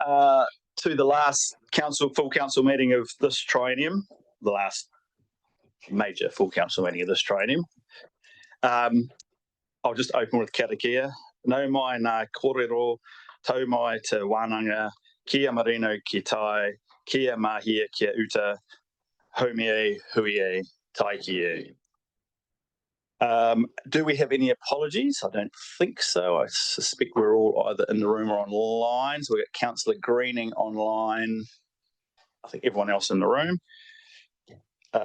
To the last full council meeting of this triennium, the last major full council meeting of this triennium. I'll just open with karakia. Nau mai ngā kōrero, tau mai te wānanga, kia marino ki tai, kia mahia kia uta, haumie huie taikie. Do we have any apologies? I don't think so. I suspect we're all either in the room or online. So we've got Councillor Greening online. I think everyone else in the room.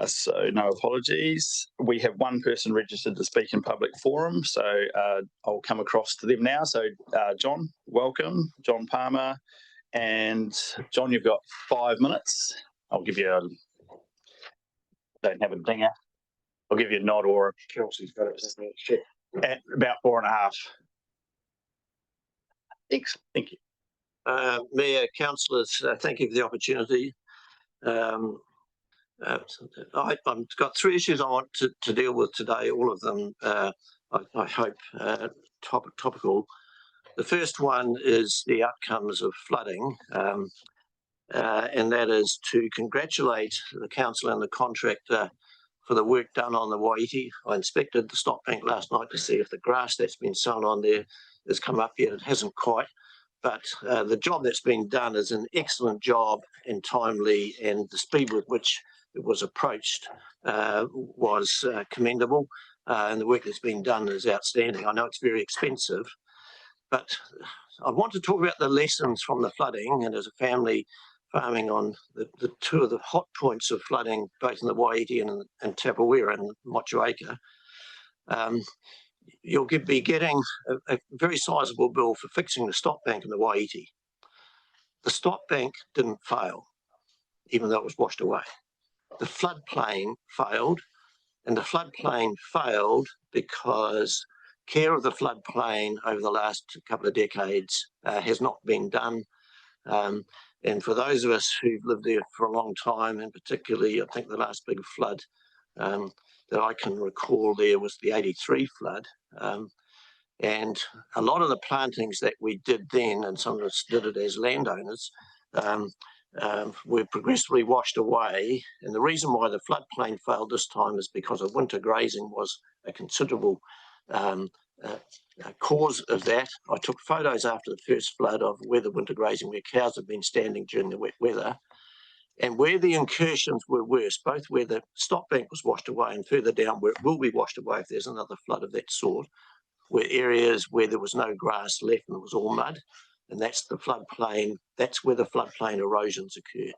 So no apologies. We have one person registered to speak in public forum. So I'll come across to them now. So John, welcome. John Palmer. And John, you've got 5 minutes. I'll give you don't have a dinger. I'll give you a nod or Kelsey's got it. At about 4.5. Thanks. Thank you. Mayor, councillors, thank you for the opportunity. I've got 3 issues I want to deal with today, all of them, I hope, topical. The first one is the outcomes of flooding, and that is to congratulate the council and the contractor for the work done on the Waiiti. I inspected the stock bank last night to see if the grass that's been sown on there has come up yet. It hasn't quite, but the job that's been done is an excellent job and timely, and the speed with which it was approached was commendable, and the work that's been done is outstanding. I know it's very expensive, but I want to talk about the lessons from the flooding, and as a family farming on the 2 of the hot points of flooding, both in the Waiiti and Tapawera and Motueka, you'll be getting a very sizable bill for fixing the stock bank in the Waiiti. The stock bank didn't fail, even though it was washed away. The floodplain failed, and the floodplain failed because care of the floodplain over the last couple of decades has not been done. And for those of us who've lived there for a long time, and particularly I think the last big flood that I can recall there was the 83 flood. And a lot of the plantings that we did then, and some of us did it as landowners, were progressively washed away. And the reason why the floodplain failed this time is because of winter grazing was a considerable cause of that. I took photos after the first flood of where the winter grazing, where cows have been standing during the wet weather, and where the incursions were worse, both where the stock bank was washed away and further down where it will be washed away if there's another flood of that sort, were areas where there was no grass left and it was all mud, and that's the floodplain. That's where the floodplain erosions occur.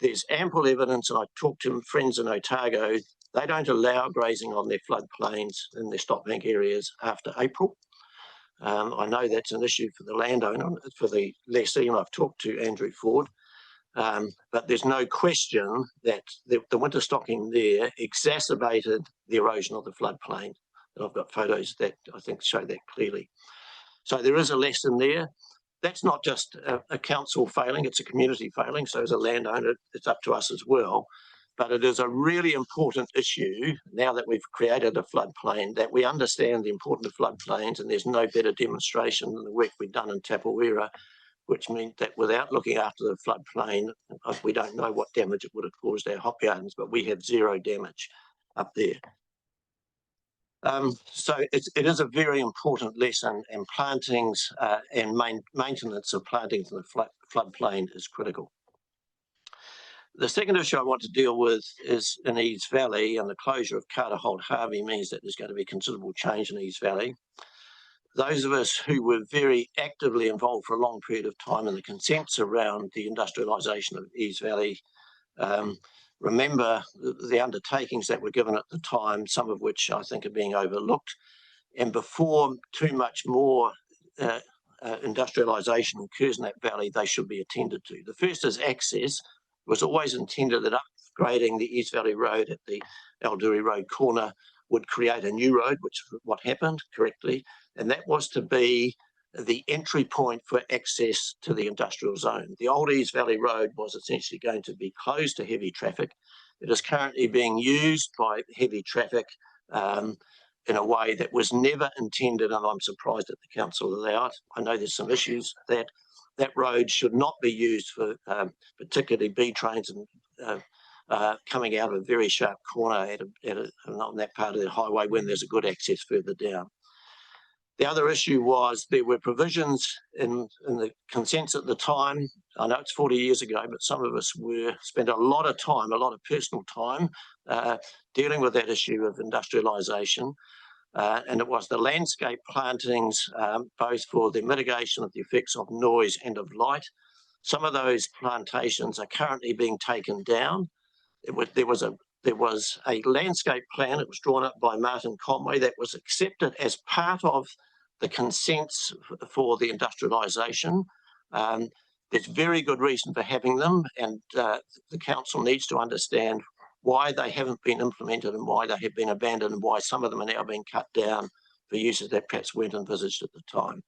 There's ample evidence, and I talked to friends in Otago. They don't allow grazing on their floodplains in their stock bank areas after April. I know that's an issue for the landowner, for the lessee, and I've talked to Andrew Ford. But there's no question that the winter stocking there exacerbated the erosion of the floodplain. And I've got photos that I think show that clearly. So there is a lesson there. That's not just a council failing, it's a community failing. So as a landowner, it's up to us as well. But it is a really important issue now that we've created a floodplain, that we understand the importance of floodplains, and there's no better demonstration than the work we've done in Tapawera, which means that without looking after the floodplain, we don't know what damage it would have caused our hop gardens, but we have 0 damage up there. So it is a very important lesson, and plantings and maintenance of plantings in the floodplain is critical. The second issue I want to deal with is in Eads Valley, and the closure of Carter Holt Harvey means that there's going to be considerable change in Eads Valley. Those of us who were very actively involved for a long period of time in the consents around the industrialisation of Eads Valley remember the undertakings that were given at the time, some of which I think are being overlooked. And before too much more industrialisation occurs in that valley, they should be attended to. The first is access. It was always intended that upgrading the Eads Valley Road at the Alduri Road corner would create a new road, which is what happened correctly, and that was to be the entry point for access to the industrial zone. The old Eads Valley Road was essentially going to be closed to heavy traffic. It is currently being used by heavy traffic in a way that was never intended, and I'm surprised that the council allowed. I know there's some issues that, that road should not be used for particularly B trains and coming out of a very sharp corner on that part of the highway when there's a good access further down. The other issue was there were provisions in the consents at the time. I know it's 40 years ago, but some of us spent a lot of time, a lot of personal time dealing with that issue of industrialisation. And it was the landscape plantings, both for the mitigation of the effects of noise and of light. Some of those plantations are currently being taken down. There was a landscape plan. It was drawn up by Martin Conway that was accepted as part of the consents for the industrialisation. There's very good reason for having them, and the council needs to understand why they haven't been implemented and why they have been abandoned and why some of them are now being cut down for uses that perhaps weren't envisaged at the time.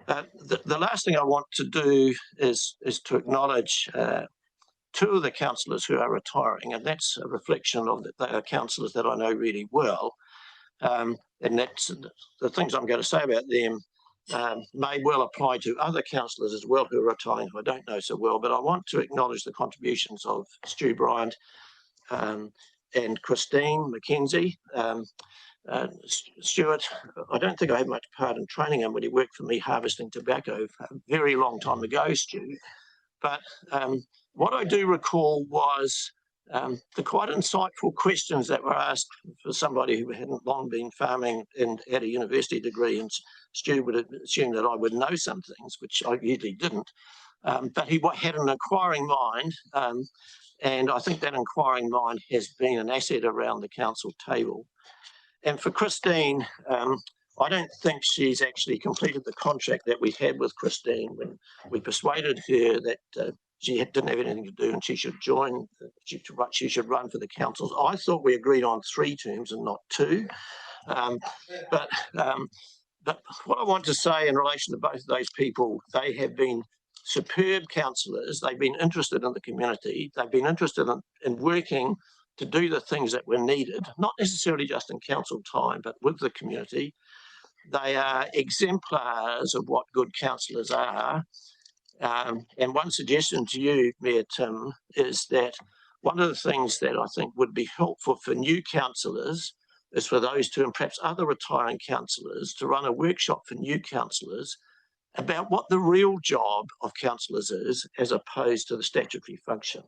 The last thing I want to do is to acknowledge two of the councillors who are retiring, and that's a reflection of they are councillors that I know really well. And that's the things I'm going to say about them may well apply to other councillors as well who are retiring who I don't know so well, but I want to acknowledge the contributions of Stu Bryant and Christine McKenzie. Stuart, I don't think I had much part in training him when he worked for me harvesting tobacco a very long time ago, Stu. But what I do recall was the quite insightful questions that were asked for somebody who hadn't long been farming and had a university degree, and Stu would assume that I would know some things, which I usually didn't. But he had an inquiring mind, and I think that inquiring mind has been an asset around the council table. And for Christine, I don't think she's actually completed the contract that we had with Christine when we persuaded her that she didn't have anything to do and she should join, she should run for the councils. I thought we agreed on 3 terms and not 2. But what I want to say in relation to both of those people, they have been superb councillors. They've been interested in the community. They've been interested in working to do the things that were needed, not necessarily just in council time, but with the community. They are exemplars of what good councillors are. And one suggestion to you, Mayor Tim, is that one of the things that I think would be helpful for new councillors is for those two and perhaps other retiring councillors to run a workshop for new councillors about what the real job of councillors is as opposed to the statutory function.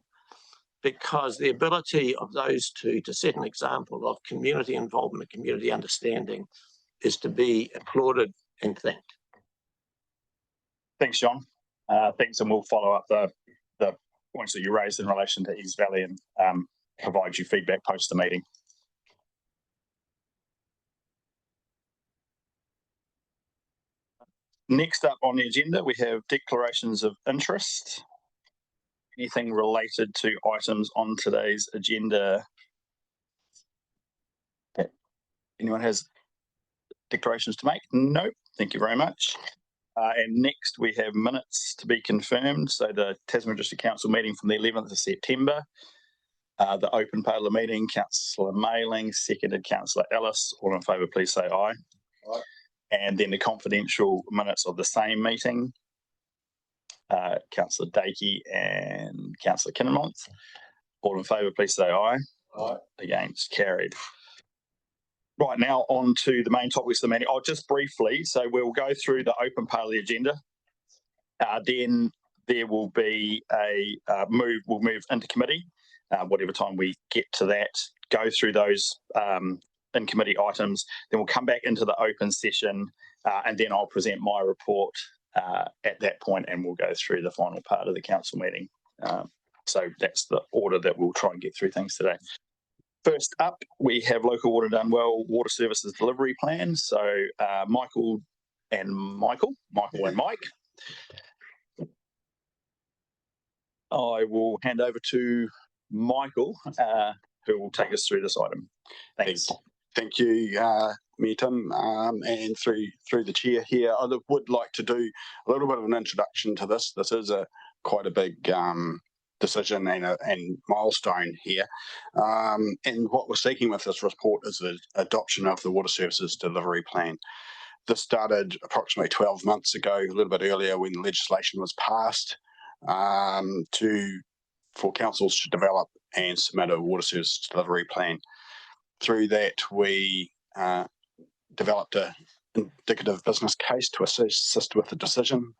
Because the ability of those two to set an example of community involvement and community understanding is to be applauded and thanked. Thanks, John. Thanks, and we'll follow up the points that you raised in relation to East Valley and provide you feedback post the meeting. Next up on the agenda, we have declarations of interest. Anything related to items on today's agenda? Okay. Anyone has declarations to make? No, thank you very much. And next we have minutes to be confirmed. So the Tasman District Council meeting from the 11th of September. The open part of the meeting, Councillor Mayling, seconded Councillor Ellis. All in favour, please say aye. Aye. And then the confidential minutes of the same meeting. Councillor Dakey and Councillor Kinnermonth. All in favour, please say aye. Aye. Against, carried. Right, now on to the main topics of the meeting. I'll just briefly, so we'll go through the open part of the agenda. Then there will be we'll move into committee, whatever time we get to that, go through those in committee items, then we'll come back into the open session, and then I'll present my report at that point, and we'll go through the final part of the council meeting. So that's the order that we'll try and get through things today. First up, we have Local Water Done Well Water Services Delivery Plan. So Michael and Mike. I will hand over to Michael, who will take us through this item. Thanks. Thank you, Mayor Tim, and through the chair here. I would like to do a little bit of an introduction to this. This is quite a big decision and milestone here. And what we're seeking with this report is the adoption of the Water Services Delivery Plan. this started approximately 12 months ago, a little bit earlier when legislation was passed for councils to develop and submit a water service delivery plan. Through that, we developed an indicative business case to assist with the decision.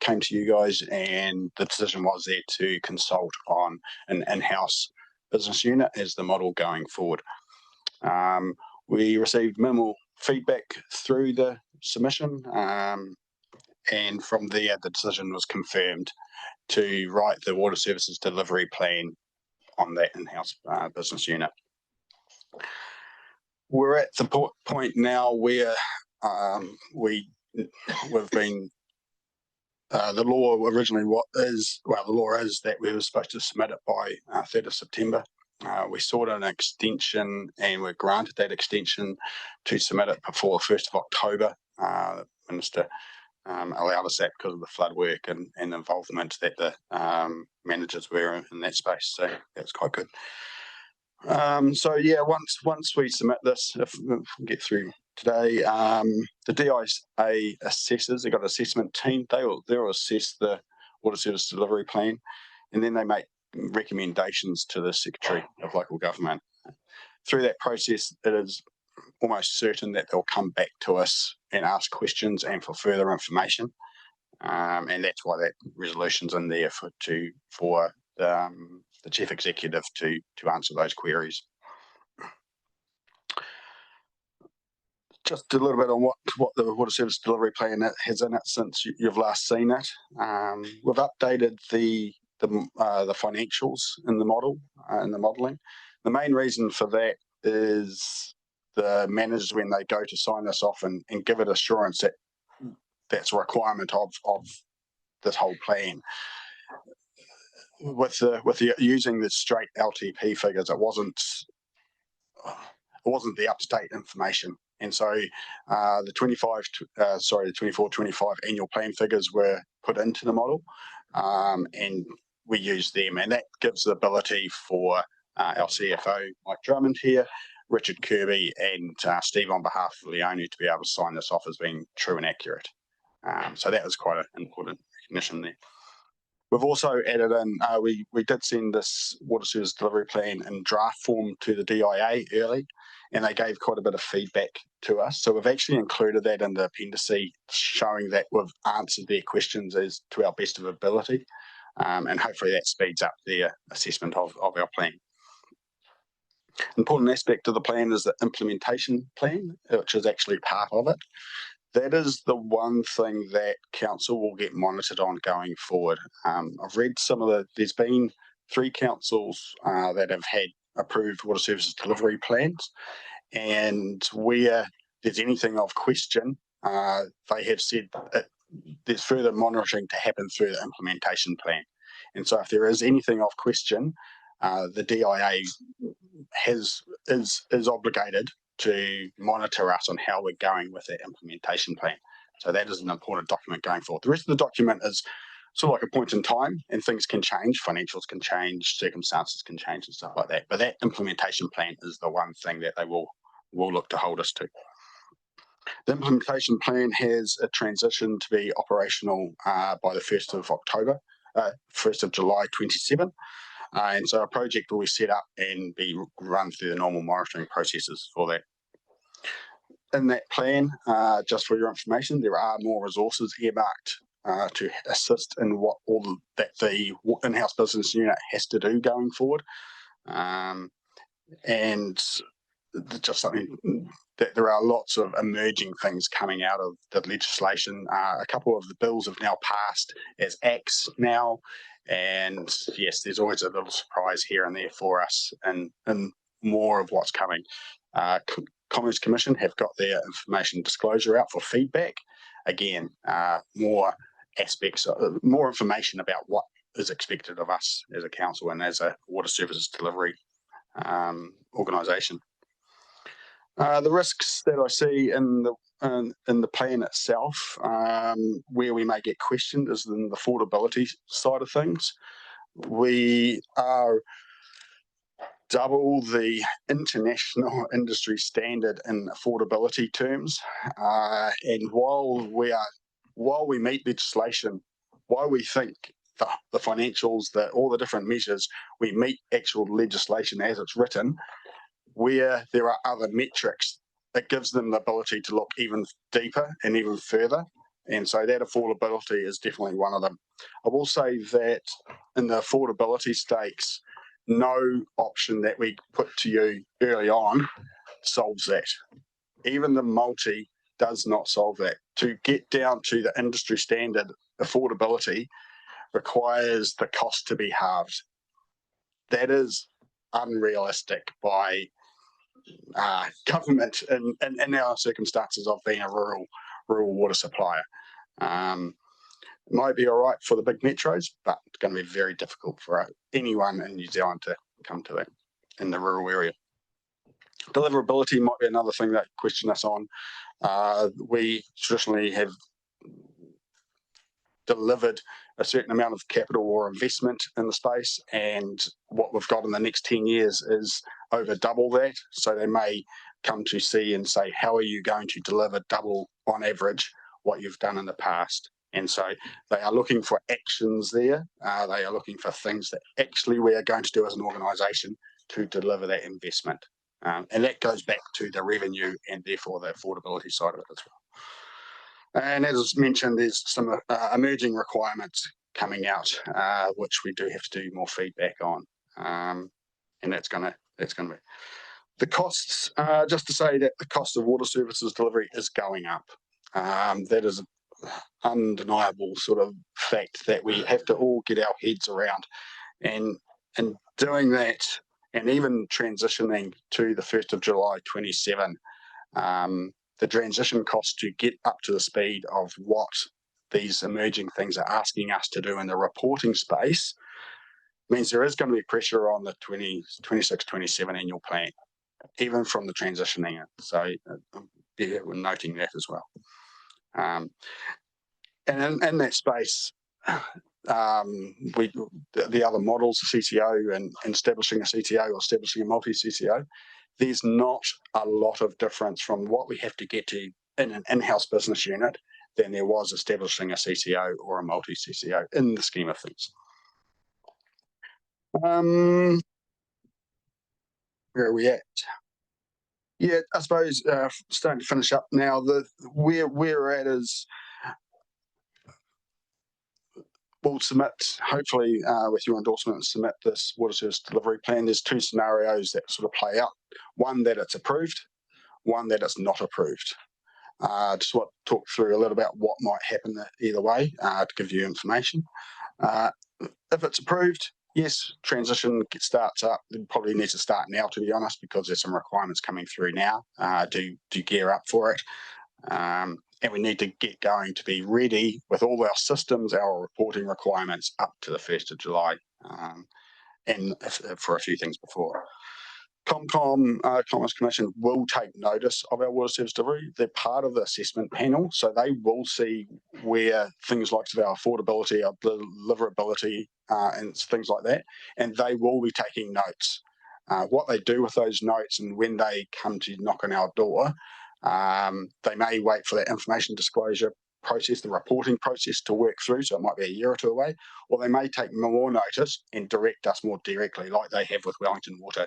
Came to you guys, and the decision was there to consult on an in-house business unit as the model going forward. We received minimal feedback through the submission, and from there the decision was confirmed to write the water services delivery plan on that in-house business unit. We're at the point now where we've been the law originally the law is that we were supposed to submit it by 3rd of September. We sought an extension and were granted that extension to submit it before 1st of October. The Minister allowed us that because of the flood work and the involvement that the managers were in that space. So that's quite good. So yeah, once we submit this, if we get through today, the DIA assessors, they've got an assessment team. They'll assess the water service delivery plan, and then they make recommendations to the Secretary of Local Government. Through that process, it is almost certain that they'll come back to us and ask questions and for further information, and that's why that resolution's in there for the Chief Executive to answer those queries. Just a little bit on what the water service delivery plan has in it since you've last seen it. We've updated the financials in the model, in the modelling. The main reason for that is the managers, when they go to sign this off and give it assurance that that's a requirement of this whole plan. With using the straight LTP figures, it wasn't the up-to-date information, and so the 24-25 annual plan figures were put into the model, and we used them, and that gives the ability for our CFO Mike Drummond here, Richard Kirby, and Steve on behalf of Leone to be able to sign this off as being true and accurate. So that was quite an important recognition there. We've also added in, we did send this water service delivery plan in draft form to the DIA early, and they gave quite a bit of feedback to us. So we've actually included that in the appendice, showing that we've answered their questions as to our best of ability, and hopefully that speeds up their assessment of our plan. Important aspect of the plan is the implementation plan, which is actually part of it. That is the one thing that council will get monitored on going forward. I've read there's been 3 councils that have had approved water services delivery plans, and where there's anything of question, they have said that there's further monitoring to happen through the implementation plan. And so if there is anything of question, the DIA is obligated to monitor us on how we're going with that implementation plan. So that is an important document going forward. The rest of the document is sort of like a point in time, and things can change, financials can change, circumstances can change and stuff like that. But that implementation plan is the one thing that they will look to hold us to. The implementation plan has a transition to be operational by the 1st of October, 1st of July 27. And so a project will be set up and be run through the normal monitoring processes for that. In that plan, just for your information, there are more resources earmarked to assist in what that the in-house business unit has to do going forward. And just something that there are lots of emerging things coming out of the legislation. A couple of the bills have now passed as acts now. And yes, there's always a little surprise here and there for us, and more of what's coming. Commerce Commission have got their information disclosure out for feedback. Again, more aspects, more information about what is expected of us as a council and as a water services delivery organisation. The risks that I see in the plan itself, where we may get questioned, is in the affordability side of things. We are double the international industry standard in affordability terms. And while we meet legislation, while we think the financials, all the different measures, we meet actual legislation as it's written, where there are other metrics that gives them the ability to look even deeper and even further. And so that affordability is definitely one of them. I will say that in the affordability stakes, no option that we put to you early on solves that. Even the multi does not solve that. To get down to the industry standard affordability requires the cost to be halved. That is unrealistic by government in our circumstances of being a rural water supplier. It might be all right for the big metros, but it's going to be very difficult for anyone in New Zealand to come to that in the rural area. Deliverability might be another thing that question us on. We traditionally have delivered a certain amount of capital or investment in the space, and what we've got in the next 10 years is over double that. So they may come to see and say, how are you going to deliver double on average what you've done in the past? And so they are looking for actions there. They are looking for things that actually we are going to do as an organisation to deliver that investment. And that goes back to the revenue and therefore the affordability side of it as well. And as mentioned, there's some emerging requirements coming out, which we do have to do more feedback on. And that's going to be the costs. Just to say that the cost of water services delivery is going up. That is undeniable sort of fact that we have to all get our heads around, and doing that, and even transitioning to the 1st of July 27, the transition costs to get up to the speed of what these emerging things are asking us to do in the reporting space means there is going to be pressure on the 26-27 annual plan, even from the transitioning. So we're noting that as well. And in that space, the other models, the CTO and establishing a CTO or establishing a multi-CTO, there's not a lot of difference from what we have to get to in an in-house business unit than there was establishing a CTO or a multi-CTO in the scheme of things. Where are we at? Yeah, I suppose starting to finish up now. Where we're at is we'll submit, hopefully with your endorsement, submit this water service delivery plan. There's two scenarios that sort of play out. One that it's approved, one that it's not approved. Just want to talk through a little about what might happen either way to give you information. If it's approved, yes, transition starts up. It probably needs to start now, to be honest, because there's some requirements coming through now to gear up for it. And we need to get going to be ready with all our systems, our reporting requirements up to the 1st of July, and for a few things before. Commerce Commission will take notice of our water service delivery. They're part of the assessment panel, so they will see where things like our affordability, our deliverability, and things like that, and they will be taking notes. What they do with those notes and when they come to knock on our door, they may wait for that information disclosure process, the reporting process to work through, so it might be a year or two away, or they may take more notice and direct us more directly, like they have with Wellington Water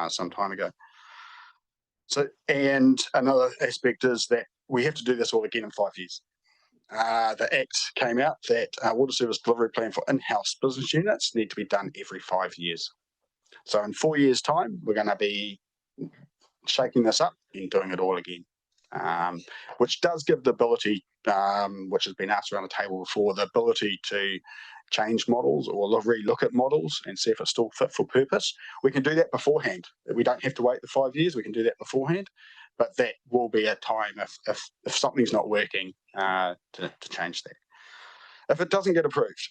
some time ago. So, and another aspect is that we have to do this all again in 5 years. The Act came out that water service delivery plan for in-house business units need to be done every 5 years. So in 4 years' time, we're going to be shaking this up and doing it all again, which does give the ability, which has been asked around the table before, the ability to change models or re-look at models and see if it's still fit for purpose. We can do that beforehand. We don't have to wait the 5 years. We can do that beforehand, but that will be a time if something's not working to change that. If it doesn't get approved,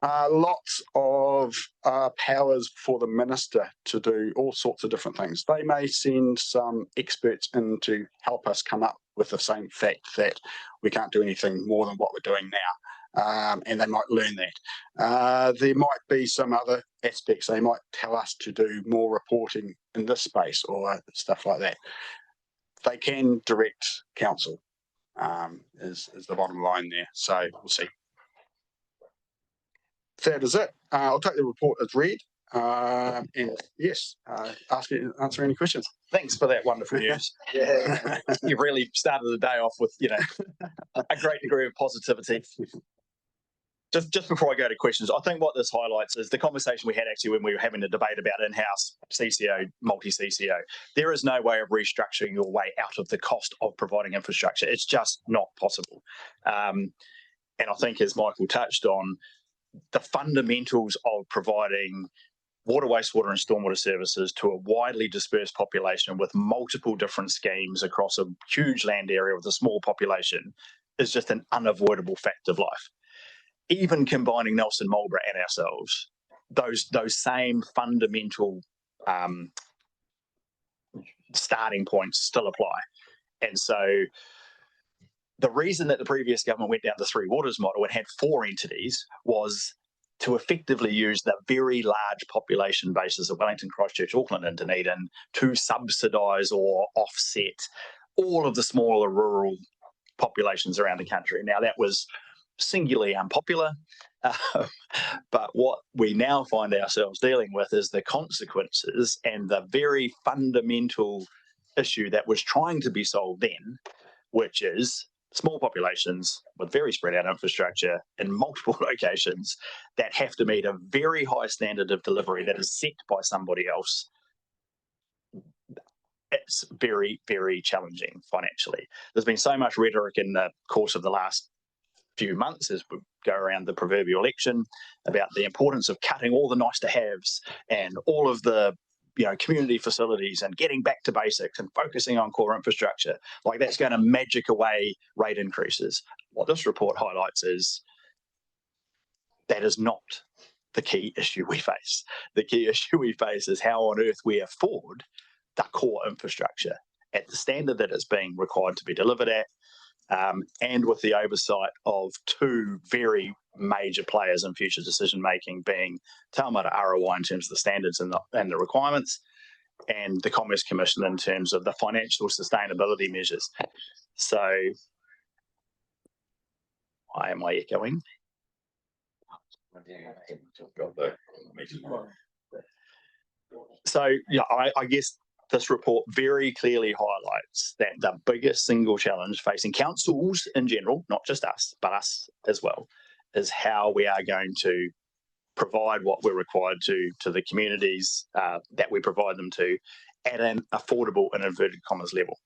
lots of powers for the minister to do all sorts of different things. They may send some experts in to help us come up with the same fact that we can't do anything more than what we're doing now. and they might learn that. There might be some other aspects. They might tell us to do more reporting in this space or stuff like that. They can direct council, is the bottom line there. So we'll see. That is it. I'll take the report as read. And yes, answer any questions. Thanks for that wonderful news. You've really started the day off with, a great degree of positivity. Just before I go to questions, I think what this highlights is the conversation we had actually when we were having a debate about in-house CCO, multi-CCO. There is no way of restructuring your way out of the cost of providing infrastructure. It's just not possible. And I think, as Michael touched on, the fundamentals of providing water, wastewater and stormwater services to a widely dispersed population with multiple different schemes across a huge land area with a small population is just an unavoidable fact of life. Even combining Nelson Marlborough and ourselves, those same fundamental starting points still apply. And so the reason that the previous government went down the three waters model and had 4 entities was to effectively use the very large population bases of Wellington, Christchurch, Auckland and Dunedin to subsidise or offset all of the smaller rural populations around the country. Now, that was singularly unpopular, but what we now find ourselves dealing with is the consequences and the very fundamental issue that was trying to be solved then, which is small populations with very spread out infrastructure in multiple locations that have to meet a very high standard of delivery that is set by somebody else. It's very, very challenging financially. There's been so much rhetoric in the course of the last few months as we go around the proverbial election about the importance of cutting all the nice to haves and all of the community facilities and getting back to basics and focusing on core infrastructure. Like that's going to magic away rate increases. What this report highlights is that is not the key issue we face. The key issue we face is how on earth we afford the core infrastructure at the standard that it's being required to be delivered at, and with the oversight of 2 very major players in future decision making, being Taumata Arawa in terms of the standards and the requirements, and the Commerce Commission in terms of the financial sustainability measures. So, why am I echoing? So, I guess this report very clearly highlights that the biggest single challenge facing councils in general, not just us, but us as well, is how we are going to provide what we're required to the communities that we provide them to at an affordable and inverted commas level.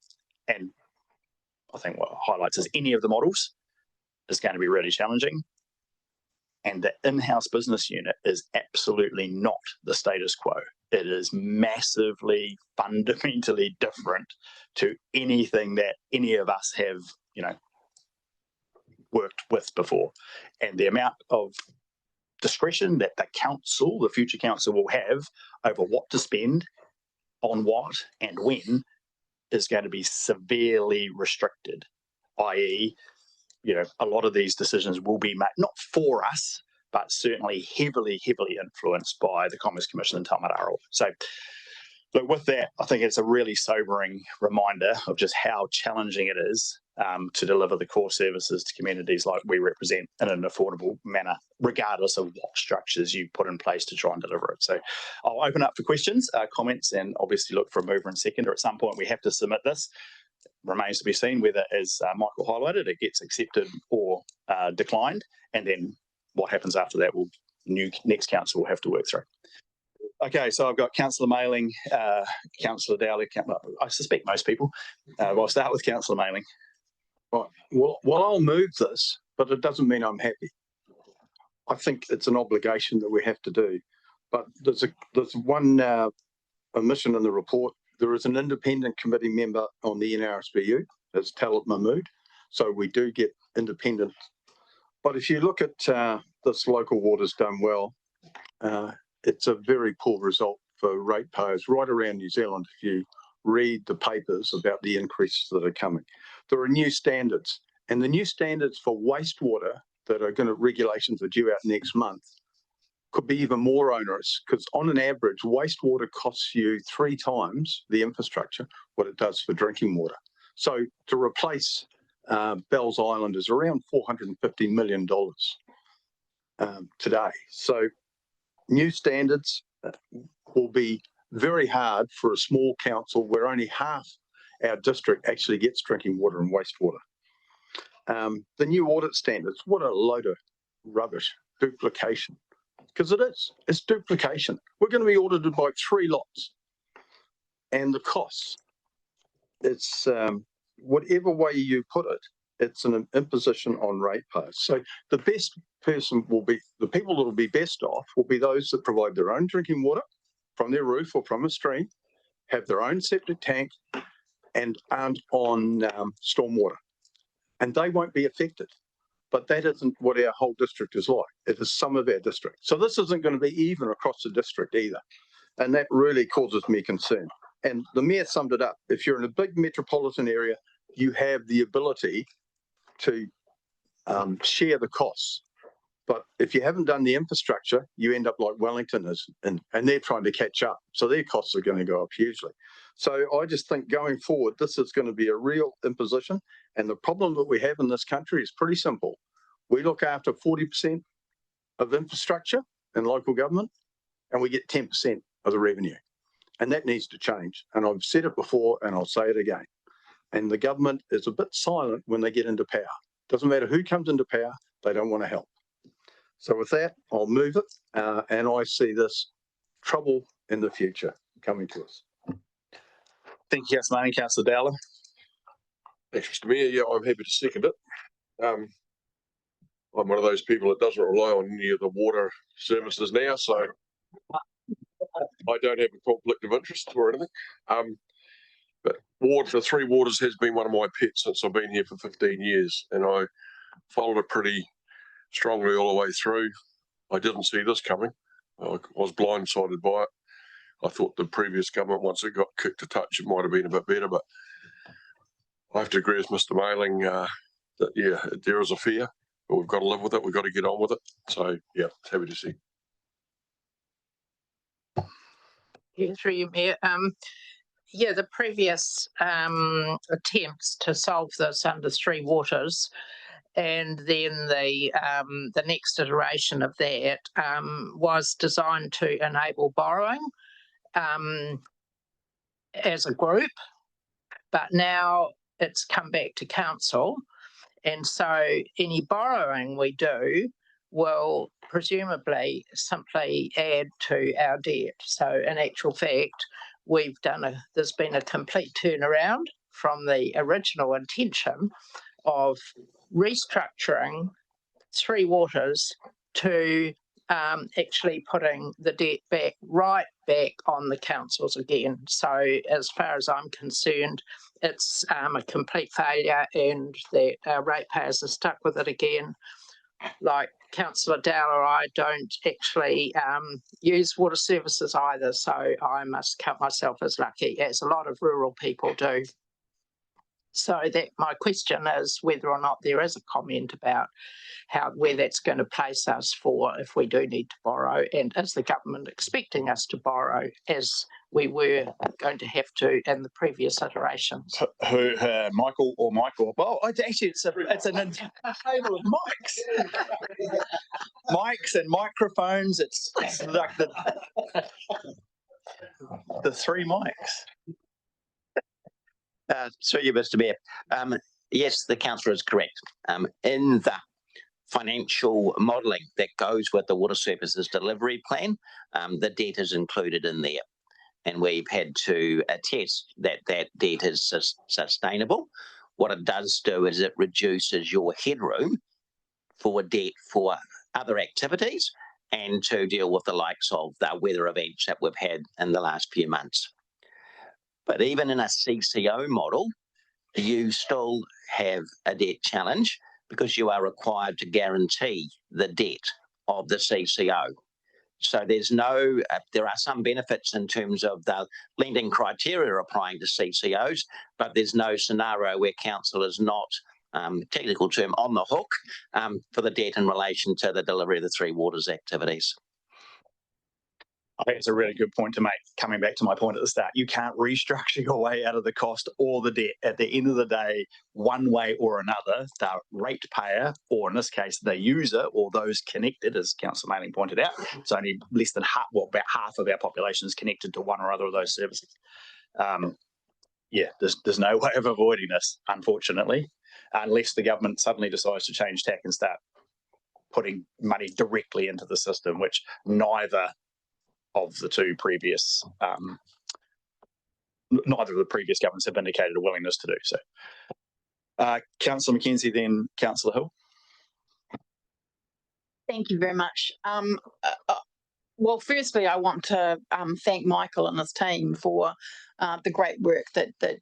And I think what it highlights is any of the models is going to be really challenging. And the in-house business unit is absolutely not the status quo. It is massively, fundamentally different to anything that any of us have, worked with before. And the amount of discretion that the future council will have over what to spend, on what, and when is going to be severely restricted, i.e., a lot of these decisions will be made, not for us, but certainly heavily, heavily influenced by the Commerce Commission and Taumata Arawa. So, look, with that, I think it's a really sobering reminder of just how challenging it is to deliver the core services to communities like we represent in an affordable manner, regardless of what structures you put in place to try and deliver it. So I'll open up for questions, comments, and obviously look for a mover and seconder. At some point, we have to submit this. Remains to be seen whether, as Michael highlighted, it gets accepted or declined, and then what happens after that will next council will have to work through. Okay, so I've got Councillor Mailing, Councillor Dowling. I suspect most people. I'll start with Councillor Mailing. Right. Well, I'll move this, but it doesn't mean I'm happy. I think it's an obligation that we have to do. But there's one omission in the report. There is an independent committee member on the NRSBU, that's Talit Mahmood. So we do get independent. But if you look at this local water's done well, it's a very poor result for ratepayers right around New Zealand if you read the papers about the increases that are coming. There are new standards, and the new standards for wastewater regulations are due out next month could be even more onerous, because on an average, wastewater costs you 3 times the infrastructure what it does for drinking water. So to replace Bells Island is around $450 million today. So new standards will be very hard for a small council where only half our district actually gets drinking water and wastewater. The new audit standards, what a load of rubbish, duplication. Because it's duplication. We're going to be audited by 3 lots. And the costs, it's whatever way you put it, it's an imposition on ratepayers. So the best person will be, the people that will be best off will be those that provide their own drinking water from their roof or from a stream, have their own septic tank, and aren't on stormwater. And they won't be affected. But that isn't what our whole district is like. It is some of our district. So this isn't going to be even across the district either. And that really causes me concern. And the mayor summed it up. If you're in a big metropolitan area, you have the ability to share the costs. But if you haven't done the infrastructure, you end up like Wellington is, and they're trying to catch up. So their costs are going to go up hugely. So I just think going forward, this is going to be a real imposition. And the problem that we have in this country is pretty simple. We look after 40% of infrastructure in local government, and we get 10% of the revenue. And that needs to change. And I've said it before, and I'll say it again. And the government is a bit silent when they get into power. Doesn't matter who comes into power, they don't want to help. So with that, I'll move it, and I see this trouble in the future coming to us. Thank you, Councillor Manning. Councillor Dowler. Thanks, Mr. Mayor. Yeah, I'm happy to second it. I'm one of those people that doesn't rely on any of the water services now, so I don't have a conflict of interest or anything. But the Three Waters has been one of my pets since I've been here for 15 years, and I followed it pretty strongly all the way through. I didn't see this coming. I was blindsided by it. I thought the previous government, once it got kicked a touch, it might have been a bit better, but I have to agree with Mr. Mailing that, yeah, there is a fear, but we've got to live with it. We've got to get on with it. So, yeah, happy to see. Yeah, through you, Mayor. Yeah, the previous attempts to solve this under Three Waters, and then the next iteration of that was designed to enable borrowing as a group, but now it's come back to council, and so any borrowing we do will presumably simply add to our debt. So in actual fact, there's been a complete turnaround from the original intention of restructuring Three Waters to actually putting the debt right back on the councils again. So as far as I'm concerned, it's a complete failure, and that our ratepayers are stuck with it again. Like Councillor Dowler, I don't actually use water services either, so I must count myself as lucky, as a lot of rural people do. So that my question is whether or not there is a comment about where that's going to place us for if we do need to borrow, and is the government expecting us to borrow as we were going to have to in the previous iterations? Michael or Michael? Well, actually, it's an table of mics, mics and microphones. It's like the 3 mics. So you, Mr. Mayor. Yes, the councillor is correct. In the financial modelling that goes with the water services delivery plan, the debt is included in there. And we've had to attest that that debt is sustainable. What it does do is it reduces your headroom for debt for other activities and to deal with the likes of the weather events that we've had in the last few months. But even in a CCO model, you still have a debt challenge because you are required to guarantee the debt of the CCO. So there are some benefits in terms of the lending criteria applying to CCOs, but there's no scenario where council is not technical term, on the hook for the debt in relation to the delivery of the Three Waters activities. I think it's a really good point to make. Coming back to my point at the start, you can't restructure your way out of the cost or the debt. At the end of the day, one way or another, the ratepayer, or in this case, the user or those connected, as Councillor Mailing pointed out, it's only less than half, well, about half of our population is connected to one or other of those services. Yeah, there's no way of avoiding this, unfortunately, unless the government suddenly decides to change tack and start putting money directly into the system, which neither of the two previous, neither of the previous governments have indicated a willingness to do so. Councillor Mackenzie, then Councillor Hill. Thank you very much. Well, firstly, I want to thank Michael and his team for the great work the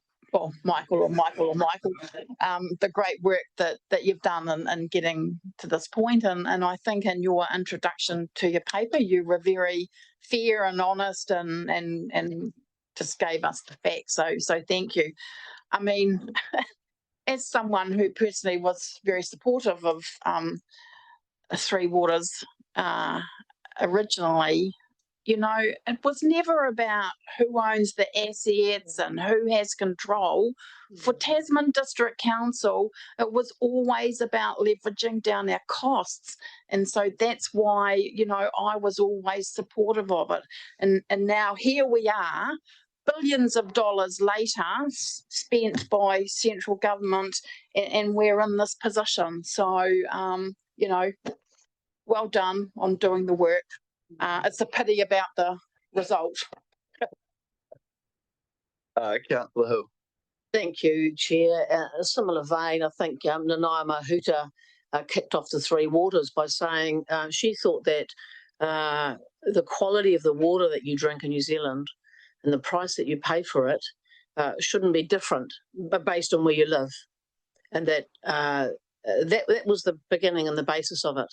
great work that you've done in getting to this point. And I think in your introduction to your paper, you were very fair and honest and just gave us the facts. So thank you. I mean, as someone who personally was very supportive of Three Waters originally, you know, it was never about who owns the assets and who has control. For Tasman District Council, it was always about leveraging down our costs. And so that's why, you know, I was always supportive of it. And now here we are, billions of dollars later, spent by central government, and we're in this position. So, you know, well done on doing the work. It's a pity about the result. Councillor Hill. Thank you, Chair. A similar vein, I think Nanaia Mahuta kicked off the Three Waters by saying she thought that the quality of the water that you drink in New Zealand and the price that you pay for it shouldn't be different, but based on where you live. And that that was the beginning and the basis of it,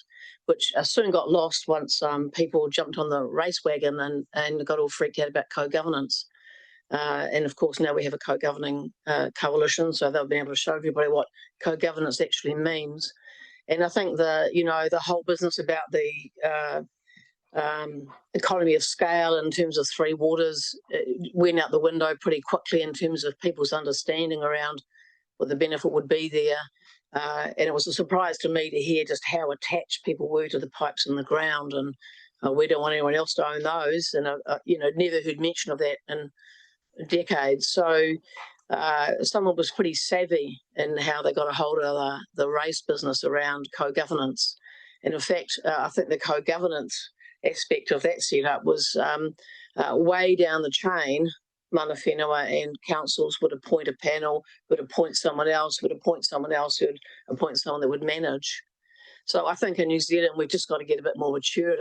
which soon got lost once people jumped on the race wagon and got all freaked out about co-governance. And of course, now we have a co-governing coalition, so they'll be able to show everybody what co-governance actually means. And I think the whole business about the economy of scale in terms of Three Waters went out the window pretty quickly in terms of people's understanding around what the benefit would be there. And it was a surprise to me to hear just how attached people were to the pipes in the ground, and we don't want anyone else to own those. And never heard mention of that in decades. So someone was pretty savvy in how they got a hold of the race business around co-governance. And in fact, I think the co-governance aspect of that setup was way down the chain. Mana Whenua and councils would appoint a panel, would appoint someone else, would appoint someone else, who'd appoint someone that would manage. So I think in New Zealand, we've just got to get a bit more mature.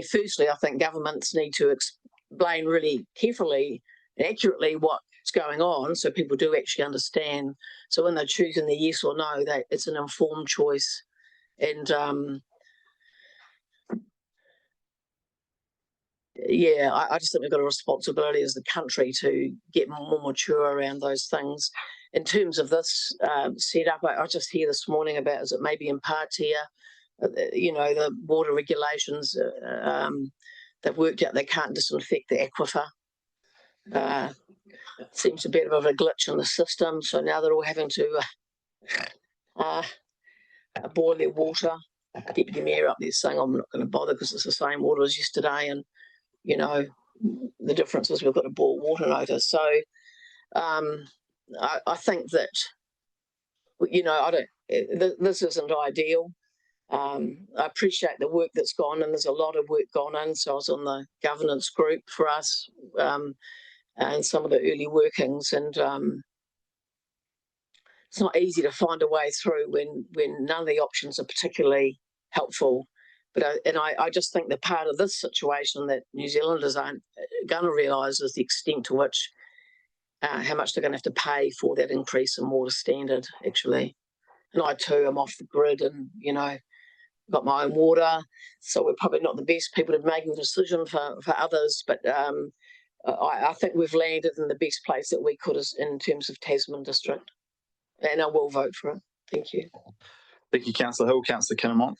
Firstly, I think governments need to explain really carefully and accurately what's going on so people do actually understand. So when they're choosing the yes or no, it's an informed choice. And I just think we've got a responsibility as the country to get more mature around those things. In terms of this setup, I just hear this morning about, is it maybe in parts here, the water regulations, they've worked out they can't disinfect the aquifer. Seems a bit of a glitch in the system, so now they're all having to boil their water. Deputy Mayor up there saying, I'm not going to bother because it's the same water as yesterday, and the difference is we've got a boil water notice. So I think that this isn't ideal. I appreciate the work that's gone, and there's a lot of work gone in. So I was on the governance group for us and some of the early workings, and it's not easy to find a way through when none of the options are particularly helpful. But I just think that part of this situation that New Zealanders aren't going to realise is the extent to which how much they're going to have to pay for that increase in water standard, actually. And I too am off the grid and, got my own water. So we're probably not the best people to make a decision for others. But I think we've landed in the best place that we could in terms of Tasman District. And I will vote for it. Thank you. Thank you, Councillor Hill. Councillor Kinnemont.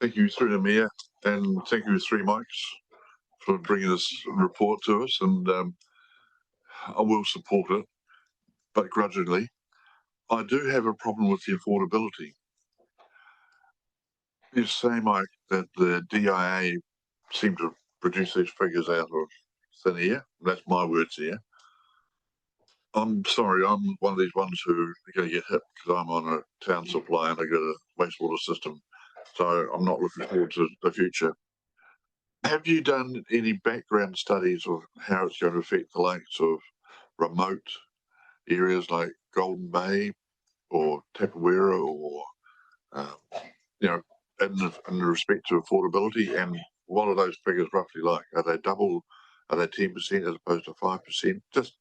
Thank you through the mayor, and thank you Three Mics for bringing this report to us, and I will support it, but grudgingly. I do have a problem with the affordability. You say, Mike, that the DIA seem to produce these figures out of thin air. That's my words here. I'm sorry, I'm one of these ones who are going to get hit because I'm on a town supply and I get a wastewater system. So I'm not looking forward to the future. Have you done any background studies of how it's going to affect the likes of remote areas like Golden Bay or Tapawera, or you know, in respect to affordability, and what are those figures roughly like? Are they double? Are they 10% as opposed to 5%? Just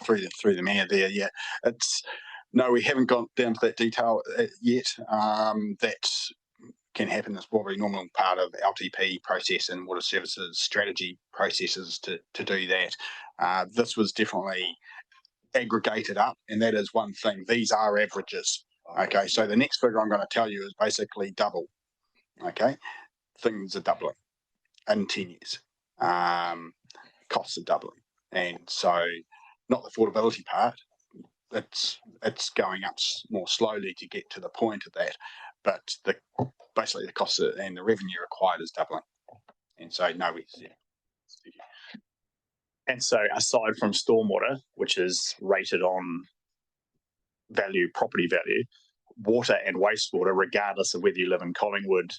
through the mayor there. Yeah, it's no, we haven't gone down to that detail yet. That can happen as probably normal part of LTP process and water services strategy processes to do that. This was definitely aggregated up, and that is one thing. These are averages. Okay, so the next figure I'm going to tell you is basically double. Okay, things are doubling in 10 years. Costs are doubling, and so not the affordability part. It's going up more slowly to get to the point of that, but basically the cost and the revenue required is doubling, and so no, And so aside from stormwater, which is rated on property value, water and wastewater, regardless of whether you live in Collingwood,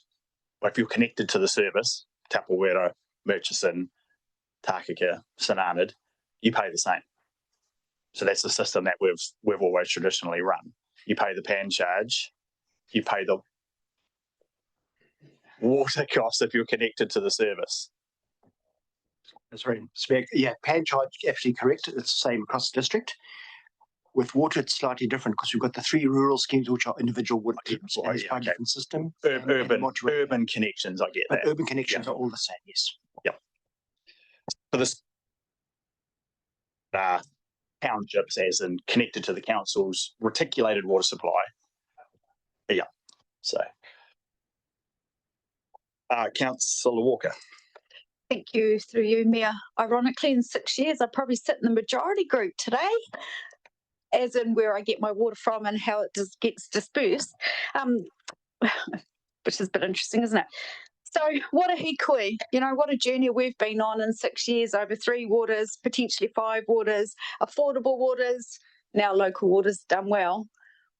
or if you're connected to the service, Tapawera, Murchison, Takaka, St Arnaud, you pay the same. So that's the system that we've always traditionally run. You pay the pan charge, you pay the water costs if you're connected to the service. That's right. Yeah, pan charge, actually correct. It's the same across the district. With water, it's slightly different because we've got the 3 rural schemes, which are individual water schemes. And it's quite a different system. Urban connections, I get that. But urban connections are all the same, yes. Yep. For this townships, as in connected to the council's reticulated water supply. Yeah. So, Councillor Walker. Thank you, through you, Mayor. Ironically, in 6 years, I probably sit in the majority group today, as in where I get my water from and how it gets dispersed, which is a bit interesting, isn't it? So what a hikoi, what a journey we've been on in 6 years, over 3 waters, potentially 5 waters, affordable waters, now local waters done well,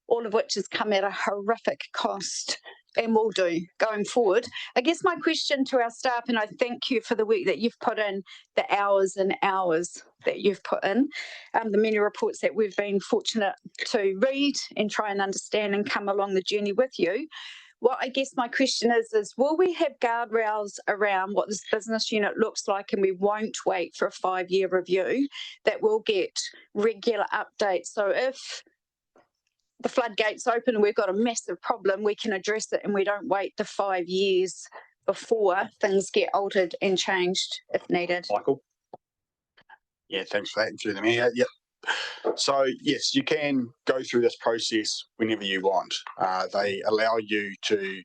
all of which has come at a horrific cost and will do going forward. I guess my question to our staff, and I thank you for the work that you've put in, the hours and hours that you've put in, the many reports that we've been fortunate to read and try and understand and come along the journey with you. What I guess my question is will we have guardrails around what this business unit looks like, and we won't wait for a 5-year review, that we'll get regular updates? So if the floodgates open and we've got a massive problem, we can address it and we don't wait the 5 years before things get altered and changed if needed. Michael? Yeah, thanks for that. Through the mayor. Yep. So yes, you can go through this process whenever you want. They allow you to,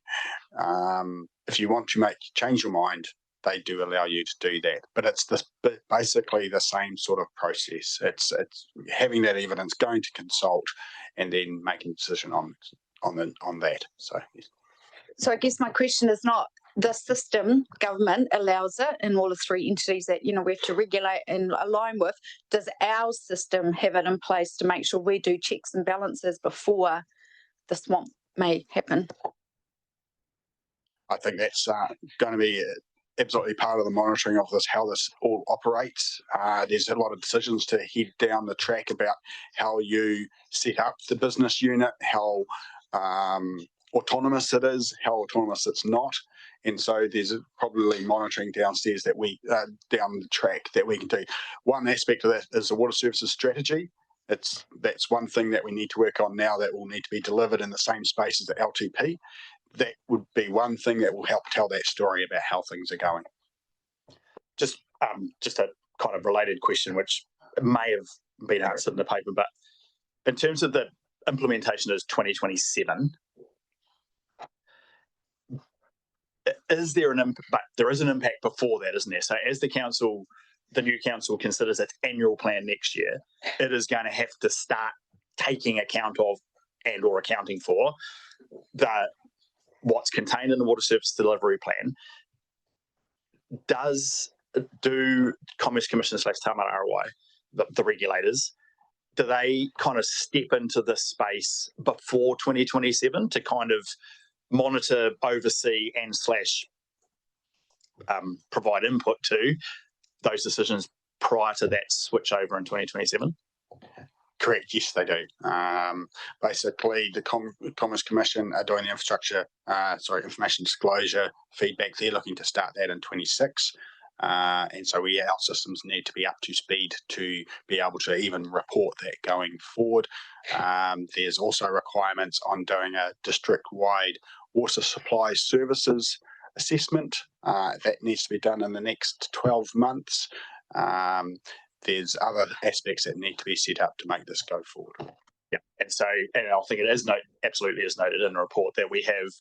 if you want to change your mind, they do allow you to do that. But it's basically the same sort of process. It's having that evidence, going to consult, and then making a decision on that. So yes. So I guess my question is not the system, government allows it in all the 3 entities that, we have to regulate and align with. Does our system have it in place to make sure we do checks and balances before the swamp may happen? I think that's going to be absolutely part of the monitoring of this, how this all operates. There's a lot of decisions to head down the track about how you set up the business unit, how autonomous it is, how autonomous it's not. And so there's probably monitoring downstairs that down the track that we can do. One aspect of that is the water services strategy. That's one thing that we need to work on now that will need to be delivered in the same space as the LTP. That would be one thing that will help tell that story about how things are going. Just a kind of related question, which may have been answered in the paper, but in terms of the implementation is 2027. Is there an impact? But there is an impact before that, isn't there? So as the new council considers its annual plan next year, it is going to have to start taking account of and or accounting for what's contained in the water service delivery plan. Do Commerce Commission / Taumata Arowai, the regulators, do they kind of step into this space before 2027 to kind of monitor, oversee, and / provide input to those decisions prior to that switch over in 2027? Correct. Yes, they do. Basically, the Commerce Commission are doing the information disclosure feedback. They're looking to start that in 26. And so our systems need to be up to speed to be able to even report that going forward. There's also requirements on doing a district-wide water supply services assessment. That needs to be done in the next 12 months. There's other aspects that need to be set up to make this go forward. Yeah, and I think it is absolutely is noted in the report that we have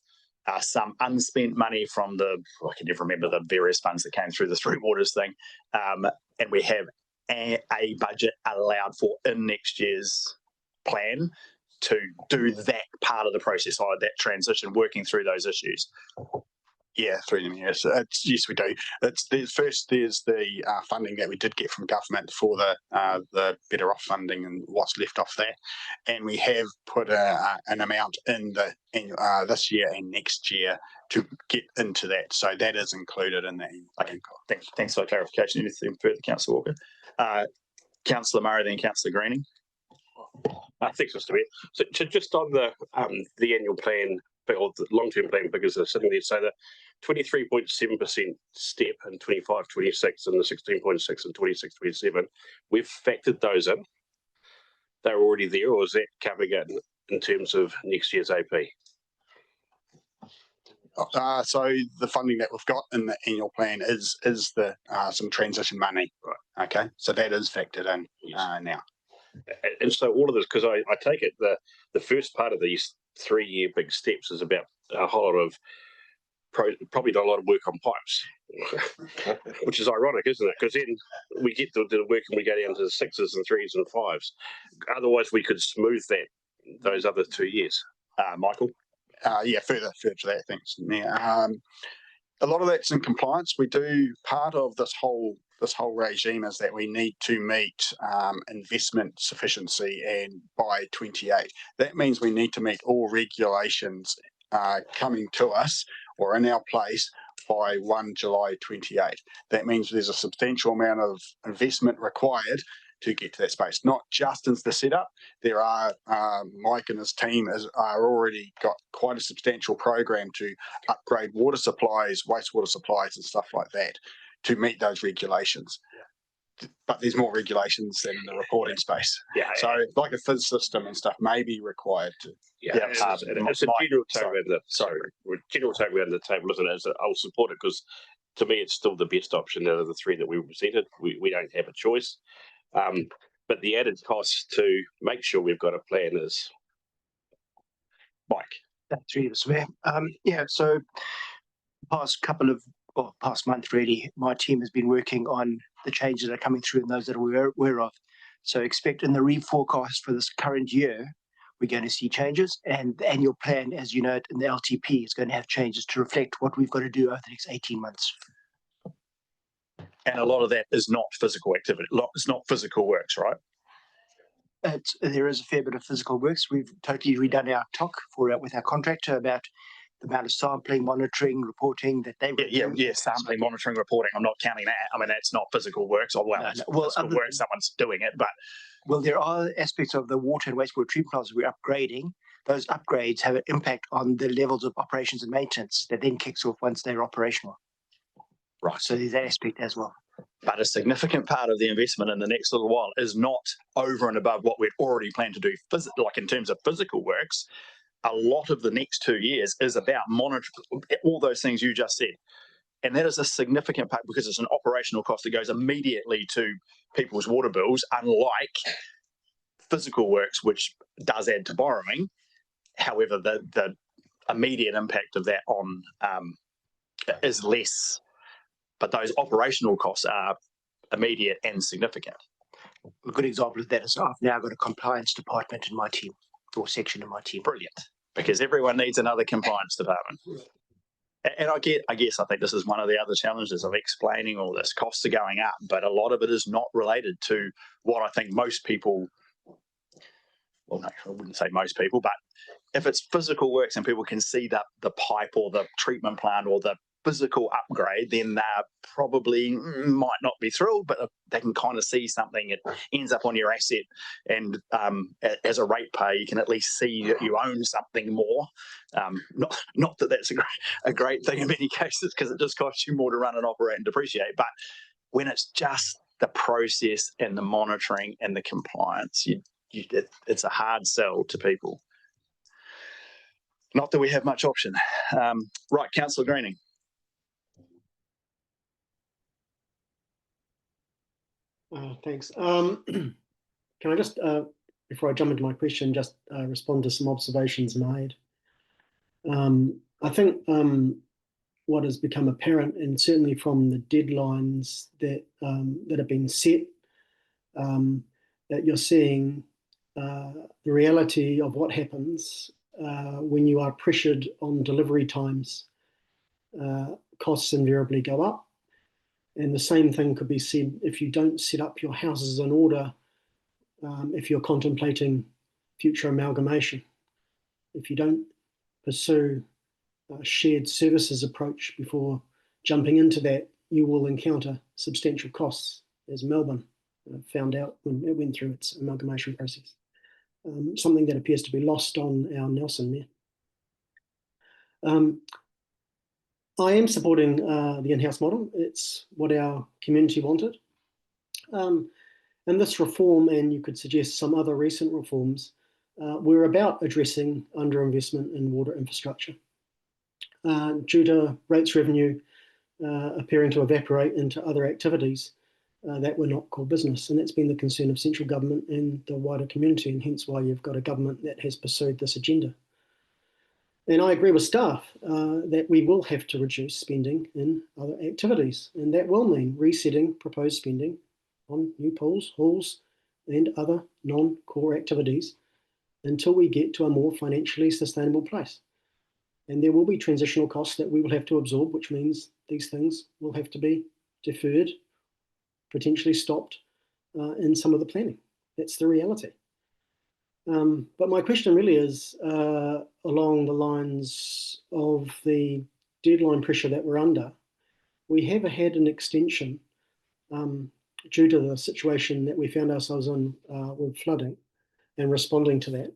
some unspent money from I can never remember the various funds that came through the Three Waters thing, and we have a budget allowed for in next year's plan to do that part of the process, or that transition, working through those issues. Yeah, through them, yes. Yes, we do. There's the funding that we did get from government for the Better Off funding and what's left off that, and we have put an amount in this year and next year to get into that. So that is included in that. Okay, thanks for the clarification. Anything further, Councillor Walker? Councillor Murray, then Councillor Greening. Thanks, Mr. Mayor. So just on the annual plan or the long-term plan figures that are sitting there, so the 23.7% step in 25-26 and the 16.6 in 26-27, we've factored those in. They're already there, or is that coming in terms of next year's AP? So the funding that we've got in the annual plan is the some transition money. Right. Okay, so that is factored in now. And so all of this, because I take it the first part of these 3-year big steps is about a whole lot of probably not a lot of work on pipes, which is ironic, isn't it? Because then we get to the work and we go down to the 6s and 3s and 5s. Otherwise, we could smooth those other 2 years. Michael? Yeah, further to that, thanks. Yeah, a lot of that's in compliance. We do part of this whole regime is that we need to meet investment sufficiency and by 28. That means we need to meet all regulations coming to us or in our place by 1 July 28. That means there's a substantial amount of investment required to get to that space, not just as the setup. There are Mike and his team are already got quite a substantial program to upgrade water supplies, wastewater supplies and stuff like that to meet those regulations. But there's more regulations than in the reporting space. Yeah. So like a fizz system and stuff may be required to. It's a general table general table around the table, isn't it? I'll support it because to me it's still the best option out of the 3 that we presented. We don't have a choice. But the added cost to make sure we've got a plan is Mike. That's really Mr. Mayor. So past month really, my team has been working on the changes that are coming through and those that we're aware of. So expect in the reforecast for this current year, we're going to see changes, and the annual plan, as you know, in the LTP is going to have changes to reflect what we've got to do over the next 18 months. And a lot of that is not physical activity. It's not physical works, right? There is a fair bit of physical works. We've totally redone our TOC with our contractor about the amount of sampling, monitoring, reporting that they yeah, sampling, monitoring, reporting. I'm not counting that. I mean, that's not physical works. It's physical work, someone's doing it, but there are aspects of the water and wastewater treatment plants we're upgrading. Those upgrades have an impact on the levels of operations and maintenance that then kicks off once they're operational. Right. So there's that aspect as well. But a significant part of the investment in the next little while is not over and above what we'd already planned to do, like in terms of physical works. A lot of the next 2 years is about monitoring all those things you just said And that is a significant part because it's an operational cost that goes immediately to people's water bills, unlike physical works, which does add to borrowing. However, the immediate impact of that on is less, but those operational costs are immediate and significant. A good example of that is I've now got a compliance department in my team, or section in my team. Brilliant, because everyone needs another compliance department. And I guess I think this is one of the other challenges of explaining all this. Costs are going up, but a lot of it is not related to what I think most people, well, no, I wouldn't say most people, but if it's physical works and people can see the pipe or the treatment plant or the physical upgrade, then they probably might not be thrilled, but they can kind of see something. It ends up on your asset, and as a ratepayer, you can at least see that you own something more. Not that that's a great thing in many cases, because it just costs you more to run and operate and depreciate. But when it's just the process and the monitoring and the compliance, it's a hard sell to people. Not that we have much option. Right, Councillor Greening. Thanks. Can I just, before I jump into my question, just respond to some observations made? I think what has become apparent, and certainly from the deadlines that have been set, that you're seeing the reality of what happens when you are pressured on delivery times. Costs invariably go up. And the same thing could be said if you don't set up your houses in order, if you're contemplating future amalgamation. If you don't pursue a shared services approach before jumping into that, you will encounter substantial costs, as Melbourne found out when it went through its amalgamation process. Something that appears to be lost on our Nelson there. I am supporting the in-house model. It's what our community wanted. And this reform, and you could suggest some other recent reforms, were about addressing underinvestment in water infrastructure. Due to rates revenue appearing to evaporate into other activities that were not core business. And that's been the concern of central government and the wider community, and hence why you've got a government that has pursued this agenda. And I agree with staff that we will have to reduce spending in other activities, and that will mean resetting proposed spending on new pools, halls, and other non-core activities until we get to a more financially sustainable place. And there will be transitional costs that we will have to absorb, which means these things will have to be deferred, potentially stopped in some of the planning. That's the reality. But my question really is along the lines of the deadline pressure that we're under. We have had an extension due to the situation that we found ourselves in with flooding and responding to that.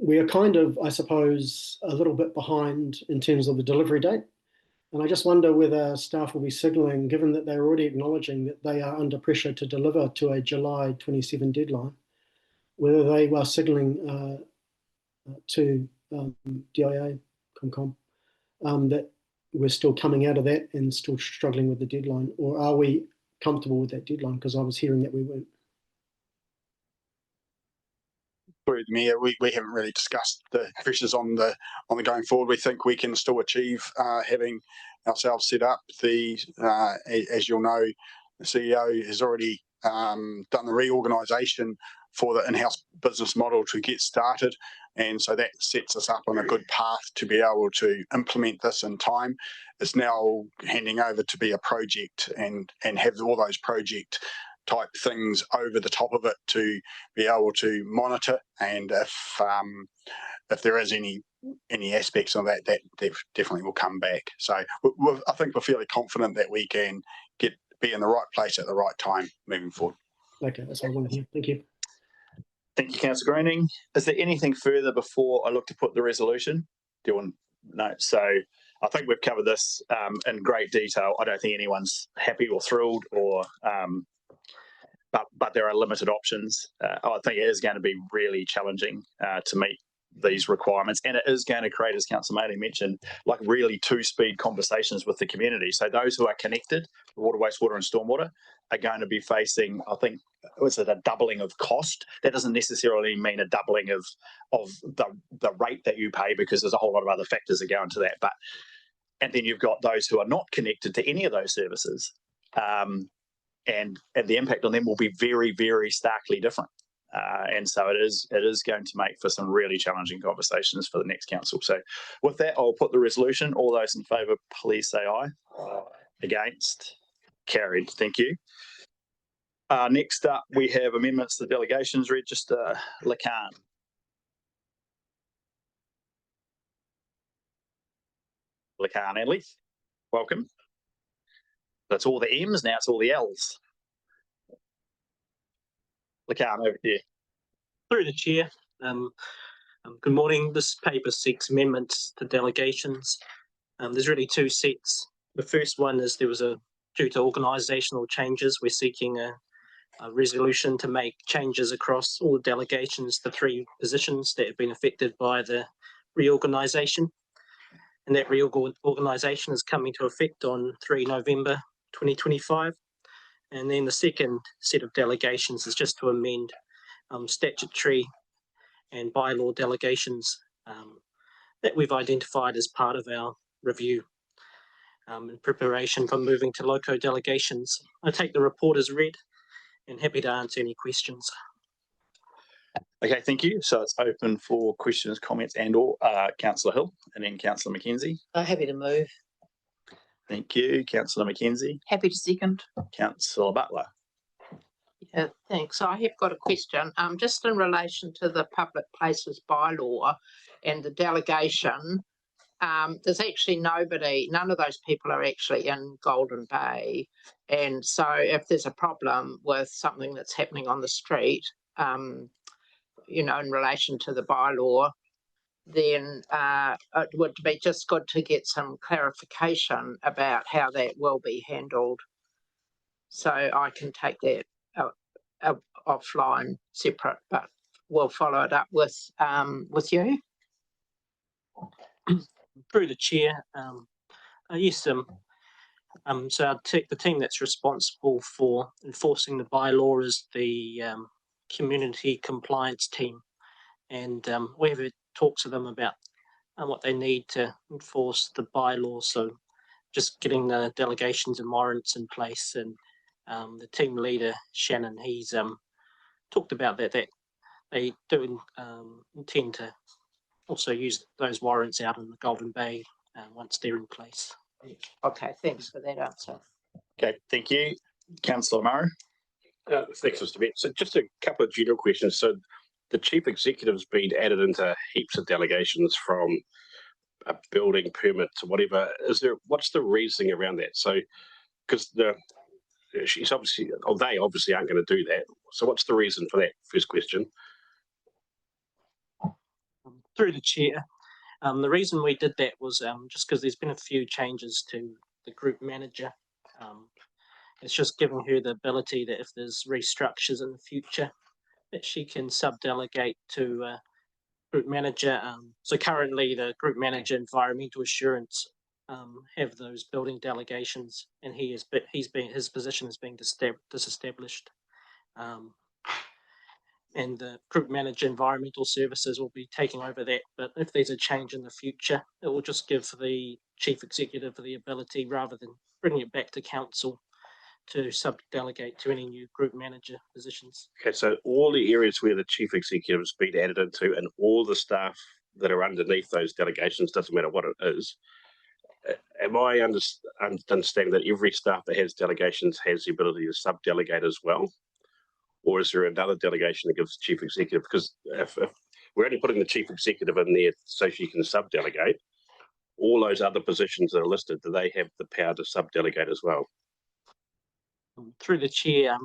We are kind of, I suppose, a little bit behind in terms of the delivery date. And I just wonder whether staff will be signalling, given that they're already acknowledging that they are under pressure to deliver to a July 27 deadline, whether they were signalling to DIA, ComCom, that we're still coming out of that and still struggling with the deadline, or are we comfortable with that deadline? Because I was hearing that we weren't. Through the Mayor, we haven't really discussed the pressures on the going forward. We think we can still achieve having ourselves set up. As you'll know, the CEO has already done the reorganisation for the in-house business model to get started, and so that sets us up on a good path to be able to implement this in time. It's now handing over to be a project and have all those project type things over the top of it to be able to monitor, and if there is any aspects of that definitely will come back. So I think we're fairly confident that we can be in the right place at the right time moving forward. Okay, that's what I want to hear. Thank you. Thank you, Councillor Greening. Is there anything further before I look to put the resolution? Do you want? No. So I think we've covered this in great detail. I don't think anyone's happy or thrilled, or but there are limited options. I think it is going to be really challenging to meet these requirements, and it is going to create, as Councillor Maley mentioned, like really two-speed conversations with the community. So those who are connected, water, wastewater, and stormwater, are going to be facing, I think, was it a doubling of cost? That doesn't necessarily mean a doubling of the rate that you pay, because there's a whole lot of other factors that go into that. But and then you've got those who are not connected to any of those services, and the impact on them will be very, very starkly different. And so it is going to make for some really challenging conversations for the next council. So with that, I'll put the resolution. All those in favour, please say aye. Against? Carried. Thank you. Next up, we have amendments to the delegations register. Lacan. Lacan and Leith, welcome. That's all the M's, now it's all the L's. Lacan, over to you. Through the chair. Good morning. This paper seeks amendments to delegations. There's really two sets. The first one is due to organisational changes, we're seeking a resolution to make changes across all the delegations to 3 positions that have been affected by the reorganisation. And that reorganisation is coming to effect on 3 November 2025. And then the second set of delegations is just to amend statutory and bylaw delegations that we've identified as part of our review in preparation for moving to loco delegations. I take the report as read and happy to answer any questions. Okay, thank you. So it's open for questions, comments, and or Councillor Hill, and then Councillor Mackenzie. Happy to move. Thank you, Councillor Mackenzie. Happy to second. Councillor Butler. Yeah, thanks. I have got a question. Just in relation to the public places bylaw and the delegation, there's actually none of those people are actually in Golden Bay. And so if there's a problem with something that's happening on the street, you know, in relation to the bylaw, then it would be just good to get some clarification about how that will be handled. So I can take that offline separate, but we'll follow it up with you. Through the chair, yes, so the team that's responsible for enforcing the bylaw is the community compliance team, and we have talks to them about what they need to enforce the bylaw. So just getting the delegations and warrants in place, and the team leader Shannon, he's talked about that they do intend to also use those warrants out in the Golden Bay once they're in place. Okay, thanks for that answer. Okay, thank you. Councillor Murray. Thanks, Mr. Mayor. So just a couple of general questions. So the chief executive's been added into heaps of delegations, from a building permit to whatever. What's the reasoning around that? So, because they obviously aren't going to do that. So what's the reason for that? First question. Through the chair, the reason we did that was just because there's been a few changes to the group manager. It's just giving her the ability that if there's restructures in the future, that she can sub-delegate to group manager. So currently the group manager environmental assurance have those building delegations, and his position is being disestablished. And the group manager environmental services will be taking over that. But if there's a change in the future, it will just give the chief executive the ability, rather than bringing it back to council, to sub-delegate to any new group manager positions. Okay, so all the areas where the chief executive has been added into, and all the staff that are underneath those delegations, doesn't matter what it is. Am I understanding that every staff that has delegations has the ability to sub-delegate as well? Or is there another delegation that gives the chief executive? Because if we're only putting the chief executive in there so she can sub-delegate, all those other positions that are listed, do they have the power to sub-delegate as well? Through the chair,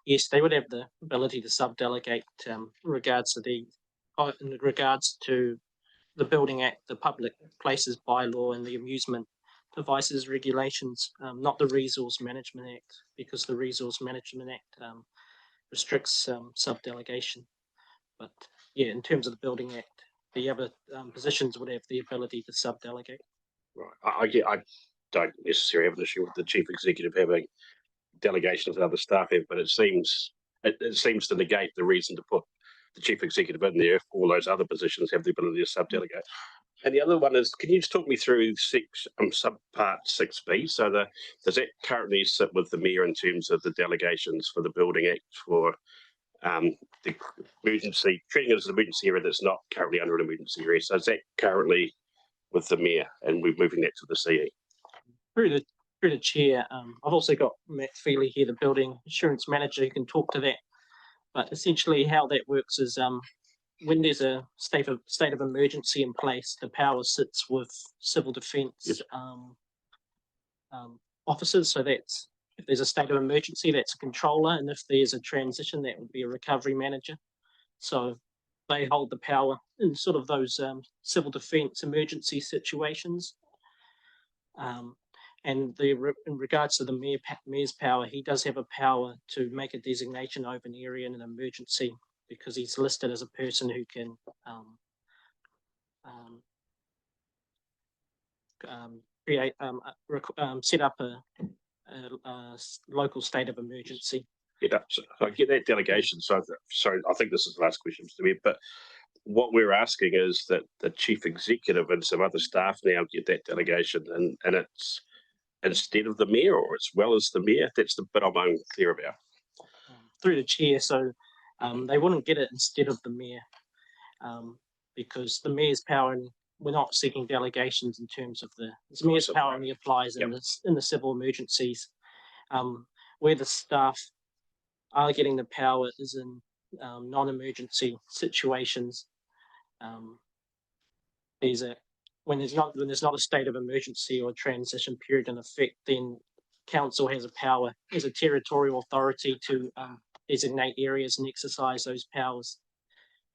yes, they would have the ability to sub-delegate in regards to the Building Act, the Public Places Bylaw, and the Amusement Devices Regulations, not the Resource Management Act, because the Resource Management Act restricts sub-delegation. But yeah, in terms of the Building Act, the other positions would have the ability to sub-delegate. Right. I don't necessarily have an issue with the chief executive having delegations that other staff have, but it seems to negate the reason to put the chief executive in there if all those other positions have the ability to sub-delegate. And the other one is, can you just talk me through subpart 6B? So does that currently sit with the mayor in terms of the delegations for the Building Act for the emergency, treating it as an emergency area that's not currently under an emergency area? So is that currently with the mayor and we're moving that to the CE? Through the chair, I've also got Matt Feely here, the building insurance manager, who can talk to that. But essentially how that works is when there's a state of emergency in place, the power sits with civil defence officers. So that's, if there's a state of emergency, that's a controller, and if there's a transition, that would be a recovery manager. So they hold the power in sort of those civil defence emergency situations. And in regards to the mayor's power, he does have a power to make a designation over an area in an emergency, because he's listed as a person who can create, set up a local state of emergency. Yeah, so I get that delegation. So I think this is the last question to me, but what we're asking is that the chief executive and some other staff now get that delegation, and it's instead of the mayor or as well as the mayor. That's the bit I'm unclear about. Through the chair, so they wouldn't get it instead of the mayor, because the mayor's power, and we're not seeking delegations in terms of the mayor's power only applies in the civil emergencies. Where the staff are getting the power is in non-emergency situations. When there's not a state of emergency or transition period in effect, then council has a power as a territorial authority to designate areas and exercise those powers.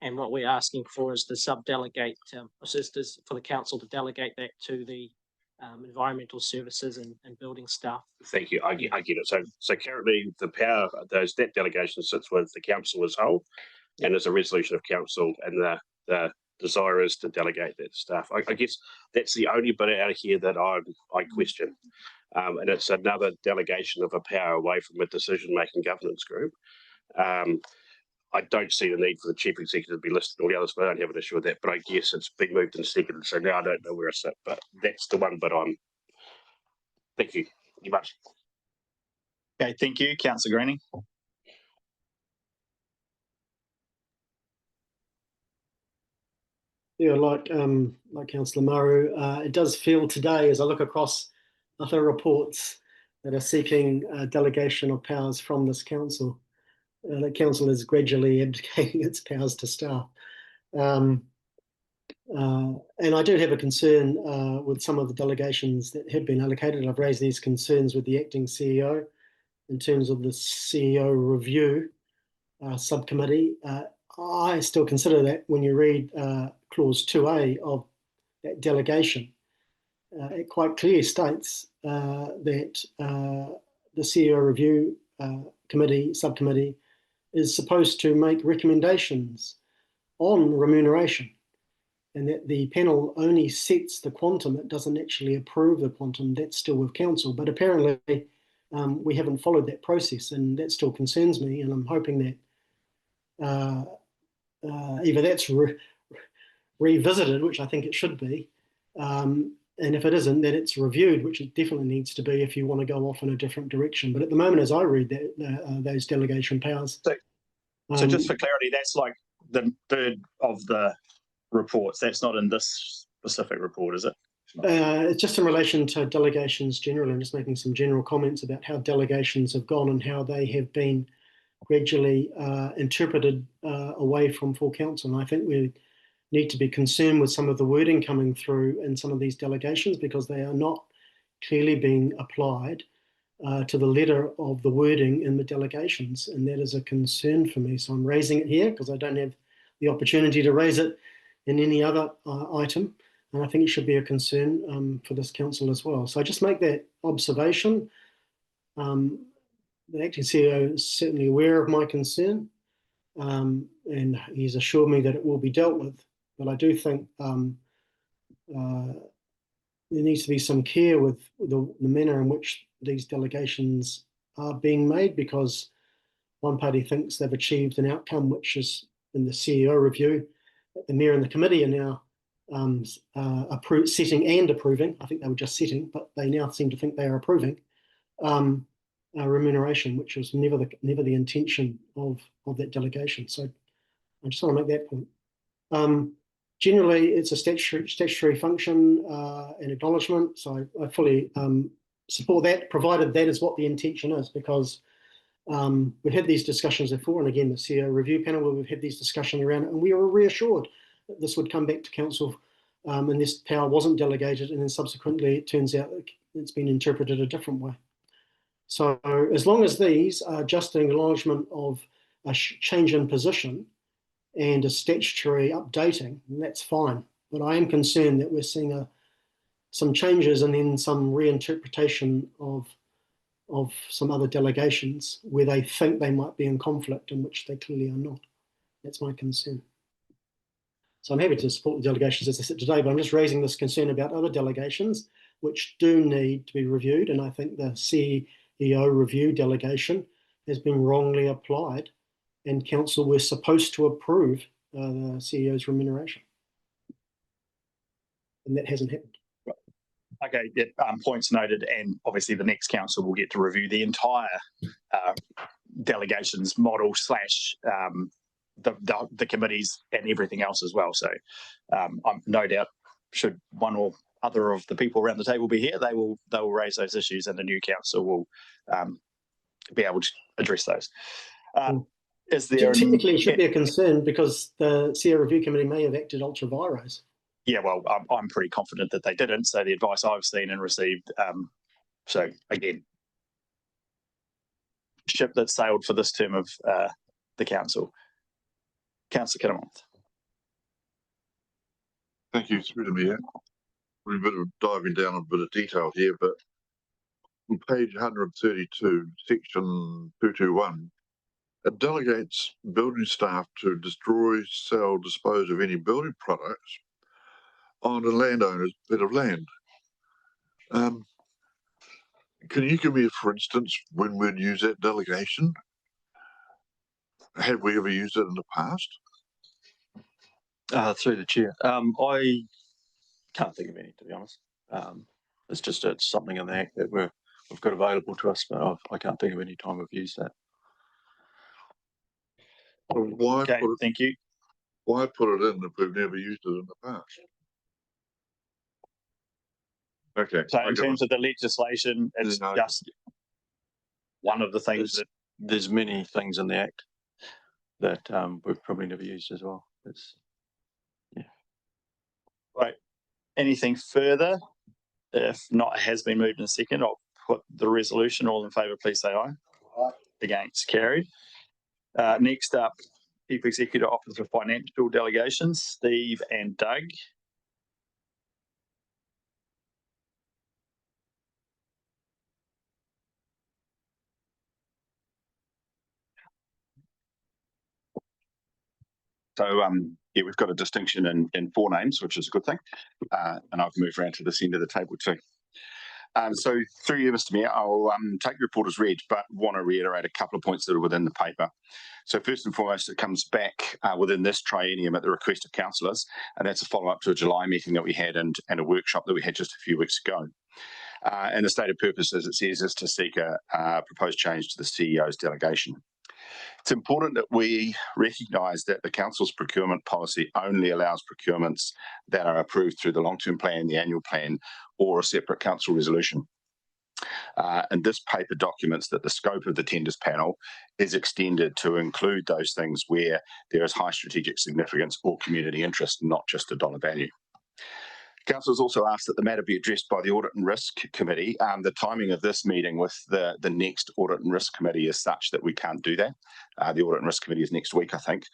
And what we're asking for is the sub-delegate assisters for the council to delegate that to the environmental services and building staff. Thank you. I get it. So currently the power, that delegation sits with the council as a whole, and there's a resolution of council, and the desire is to delegate that to staff. I guess that's the only bit out of here that I question. And it's another delegation of a power away from a decision-making governance group. I don't see the need for the chief executive to be listed and all the others, but I don't have an issue with that. But I guess it's been moved and seconded, so now I don't know where I sit. But that's the one bit I'm. Thank you very much. Okay, thank you, Councillor Greening. Yeah, like Councillor Maru, it does feel today, as I look across other reports that are seeking delegation of powers from this council, the council is gradually abdicating its powers to staff. And I do have a concern with some of the delegations that have been allocated. I've raised these concerns with the acting CEO in terms of the CEO review subcommittee. I still consider that when you read clause 2A of that delegation, it quite clearly states that the CEO review subcommittee is supposed to make recommendations on remuneration, and that the panel only sets the quantum. It doesn't actually approve the quantum. That's still with council, but apparently we haven't followed that process, and that still concerns me, and I'm hoping that either that's revisited, which I think it should be, and if it isn't, then it's reviewed, which it definitely needs to be if you want to go off in a different direction. But at the moment, as I read that, those delegation powers. So just for clarity, that's like the third of the reports. That's not in this specific report, is it? It's just in relation to delegations generally. I'm just making some general comments about how delegations have gone and how they have been gradually interpreted away from full council. And I think we need to be concerned with some of the wording coming through in some of these delegations, because they are not clearly being applied to the letter of the wording in the delegations, and that is a concern for me. So I'm raising it here because I don't have the opportunity to raise it in any other item, and I think it should be a concern for this council as well. So I just make that observation. The acting CEO is certainly aware of my concern, and he's assured me that it will be dealt with. But I do think there needs to be some care with the manner in which these delegations are being made, because one party thinks they've achieved an outcome which is in the CEO review. The mayor and the committee are now setting and approving. I think they were just setting, but they now seem to think they are approving remuneration, which was never the intention of that delegation. So I just want to make that point. Generally, it's a statutory function and acknowledgement. So I fully support that, provided that is what the intention is, because we've had these discussions before, and again, the CEO review panel, where we've had these discussions around it, and we were reassured that this would come back to council and this power wasn't delegated, and then subsequently it turns out it's been interpreted a different way. So as long as these are just an acknowledgement of a change in position and a statutory updating, that's fine. But I am concerned that we're seeing some changes and then some reinterpretation of some other delegations where they think they might be in conflict, in which they clearly are not. That's my concern. So I'm happy to support the delegations as I sit today, but I'm just raising this concern about other delegations which do need to be reviewed. And I think the CEO review delegation has been wrongly applied, and council were supposed to approve the CEO's remuneration. And that hasn't happened. Okay, yeah, points noted, and obviously the next council will get to review the entire delegations model / the committees and everything else as well. So I'm no doubt, should one or other of the people around the table be here, they will raise those issues, and the new council will be able to address those. Is there technically it should be a concern, because the CEO review committee may have acted ultra vires. Yeah, well, I'm pretty confident that they didn't. So the advice I've seen and received. So again, ship that sailed for this term of the council. Councillor Kittermont. Thank you, through to me. We're a bit of diving down a bit of detail here, but on page 132, section 221, it delegates building staff to destroy, sell, dispose of any building products on a landowner's bit of land. Can you give me, for instance, when we'd use that delegation? Have we ever used it in the past? Through the chair, I can't think of any, to be honest. It's something in the Act that we've got available to us, but I can't think of any time we've used that. Well, why okay, thank you. Why put it in if we've never used it in the past? Okay. So in terms of the legislation, it's just one of the things there's many things in the Act that we've probably never used as well. Yeah. Right. Anything further? If not, it has been moved in a second. I'll put the resolution. All in favour, please say aye. Aye. Against, carried. Next up, Chief Executive Officer for Financial Delegations, Steve and Doug. So yeah, we've got a distinction in 4 names, which is a good thing. And I've moved around to this end of the table too. So through you, Mr. Mayor, I'll take the report as read, but want to reiterate a couple of points that are within the paper. So first and foremost, it comes back within this triennium at the request of councillors, and that's a follow-up to a July meeting that we had and a workshop that we had just a few weeks ago. And the stated purpose, as it says, is to seek a proposed change to the CEO's delegation. It's important that we recognise that the council's procurement policy only allows procurements that are approved through the long-term plan, the annual plan, or a separate council resolution. And this paper documents that the scope of the tenders panel is extended to include those things where there is high strategic significance or community interest, not just a dollar value. Council has also asked that the matter be addressed by the Audit and Risk Committee. The timing of this meeting with the next Audit and Risk Committee is such that we can't do that. The Audit and Risk Committee is next week, I think.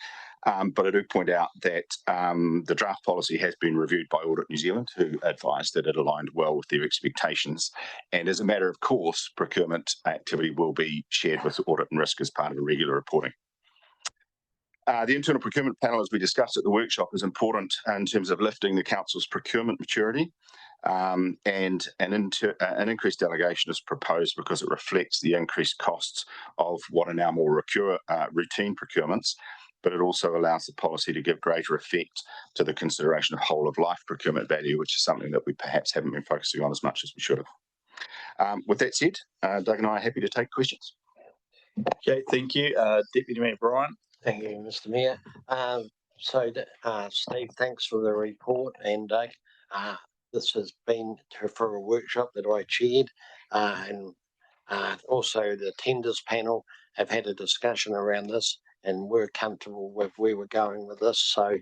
But I do point out that the draft policy has been reviewed by Audit New Zealand, who advised that it aligned well with their expectations. And as a matter of course, procurement activity will be shared with Audit and Risk as part of a regular reporting. The internal procurement panel, as we discussed at the workshop, is important in terms of lifting the council's procurement maturity. And an increased delegation is proposed because it reflects the increased costs of what are now more routine procurements, but it also allows the policy to give greater effect to the consideration of whole of life procurement value, which is something that we perhaps haven't been focusing on as much as we should have. With that said, Doug and I are happy to take questions. Okay, thank you. Deputy Mayor Brian. Thank you, Mr. Mayor. Steve, thanks for the report, and Doug. This has been for a workshop that I chaired, and also the tenders panel have had a discussion around this, and we're comfortable with where we're going with this. So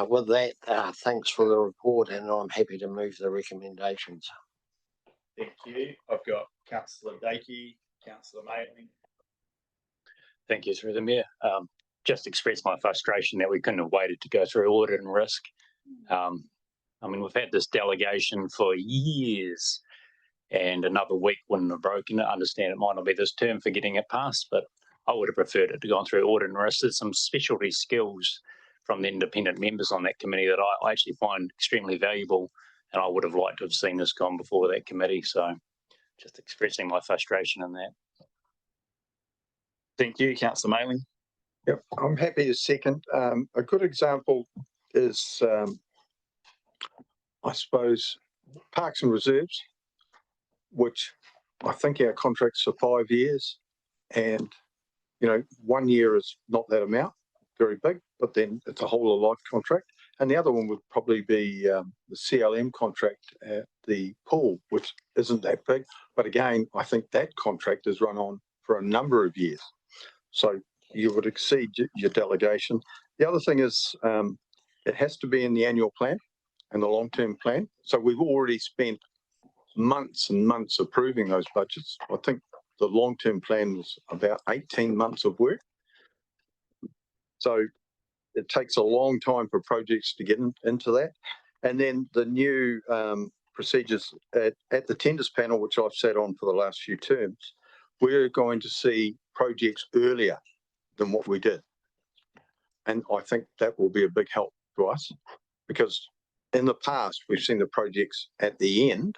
with that, thanks for the report, and I'm happy to move the recommendations. Thank you. I've got Councillor Dakey, Councillor Mailing. Thank you, through the Mayor. Just express my frustration that we couldn't have waited to go through audit and risk. I mean, we've had this delegation for years, and another week wouldn't have broken it. I understand it might not be this term for getting it passed, but I would have preferred it to go through audit and risk. There's some specialty skills from the independent members on that committee that I actually find extremely valuable, and I would have liked to have seen this gone before that committee. So just expressing my frustration in that. Thank you, Councillor Mailing. Yep, I'm happy to second. A good example is, I suppose, Parks and Reserves, which I think our contracts are 5 years, and 1 year is not that amount, very big, but then it's a whole of life contract. And the other one would probably be the CLM contract at the pool, which isn't that big, but again, I think that contract is run on for a number of years. So you would exceed your delegation. The other thing is it has to be in the annual plan and the long-term plan. So we've already spent months and months approving those budgets. I think the long-term plan was about 18 months of work. So it takes a long time for projects to get into that. And then the new procedures at the tenders panel, which I've sat on for the last few terms, we're going to see projects earlier than what we did. And I think that will be a big help to us, because in the past, we've seen the projects at the end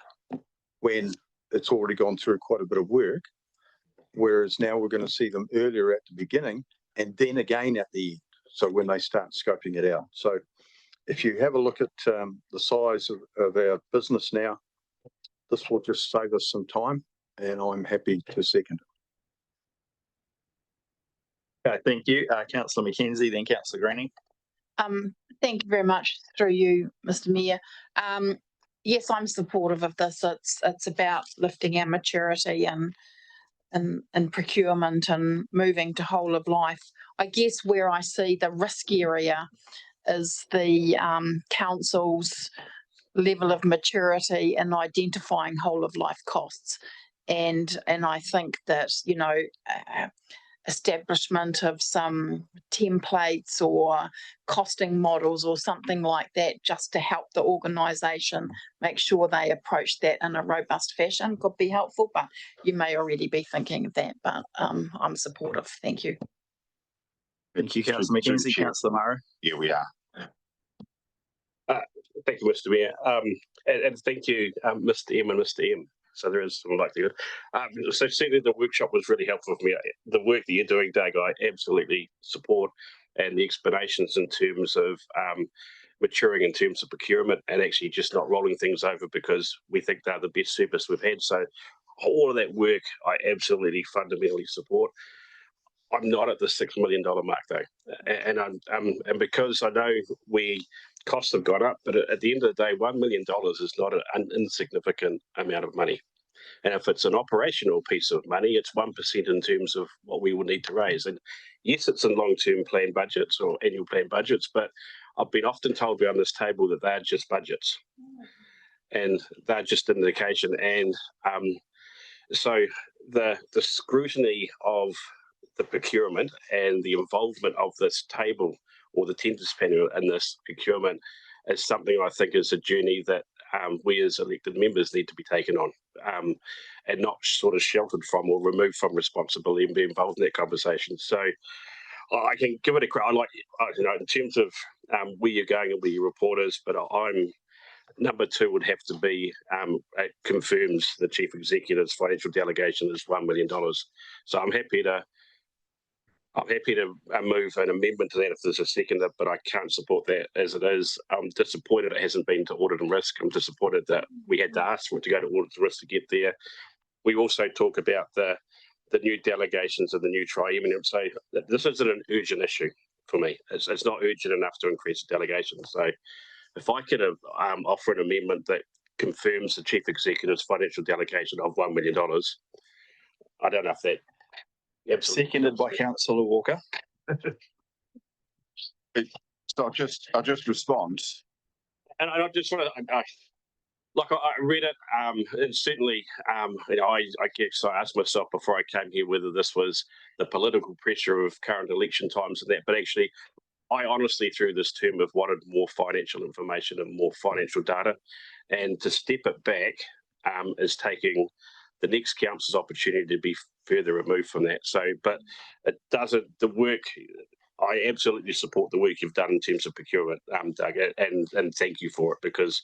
when it's already gone through quite a bit of work, whereas now we're going to see them earlier at the beginning and then again at the end. So when they start scoping it out. So if you have a look at the size of our business now, this will just save us some time, and I'm happy to second it. Okay, thank you. Councillor McKenzie, then Councillor Greening. Thank you very much, through you, Mr. Mayor. Yes, I'm supportive of this. It's about lifting our maturity and procurement and moving to whole of life. I guess where I see the risk area is the council's level of maturity in identifying whole of life costs. And I think that, establishment of some templates or costing models or something like that, just to help the organisation make sure they approach that in a robust fashion, could be helpful. But you may already be thinking of that, but I'm supportive. Thank you. Thank you, Councillor McKenzie. Councillor Murray. Yeah, we are. Thank you, Mr. Mayor. And thank you, Mr. M and Mr. M. So there is some likelihood. So certainly the workshop was really helpful for me. The work that you're doing, Doug, I absolutely support, and the explanations in terms of maturing in terms of procurement and actually just not rolling things over because we think they're the best service we've had. So all of that work, I absolutely fundamentally support. I'm not at the $6 million mark though, and because I know costs have gone up, but at the end of the day, $1 million is not an insignificant amount of money. And if it's an operational piece of money, it's 1% in terms of what we will need to raise. And yes, it's in long-term plan budgets or annual plan budgets, but I've been often told around this table that they're just budgets, and they're just an indication. And so the scrutiny of the procurement and the involvement of this table or the tenders panel in this procurement is something I think is a journey that we as elected members need to be taken on, and not sort of sheltered from or removed from responsibility and be involved in that conversation. So I can give it a crack. In terms of where you're going and where your report is, but I'm number 2 would have to be it confirms the chief executive's financial delegation is $1 million. So I'm happy to move an amendment to that if there's a seconder, but I can't support that as it is. I'm disappointed it hasn't been to audit and risk. I'm disappointed that we had to ask for it to go to audit and risk to get there. We also talk about the new delegations and the new tri-eminent. So this isn't an urgent issue for me. It's not urgent enough to increase the delegation. So if I could offer an amendment that confirms the chief executive's financial delegation of $1 million, I don't know if that. Seconded by Councillor Walker. So I'll just respond. And I just want to, I read it, and certainly, I guess I asked myself before I came here whether this was the political pressure of current election times and that, but actually, I honestly, through this term, have wanted more financial information and more financial data, and to step it back is taking the next council's opportunity to be further removed from that. So, but it doesn't, the work, I absolutely support the work you've done in terms of procurement, Doug, and thank you for it, because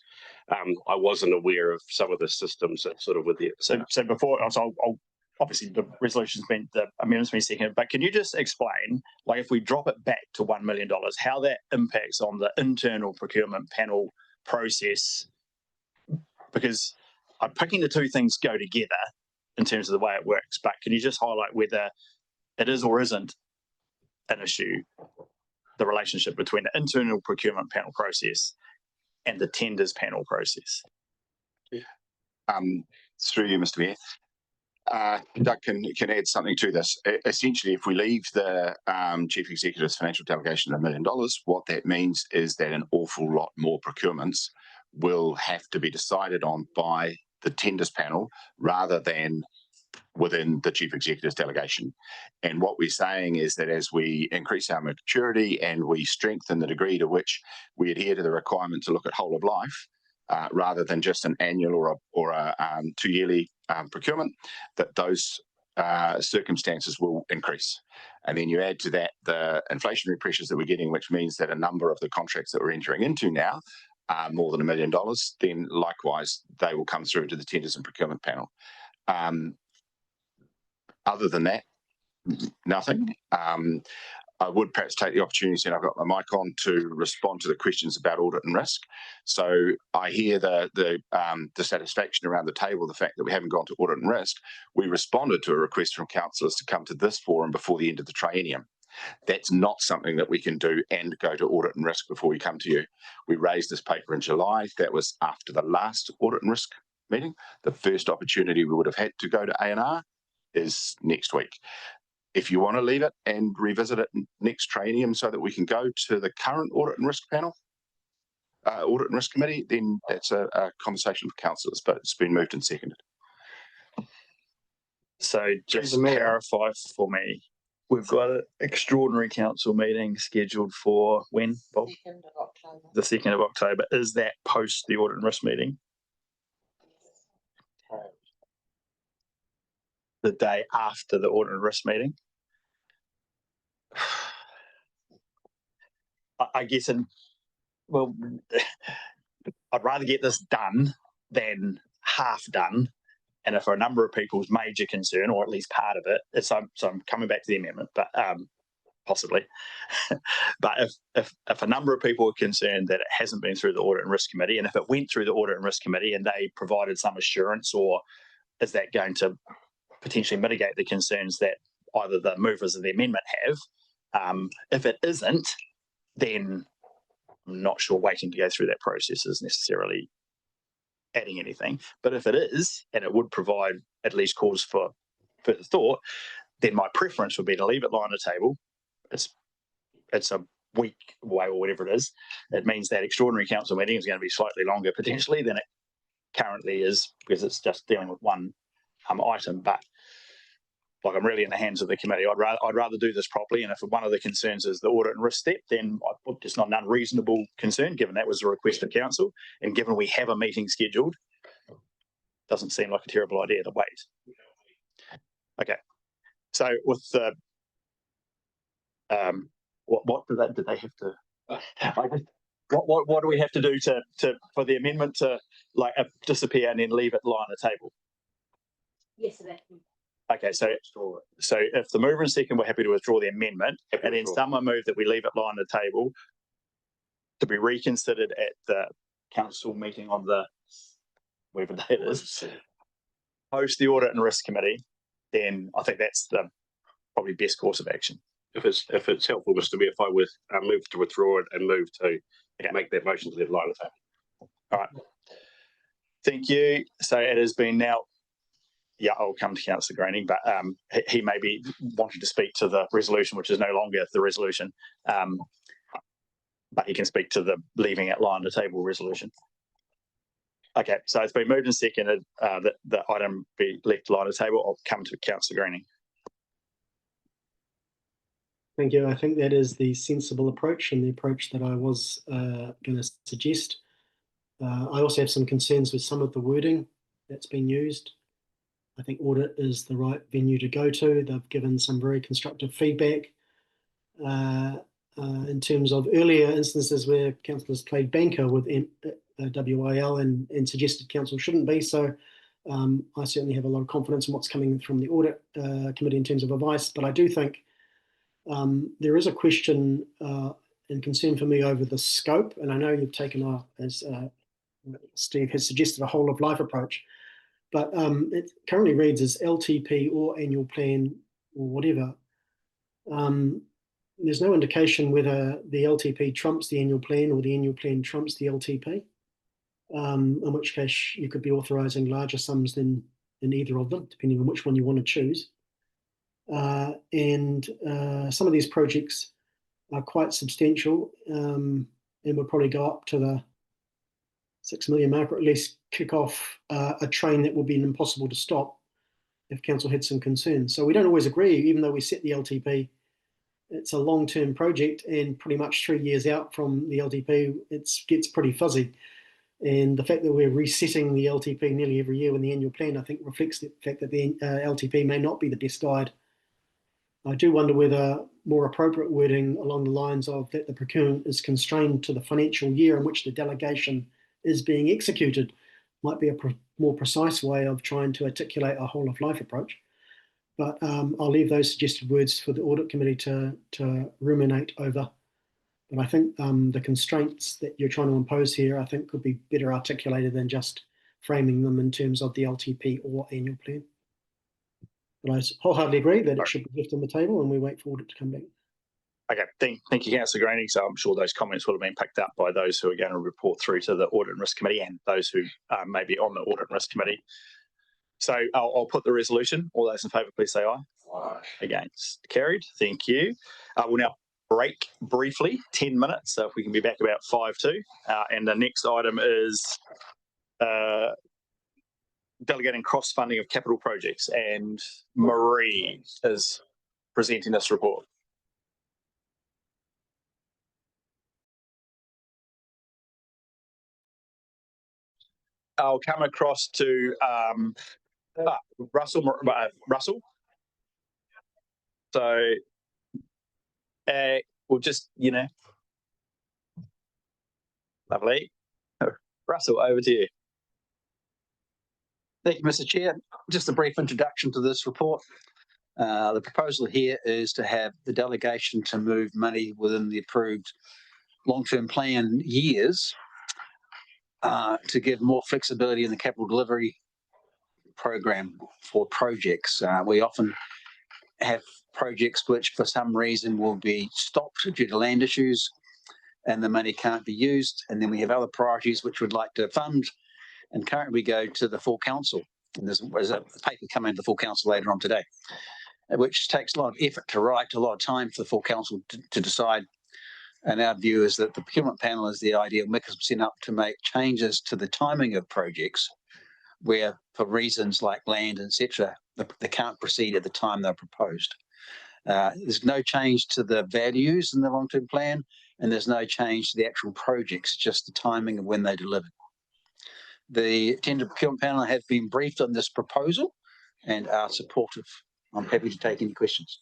I wasn't aware of some of the systems that sort of were there. So before, I'll obviously the resolution's been, the amendment's been seconded, but can you just explain, like if we drop it back to $1 million, how that impacts on the internal procurement panel process? Because I'm picking the two things go together in terms of the way it works, but can you just highlight whether it is or isn't an issue, the relationship between the internal procurement panel process and the tenders panel process? Through you, Mr. Mayor. Doug can add something to this. Essentially, if we leave the chief executive's financial delegation at $1 million, what that means is that an awful lot more procurements will have to be decided on by the tenders panel rather than within the chief executive's delegation. And what we're saying is that as we increase our maturity and we strengthen the degree to which we adhere to the requirement to look at whole of life, rather than just an annual or a 2-yearly procurement, that those circumstances will increase. And then you add to that the inflationary pressures that we're getting, which means that a number of the contracts that we're entering into now are more than $1 million, then likewise, they will come through to the tenders and procurement panel. Other than that, nothing. I would perhaps take the opportunity, and I've got my mic on, to respond to the questions about audit and risk. So I hear the satisfaction around the table, the fact that we haven't gone to audit and risk. We responded to a request from councillors to come to this forum before the end of the triennium. That's not something that we can do and go to audit and risk before we come to you. We raised this paper in July. That was after the last audit and risk meeting. The first opportunity we would have had to go to A&R is next week. If you want to leave it and revisit it next triennium so that we can go to the current audit and risk panel, audit and risk committee, then that's a conversation with councillors, but it's been moved and seconded. So just to clarify for me, we've got an extraordinary council meeting scheduled for when, Bob? 2nd of October. The 2nd of October. Is that post the audit and risk meeting? The day after the audit and risk meeting? I guess, well, I'd rather get this done than half done. And if for a number of people's major concern, or at least part of it, so I'm coming back to the amendment, but possibly. But if a number of people are concerned that it hasn't been through the audit and risk committee, and if it went through the audit and risk committee and they provided some assurance, or is that going to potentially mitigate the concerns that either the movers of the amendment have? If it isn't, then I'm not sure waiting to go through that process is necessarily adding anything. But if it is, and it would provide at least cause for further thought, then my preference would be to leave it lie on the table. It's a week away or whatever it is. It means that extraordinary council meeting is going to be slightly longer potentially than it currently is, because it's just dealing with one item. But like, I'm really in the hands of the committee. I'd rather do this properly. And if one of the concerns is the audit and risk step, then it's not an unreasonable concern, given that was a request of council, and given we have a meeting scheduled, doesn't seem like a terrible idea to wait. Okay. So with the What did they have to? What do we have to do to for the amendment to like disappear and then leave it lie on the table? Yes, that. Okay, so if the mover and second were happy to withdraw the amendment, and then someone moved that we leave it lie on the table to be reconsidered at the council meeting on the whatever day it is, post the audit and risk committee, then I think that's the probably best course of action. If it's helpful, Mr. Mayor, if I move to withdraw it and move to make that motion to leave it lie on the table. All right. Thank you. So it has been now. Yeah, I'll come to Councillor Greening, but he may be wanting to speak to the resolution, which is no longer the resolution, but he can speak to the leaving it lie on the table resolution. Okay, so it's been moved and seconded that the item be left lie on the table. I'll come to Councillor Greening. Thank you. I think that is the sensible approach and the approach that I was going to suggest. I also have some concerns with some of the wording that's been used. I think audit is the right venue to go to. They've given some very constructive feedback in terms of earlier instances where councillors played banker with WIL and suggested council shouldn't be. So I certainly have a lot of confidence in what's coming from the audit committee in terms of advice. But I do think there is a question and concern for me over the scope. And I know you've taken, as Steve has suggested, a whole of life approach. But it currently reads as LTP or annual plan or whatever. There's no indication whether the LTP trumps the annual plan or the annual plan trumps the LTP, in which case you could be authorising larger sums than in either of them, depending on which one you want to choose. And some of these projects are quite substantial and would probably go up to the 6 million mark, or at least kick off a train that would be impossible to stop if council had some concerns. So we don't always agree, even though we set the LTP. It's a long-term project, and pretty much 3 years out from the LTP, it gets pretty fuzzy. And the fact that we're resetting the LTP nearly every year in the annual plan, I think reflects the fact that the LTP may not be the best guide. I do wonder whether more appropriate wording along the lines of that the procurement is constrained to the financial year in which the delegation is being executed might be a more precise way of trying to articulate a whole of life approach. But I'll leave those suggested words for the audit committee to ruminate over. But I think the constraints that you're trying to impose here, I think, could be better articulated than just framing them in terms of the LTP or annual plan. But I wholeheartedly agree that it should be left on the table and we wait for audit to come back. Okay, thank you, Councillor Greening. So I'm sure those comments will have been picked up by those who are going to report through to the Audit and Risk Committee and those who may be on the Audit and Risk Committee. So I'll put the resolution. All those in favour, please say aye. Aye. Against. Carried. Thank you. We'll now break briefly, 10 minutes. So if we can be back about 5:02. And the next item is delegating cross-funding of capital projects. And Marie is presenting this report. I'll come across to Russell. So we'll just, lovely. Russell, over to you. Thank you, Mr. Chair. Just a brief introduction to this report. The proposal here is to have the delegation to move money within the approved long-term plan years to give more flexibility in the capital delivery program for projects. We often have projects which for some reason will be stopped due to land issues and the money can't be used. And then we have other priorities which we'd like to fund, and currently we go to the full council. And there's a paper coming to the full council later on today, which takes a lot of effort to write, a lot of time for the full council to decide. And our view is that the procurement panel is the ideal mechanism up to make changes to the timing of projects where, for reasons like land, etc., they can't proceed at the time they're proposed. There's no change to the values in the long-term plan, and there's no change to the actual projects, just the timing of when they deliver. The tender procurement panel have been briefed on this proposal and are supportive. I'm happy to take any questions.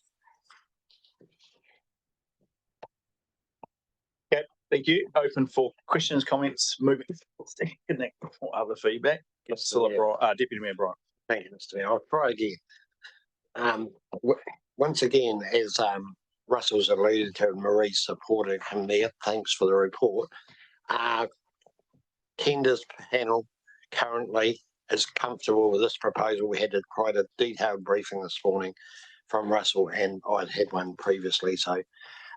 Thank you. Open for questions, comments, moving connect or other feedback. Deputy Mayor Bryant. Thank you, Mr. Mayor. I'll try again. Once again, as Russell's alluded to, and Marie supported him there. Thanks for the report. Tenders panel currently is comfortable with this proposal. We had quite a detailed briefing this morning from Russell, and I'd had one previously. So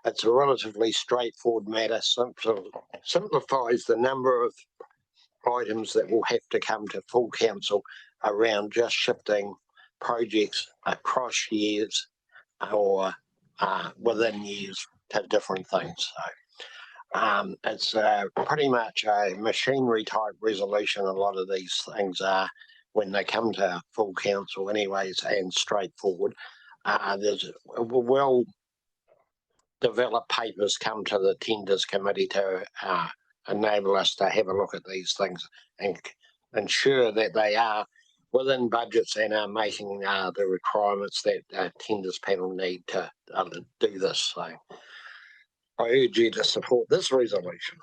it's a relatively straightforward matter, simplifies the number of items that will have to come to full council around just shifting projects across years or within years to different things. So it's pretty much a machinery type resolution. A lot of these things are when they come to full council anyways, and straightforward. There's well developed papers come to the tenders committee to enable us to have a look at these things and ensure that they are within budgets and are making the requirements that tenders panel need to do this. So I urge you to support this resolution.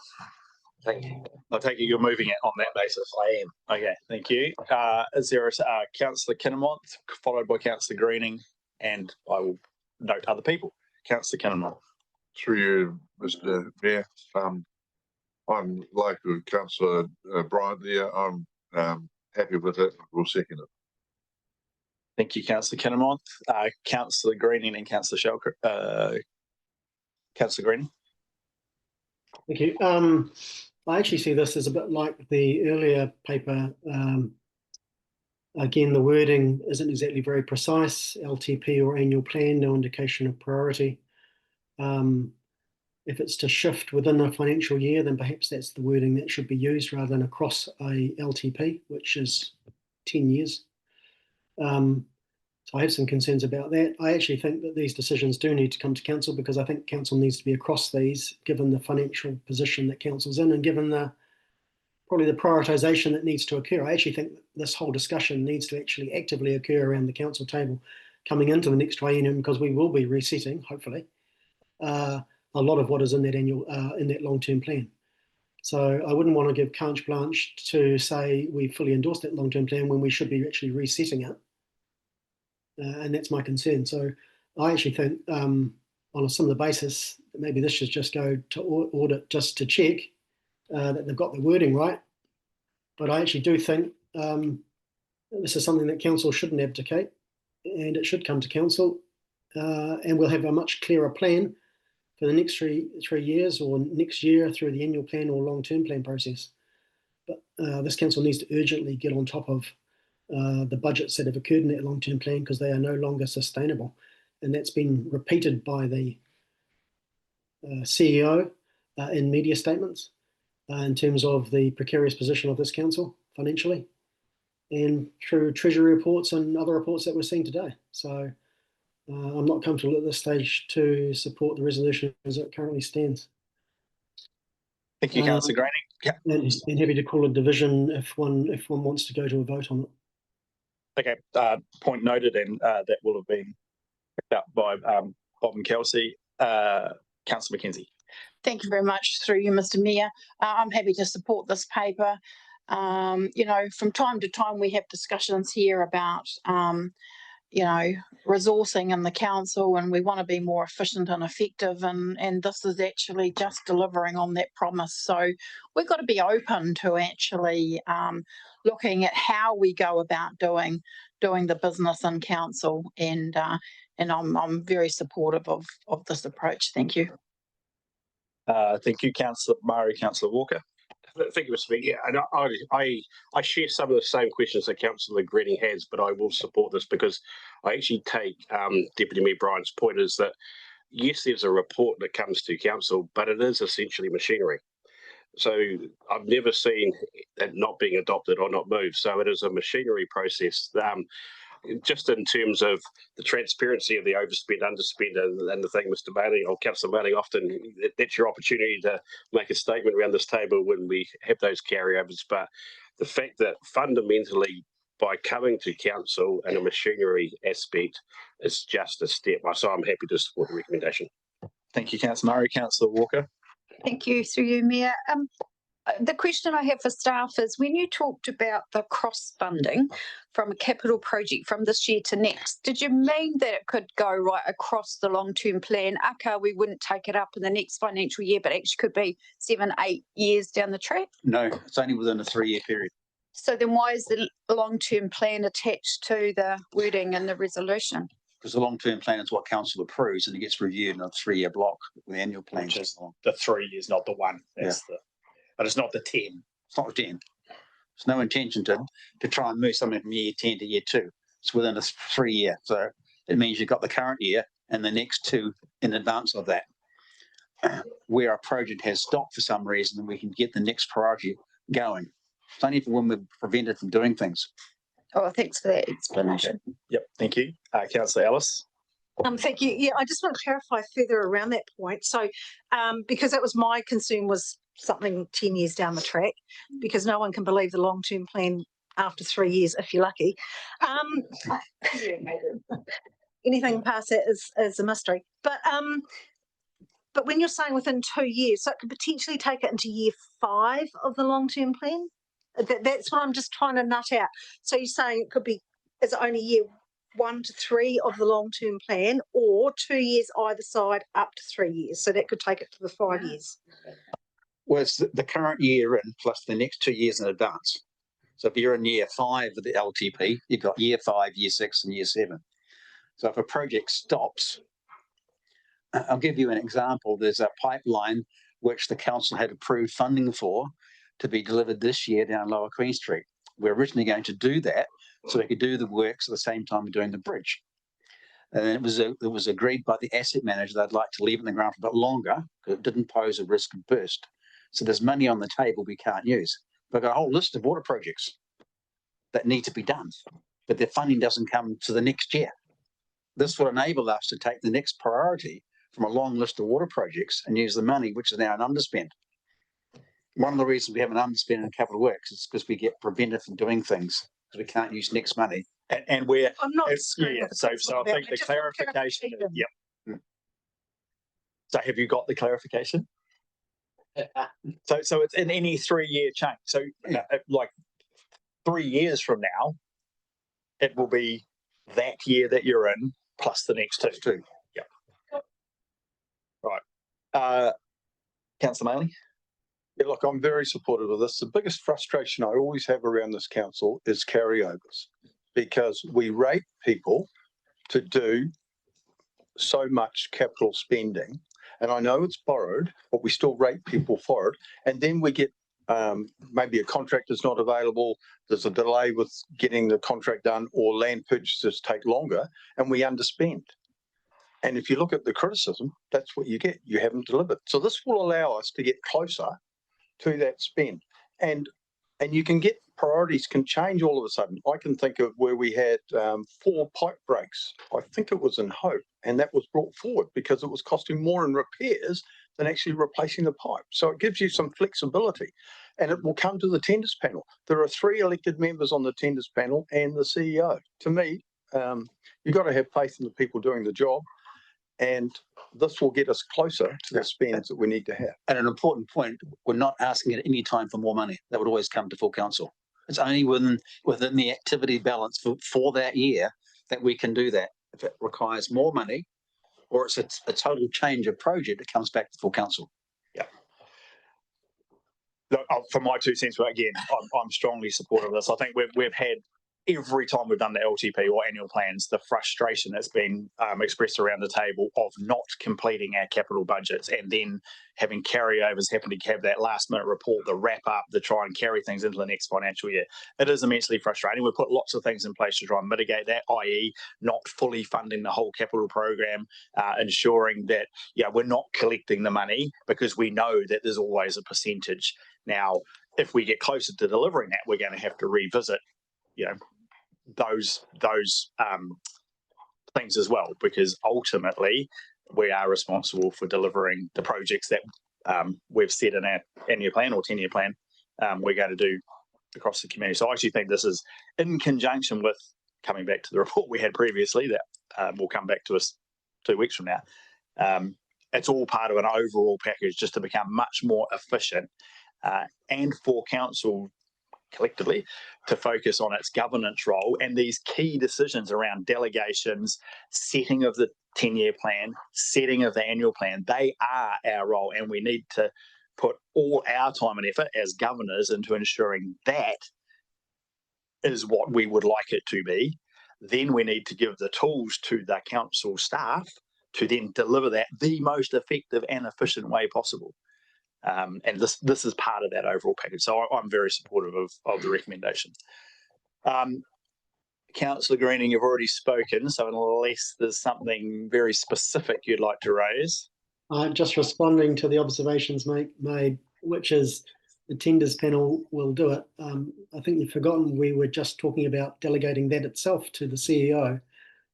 Thank you. I take it you're moving it on that basis. I am. Okay, thank you. Is there a Councillor Kinnemont, followed by Councillor Greening, and I will note other people. Councillor Kinnemont. Through you, Mr. Mayor. I'm like Councillor Bryant there. I'm happy with it. We'll second it. Thank you, Councillor Kinnemont. Councillor Greening and Councillor Shelker. Councillor Greening. Thank you. I actually see this as a bit like the earlier paper. Again, the wording isn't exactly very precise. LTP or annual plan, no indication of priority. If it's to shift within a financial year, then perhaps that's the wording that should be used rather than across a LTP, which is 10 years. So I have some concerns about that. I actually think that these decisions do need to come to council, because I think council needs to be across these, given the financial position that council's in and given probably the prioritisation that needs to occur. I actually think that this whole discussion needs to actually actively occur around the council table coming into the next triennium, because we will be resetting, hopefully, a lot of what is in that in that long-term plan. So I wouldn't want to give carte blanche to say we fully endorse that long-term plan when we should be actually resetting it. And that's my concern. So I actually think on a similar basis, that maybe this should just go to audit just to check that they've got the wording right. But I actually do think this is something that council shouldn't abdicate, and it should come to council, and we'll have a much clearer plan for the next three years, or next year through the annual plan or long-term plan process. But this council needs to urgently get on top of the budgets that have occurred in that long-term plan, because they are no longer sustainable. And that's been repeated by the CEO in media statements in terms of the precarious position of this council financially, and through Treasury reports and other reports that we're seeing today. So I'm not comfortable at this stage to support the resolution as it currently stands. Thank you, Councillor Greening. And happy to call a division if one wants to go to a vote on it. Okay, point noted, and that will have been picked up by Bob and Kelsey. Councillor Mackenzie. Thank you very much, through you, Mr. Mayor. I'm happy to support this paper. You know, from time to time we have discussions here about, you know, resourcing in the council, and we want to be more efficient and effective, and this is actually just delivering on that promise. So we've got to be open to actually looking at how we go about doing the business in council, and I'm very supportive of this approach. Thank you. Thank you, Councillor Murray. Councillor Walker. Thank you, Mr. Speaker. And I share some of the same questions that Councillor Greening has, but I will support this because I actually take Deputy Mayor Bryant's point is that, yes, there's a report that comes to council, but it is essentially machinery. So I've never seen it not being adopted or not moved. So it is a machinery process. Just in terms of the transparency of the overspend, underspend, and the thing, Mr. Bailey or Councillor Bailey, often that's your opportunity to make a statement around this table when we have those carryovers. But the fact that fundamentally, by coming to council in a machinery aspect, is just a step. So I'm happy to support the recommendation. Thank you, Councillor Murray. Councillor Walker. Thank you, through you, Mayor. The question I have for staff is when you talked about the cross funding from a capital project from this year to next, did you mean that it could go right across the long-term plan? Aka, we wouldn't take it up in the next financial year, but actually could be 7, 8 years down the track? No, it's only within a 3-year period. So then why is the long-term plan attached to the wording in the resolution? Because the long-term plan is what council approves and it gets reviewed in a 3-year block with the annual plan. Which is the 3 years, not the one. That's but it's not the 10. It's not the 10. There's no intention to try and move something from year 10 to year 2. It's within a 3-year. So it means you've got the current year and the next 2 in advance of that. Where a project has stopped for some reason, then we can get the next priority going. It's only for when we're prevented from doing things. Oh, thanks for that explanation. Yep, thank you. Councillor Ellis. Thank you. Yeah, I just want to clarify further around that point. So, because that was my concern, was something 10 years down the track, because no one can believe the long-term plan after 3 years, if you're lucky. Anything past that is a mystery. But when you're saying within 2 years, so it could potentially take it into year 5 of the long-term plan. That's what I'm just trying to nut out. So you're saying it could be, is it only year 1 to 3 of the long-term plan, or 2 years either side up to 3 years? So that could take it to the 5 years. Well, it's the current year in plus the next 2 years in advance. So if you're in year 5 of the LTP, you've got year 5, year 6 and year 7. So if a project stops, I'll give you an example. There's a pipeline which the council had approved funding for to be delivered this year down Lower Queen Street. We're originally going to do that so we could do the works at the same time we're doing the bridge. And it was agreed by the asset manager they'd like to leave it in the ground for a bit longer because it didn't pose a risk of burst. So there's money on the table we can't use. We've got a whole list of water projects that need to be done, but their funding doesn't come to the next year. This will enable us to take the next priority from a long list of water projects and use the money, which is now an underspend. One of the reasons we have an underspend in capital works is because we get prevented from doing things because we can't use next money. And we're I'm not. so I think the clarification. Yep. So have you got the clarification? So it's in any 3-year change. So like 3 years from now, it will be that year that you're in plus the next 2. Yep. Right. Councillor Maley. Yeah, look, I'm very supportive of this. The biggest frustration I always have around this council is carryovers, because we rate people to do so much capital spending. And I know it's borrowed, but we still rate people for it. And then we get maybe a contract is not available. There's a delay with getting the contract done, or land purchases take longer and we underspend. And if you look at the criticism, that's what you get. You haven't delivered. So this will allow us to get closer to that spend. And you can get priorities can change all of a sudden. I can think of where we had 4 pipe breaks. I think it was in Hope, and that was brought forward because it was costing more in repairs than actually replacing the pipe. So it gives you some flexibility, and it will come to the tenders panel. There are 3 elected members on the tenders panel and the CEO. To me, you've got to have faith in the people doing the job, and this will get us closer to the spends that we need to have. And an important point, we're not asking at any time for more money. That would always come to full council. It's only within the activity balance for that year that we can do that. If it requires more money, or it's a total change of project, it comes back to full council. Yeah. Look, for my 2 cents, again, I'm strongly supportive of this. I think we've had, every time we've done the LTP or annual plans, the frustration that's been expressed around the table of not completing our capital budgets and then having carryovers, having to have that last minute report, the wrap up, to try and carry things into the next financial year. It is immensely frustrating. We've put lots of things in place to try and mitigate that, i.e. not fully funding the whole capital program, ensuring that we're not collecting the money because we know that there's always a percentage. Now, if we get closer to delivering that, we're going to have to revisit those things as well, because ultimately we are responsible for delivering the projects that we've set in our annual plan or 10-year plan we're going to do across the community. So I actually think this is in conjunction with coming back to the report we had previously that will come back to us 2 weeks from now. it's all part of an overall package just to become much more efficient, and for council collectively to focus on its governance role and these key decisions around delegations, setting of the 10-year plan, setting of the annual plan. They are our role, and we need to put all our time and effort as governors into ensuring that is what we would like it to be. Then we need to give the tools to the council staff to then deliver that the most effective and efficient way possible. And this is part of that overall package. So I'm very supportive of the recommendation. Councillor Greening, you've already spoken, so unless there's something very specific you'd like to raise. Just responding to the observations made, which is the tenders panel will do it. I think you've forgotten we were just talking about delegating that itself to the CEO.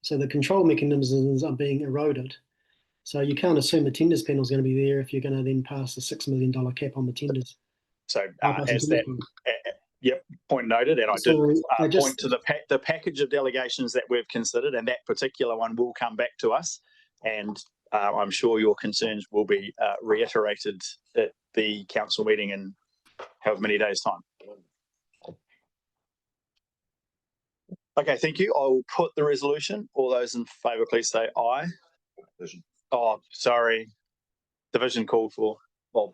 So the control mechanisms are being eroded. So you can't assume the tenders panel is going to be there if you're going to then pass a $6 million cap on the tenders. So as that, yep, point noted, and I did point to the package of delegations that we've considered, and that particular one will come back to us, and I'm sure your concerns will be reiterated at the council meeting in however many days' time. Okay, thank you. I'll put the resolution. All those in favour, please say aye. Oh, sorry. Division called for. Bob.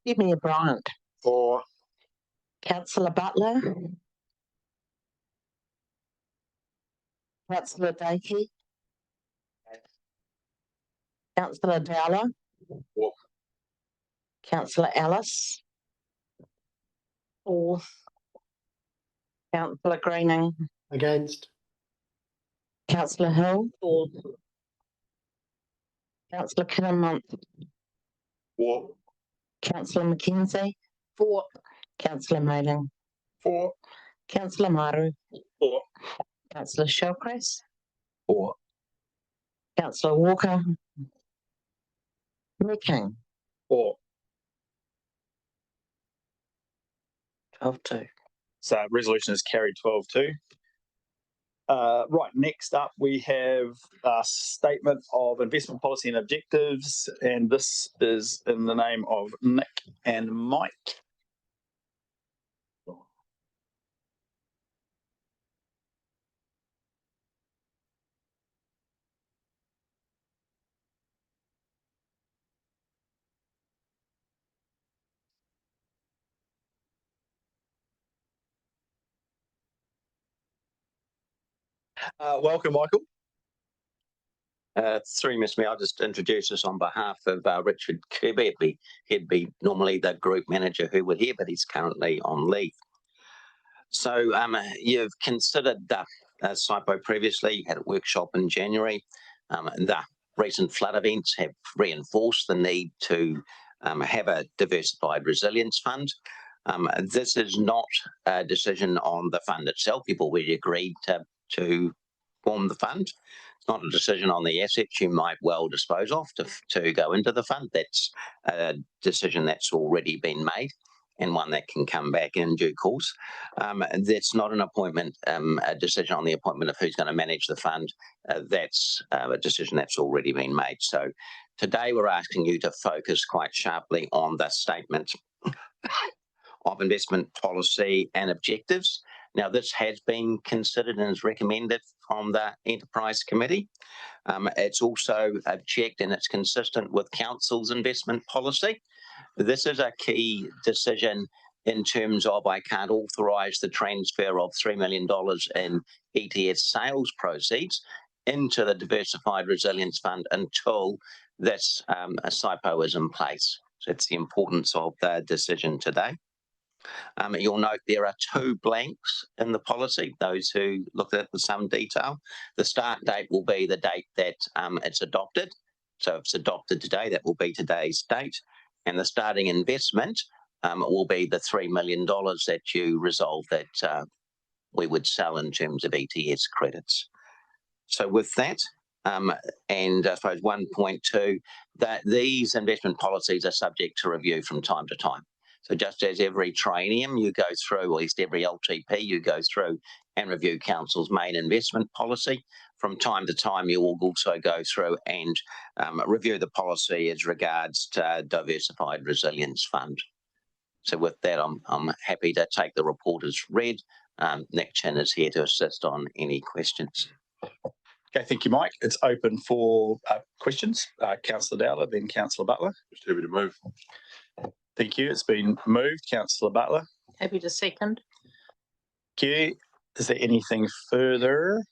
Give me a Bryant. For Councillor Butler. Councillor Dakey. Councillor Dowler. For. Councillor Ellis. For. Councillor Greening. Against. Councillor Hill. For. Councillor Kinnermonth. For. Councillor McKenzie. For. Councillor Mayling. For. Councillor Maru. For. Councillor Shellcrest. For. Councillor Walker. Mayor King. For. 12-2. So resolution is carried 12-2. Right, next up we have a statement of investment policy and objectives, and this is in the name of Nick and Mike. Welcome, Michael. Through Miss Me, I'll just introduce us on behalf of Richard Kirby. He'd be normally the group manager who would here, but he's currently on leave. So you've considered SIPO previously, had a workshop in January. The recent flood events have reinforced the need to have a diversified resilience fund. This is not a decision on the fund itself. You've already agreed to form the fund. It's not a decision on the assets you might well dispose of to go into the fund. That's a decision that's already been made and one that can come back in due course. That's not an appointment, a decision on the appointment of who's going to manage the fund. That's a decision that's already been made. So today we're asking you to focus quite sharply on the statement of investment policy and objectives. Now, this has been considered and is recommended from the Enterprise Committee. It's also checked and it's consistent with Council's investment policy. This is a key decision in terms of I can't authorise the transfer of $3 million in ETS sales proceeds into the Diversified Resilience Fund until this SIPO is in place. So it's the importance of the decision today. You'll note there are 2 blanks in the policy, those who looked at it in some detail. The start date will be the date that it's adopted. So if it's adopted today, that will be today's date. And the starting investment will be the $3 million that you resolve that we would sell in terms of ETS credits. So with that, and I suppose 1.2, that these investment policies are subject to review from time to time. So just as every triennium you go through, or at least every LTP you go through and review council's main investment policy, from time to time you will also go through and review the policy as regards to Diversified Resilience Fund. So with that, I'm happy to take the report as read. Nick Chin is here to assist on any questions. Okay, thank you, Mike. It's open for questions. Councillor Dowler, then Councillor Butler. Just happy to move. Thank you. It's been moved. Councillor Butler. Happy to second. Thank you. Is there anything further?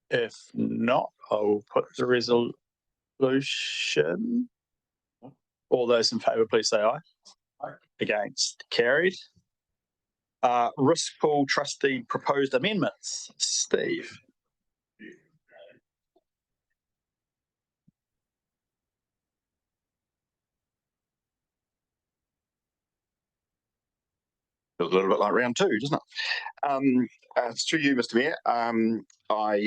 If not, I will put the resolution. All those in favour, please say aye. Aye. Against, carried. Risk pool trustee proposed amendments. Steve. Feels a little bit like round two, doesn't it? It's to you, Mr. Mayor. I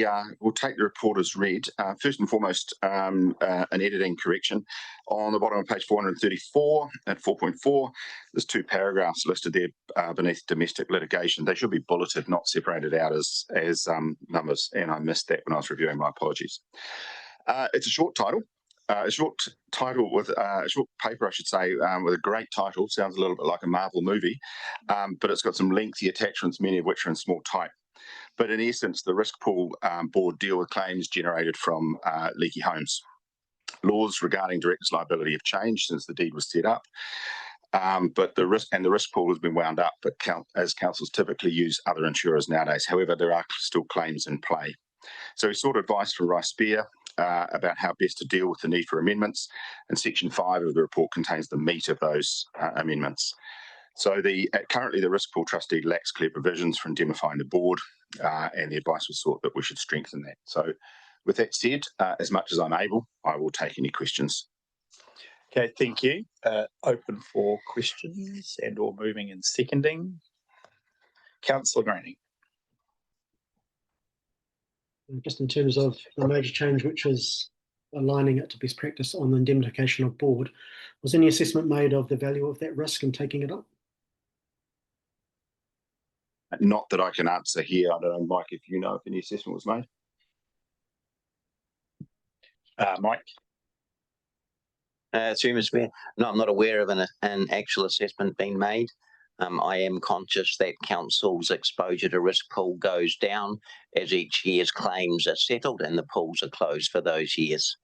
will take the report as read. First and foremost, an editing correction. On the bottom of page 434 at 4.4, there's 2 paragraphs listed there beneath domestic litigation. They should be bulleted, not separated out as numbers, and I missed that when I was reviewing. My apologies. It's a short title. A short title with a short paper, I should say, with a great title. Sounds a little bit like a Marvel movie, but it's got some lengthy attachments, many of which are in small type. But in essence, the Risk Pool Board deal with claims generated from leaky homes. Laws regarding directors' liability have changed since the deed was set up, but the risk pool has been wound up. But as councils typically use other insurers nowadays, however, there are still claims in play. So we sought advice from Rice Beer about how best to deal with the need for amendments, and section 5 of the report contains the meat of those amendments. So currently the risk pool trustee lacks clear provisions for indemnifying the board, and the advice was sought that we should strengthen that. So with that said, as much as I'm able, I will take any questions. Okay, thank you. Open for questions and or moving and seconding. Councillor Greening. Just in terms of the major change, which is aligning it to best practice on the indemnification of board, was any assessment made of the value of that risk and taking it up? Not that I can answer here. I don't know, Mike, if you know if any assessment was made. Mike. Through Mr. Mayor, no, I'm not aware of an actual assessment being made. I am conscious that council's exposure to risk pool goes down as each year's claims are settled and the pools are closed for those years.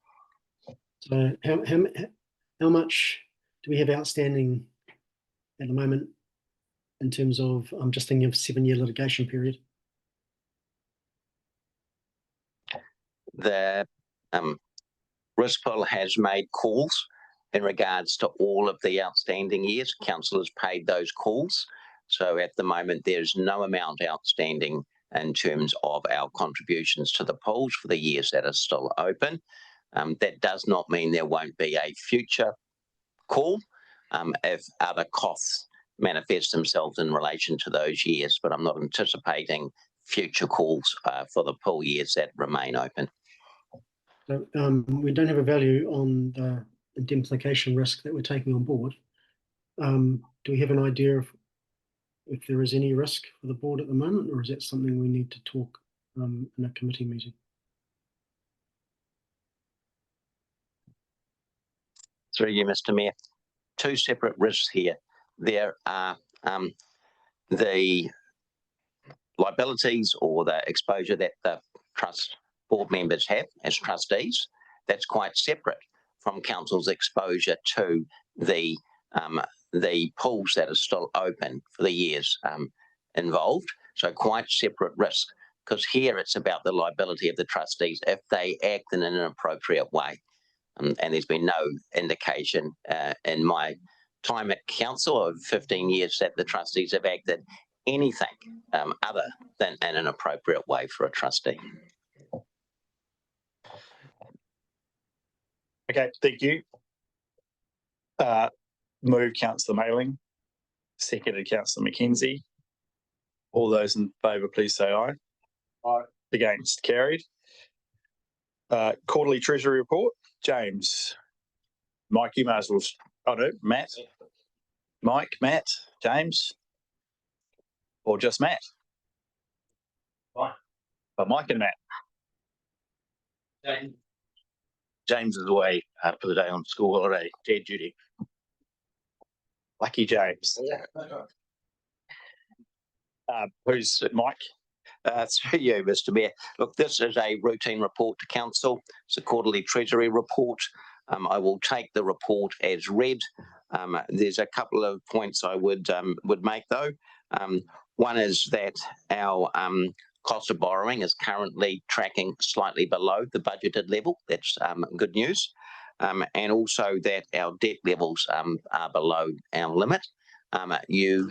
So how much do we have outstanding at the moment in terms of, I'm just thinking of 7-year litigation period? The risk pool has made calls in regards to all of the outstanding years. Council has paid those calls. So at the moment, there's no amount outstanding in terms of our contributions to the pools for the years that are still open. That does not mean there won't be a future call if other costs manifest themselves in relation to those years, but I'm not anticipating future calls for the pool years that remain open. So we don't have a value on the indemnification risk that we're taking on board. Do we have an idea of if there is any risk for the board at the moment, or is that something we need to talk in a committee meeting? Through you, Mr. Mayor. 2 separate risks here. There are the liabilities or the exposure that the trust board members have as trustees. That's quite separate from council's exposure to the pools that are still open for the years involved. So quite separate risk, because here it's about the liability of the trustees if they act in an inappropriate way. And there's been no indication in my time at council of 15 years that the trustees have acted anything other than in an appropriate way for a trustee. Okay, thank you. Move Councillor Mailing, seconded Councillor McKenzie. All those in favour, please say aye. Aye. Against, carried. Quarterly Treasury Report, James. Mike, you may as well, oh no, Matt. Mike, Matt, James, or just Matt? But Mike and Matt. James is away for the day on school holiday, dead duty. Lucky James. Who's Mike? Through you, Mr. Mayor. Look, this is a routine report to council. It's a quarterly treasury report. I will take the report as read. There's a couple of points I would make though. One is that our cost of borrowing is currently tracking slightly below the budgeted level. That's good news. And also that our debt levels are below our limit. You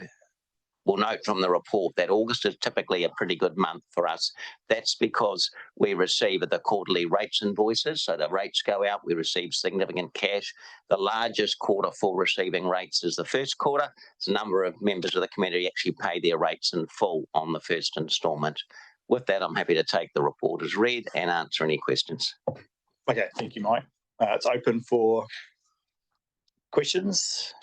will note from the report that August is typically a pretty good month for us. That's because we receive the quarterly rates invoices. So the rates go out, we receive significant cash. The largest quarter for receiving rates is the first quarter. So a number of members of the community actually pay their rates in full on the first instalment. With that, I'm happy to take the report as read and answer any questions. Okay, thank you, Mike. It's open for questions.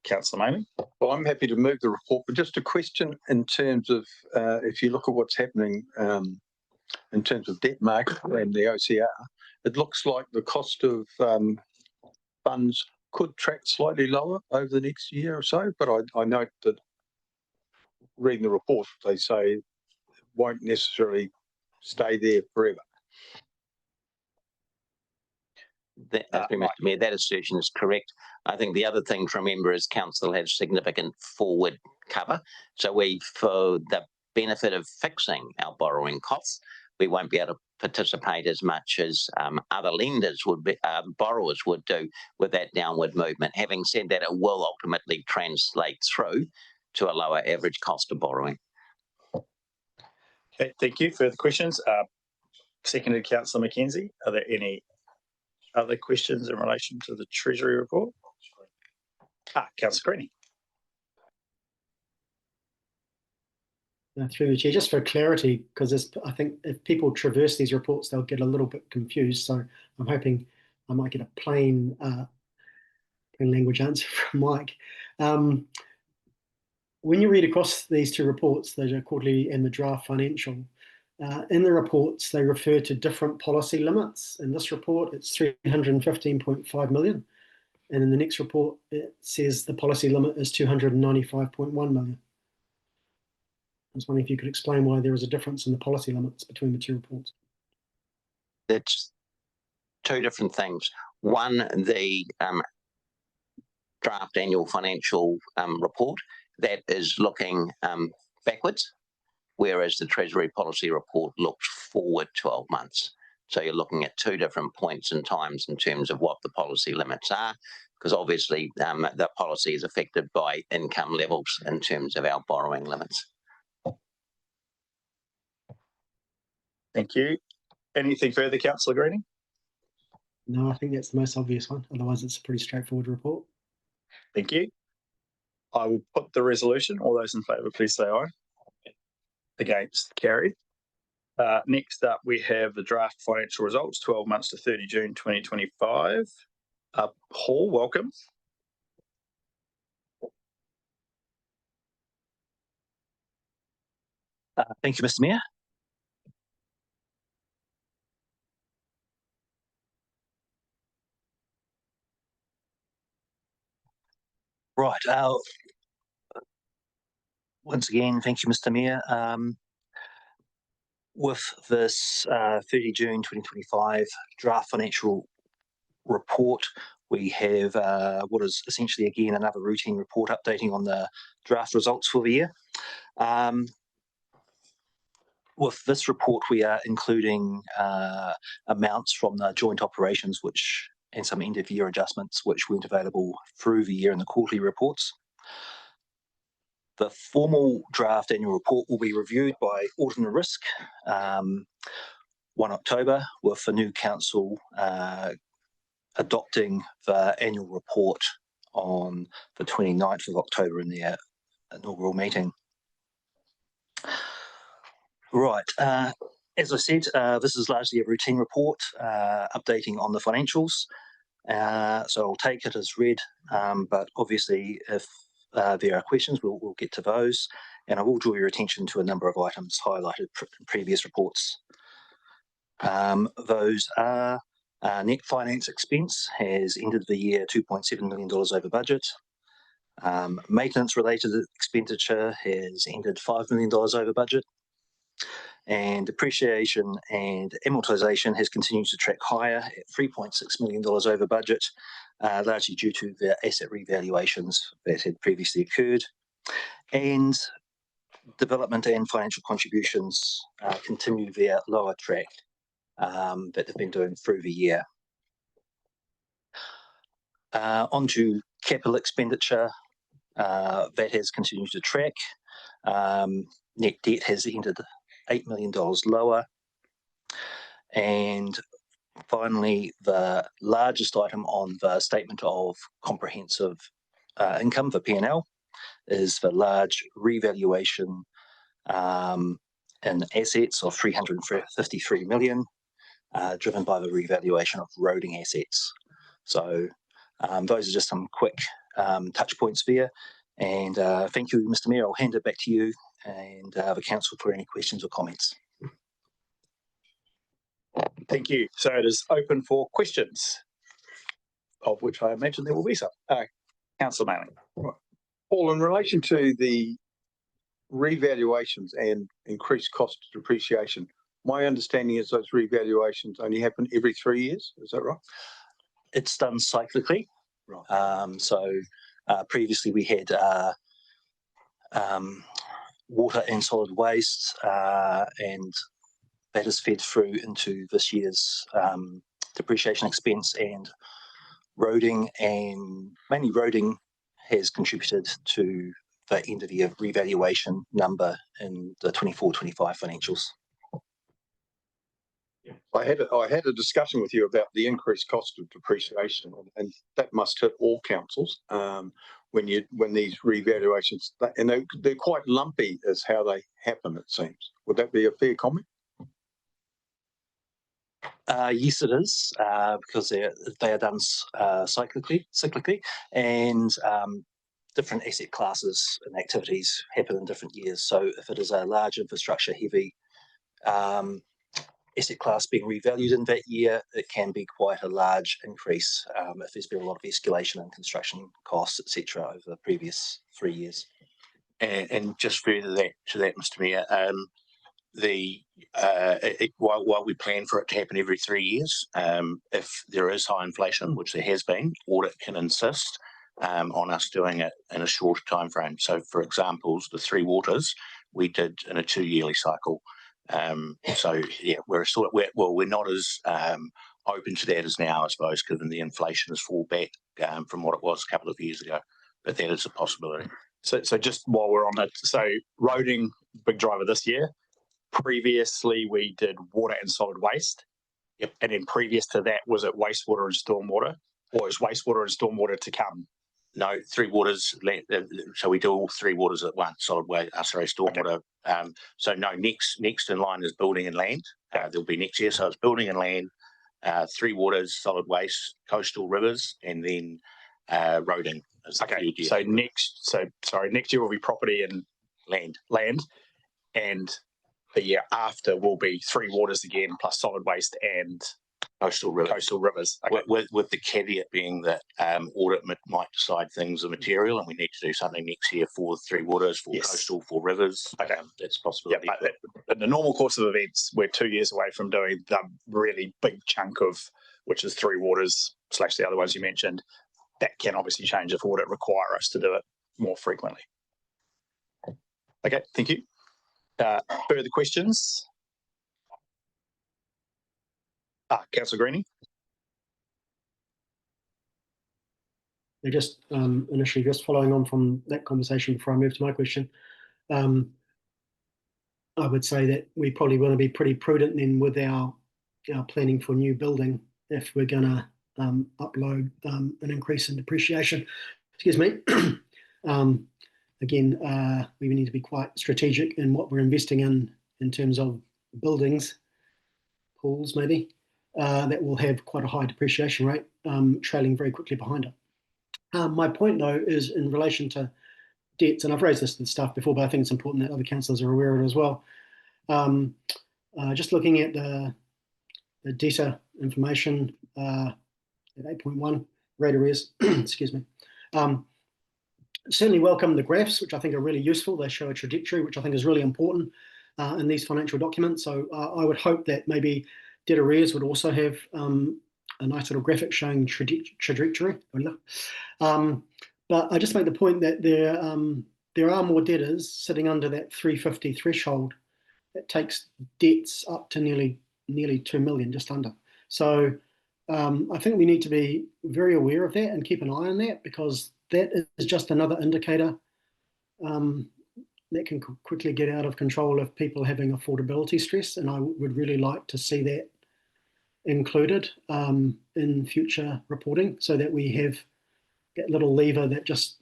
Councillor Manning. Well, I'm happy to move the report, but just a question in terms of if you look at what's happening in terms of debt market and the OCR, it looks like the cost of funds could track slightly lower over the next year or so. But I note that reading the report, they say it won't necessarily stay there forever. Mr. Mayor, that assertion is correct. I think the other thing to remember is council has significant forward cover. So for the benefit of fixing our borrowing costs, we won't be able to participate as much as other lenders would be, borrowers would do with that downward movement. Having said that, it will ultimately translate through to a lower average cost of borrowing. Okay, thank you. Further questions? Seconded Councillor McKenzie. Are there any other questions in relation to the Treasury report? Councillor Greenie. Through the chair, just for clarity, because I think if people traverse these reports, they'll get a little bit confused. So I'm hoping I might get a plain language answer from Mike. When you read across these two reports, the quarterly and the draft financial, in the reports, they refer to different policy limits. In this report, it's 315.5 million. And in the next report, it says the policy limit is 295.1 million. I was wondering if you could explain why there is a difference in the policy limits between the two reports. That's two different things. One, the draft annual financial report, that is looking backwards, whereas the Treasury policy report looks forward 12 months. So you're looking at two different points in times in terms of what the policy limits are, because obviously the policy is affected by income levels in terms of our borrowing limits. Thank you. Anything further, Councillor Greenie? No, I think that's the most obvious one. Otherwise, it's a pretty straightforward report. Thank you. I will put the resolution. All those in favour, please say aye. Against, carried. Next up, we have the draft financial results, 12 months to 30 June 2025. Paul, welcome. Thank you, Mr. Mayor. Right. Once again, thank you, Mr. Mayor. With this 30 June 2025 draft financial report, we have what is essentially, again, another routine report updating on the draft results for the year. With this report, we are including amounts from the joint operations and some end of year adjustments which weren't available through the year in the quarterly reports. The formal draft annual report will be reviewed by Audit and Risk 1 October, with the new council adopting the annual report on the 29th of October in their inaugural meeting. Right. As I said, this is largely a routine report updating on the financials. So I'll take it as read, but obviously if there are questions, we'll get to those. And I will draw your attention to a number of items highlighted in previous reports. Those are net finance expense has ended the year $2.7 million over budget. Maintenance related expenditure has ended $5 million over budget. And depreciation and amortization has continued to track higher at $3.6 million over budget, largely due to the asset revaluations that had previously occurred. And development and financial contributions continue their lower track that they've been doing through the year. Onto capital expenditure, that has continued to track. Net debt has ended $8 million lower. And finally, the largest item on the statement of comprehensive income for P&L is the large revaluation in assets of $353 million, driven by the revaluation of roading assets. So those are just some quick touch points there. And thank you, Mr. Mayor. I'll hand it back to you and the council for any questions or comments. Thank you. So it is open for questions, of which I imagine there will be some. Councillor Manning. Paul, in relation to the revaluations and increased cost of depreciation, my understanding is those revaluations only happen every 3 years. Is that right? It's done cyclically. Right. Previously we had water and solid waste, and that is fed through into this year's depreciation expense and roading, and mainly roading has contributed to the end of the year revaluation number in the 24-25 financials. I had a discussion with you about the increased cost of depreciation, and that must hit all councils when these revaluations, and they're quite lumpy as how they happen, it seems. Would that be a fair comment? Yes, it is, because they are done cyclically, and different asset classes and activities happen in different years. So if it is a large infrastructure heavy asset class being revalued in that year, it can be quite a large increase if there's been a lot of escalation in construction costs, etc., over the previous 3 years. And just further to that, Mr. Mayor, while we plan for it to happen every 3 years, if there is high inflation, which there has been, audit can insist on us doing it in a shorter time frame. So, for example, the Three Waters we did in a 2-yearly cycle. So yeah, we're not as open to that as now, I suppose, given the inflation has fallen back from what it was a couple of years ago. But that is a possibility. So just while we're on it, so roading, big driver this year. Previously, we did water and solid waste. Yep. And then previous to that, was it wastewater and stormwater? Or is wastewater and stormwater to come? No, Three Waters. So we do all Three Waters at once. Solid waste, stormwater. Okay. So no, next in line is building and land. There'll be next year. So it's building and land, Three Waters, solid waste, coastal rivers, and then roading. Okay. So next year will be property and land, and the year after will be Three Waters again, plus solid waste and coastal rivers. Okay. With the caveat being that audit might decide things are material and we need to do something next year for Three Waters, for coastal, for rivers. Okay. That's a possibility. Yeah, but in the normal course of events, we're 2 years away from doing the really big chunk of, which is Three Waters / the other ones you mentioned. That can obviously change if audit require us to do it more frequently. Okay, thank you. Further questions? Councillor Greening. Just initially, just following on from that conversation before I move to my question, I would say that we probably want to be pretty prudent then with our planning for new building if we're going to upload an increase in depreciation. Excuse me. Again, we need to be quite strategic in what we're investing in terms of buildings, pools maybe. that will have quite a high depreciation rate trailing very quickly behind it. My point, though, is in relation to debts, and I've raised this and stuff before, but I think it's important that other councillors are aware of it as well. Just looking at the debtor information at 8.1 rate arrears, excuse me. Certainly welcome the graphs, which I think are really useful. They show a trajectory, which I think is really important in these financial documents. So I would hope that maybe debt arrears would also have a nice little graphic showing trajectory. But I just make the point that there are more debtors sitting under that 350 threshold that takes debts up to nearly 2 million, just under. So I think we need to be very aware of that and keep an eye on that, because that is just another indicator that can quickly get out of control of people having affordability stress. And I would really like to see that included in future reporting, so that we have that little lever that just,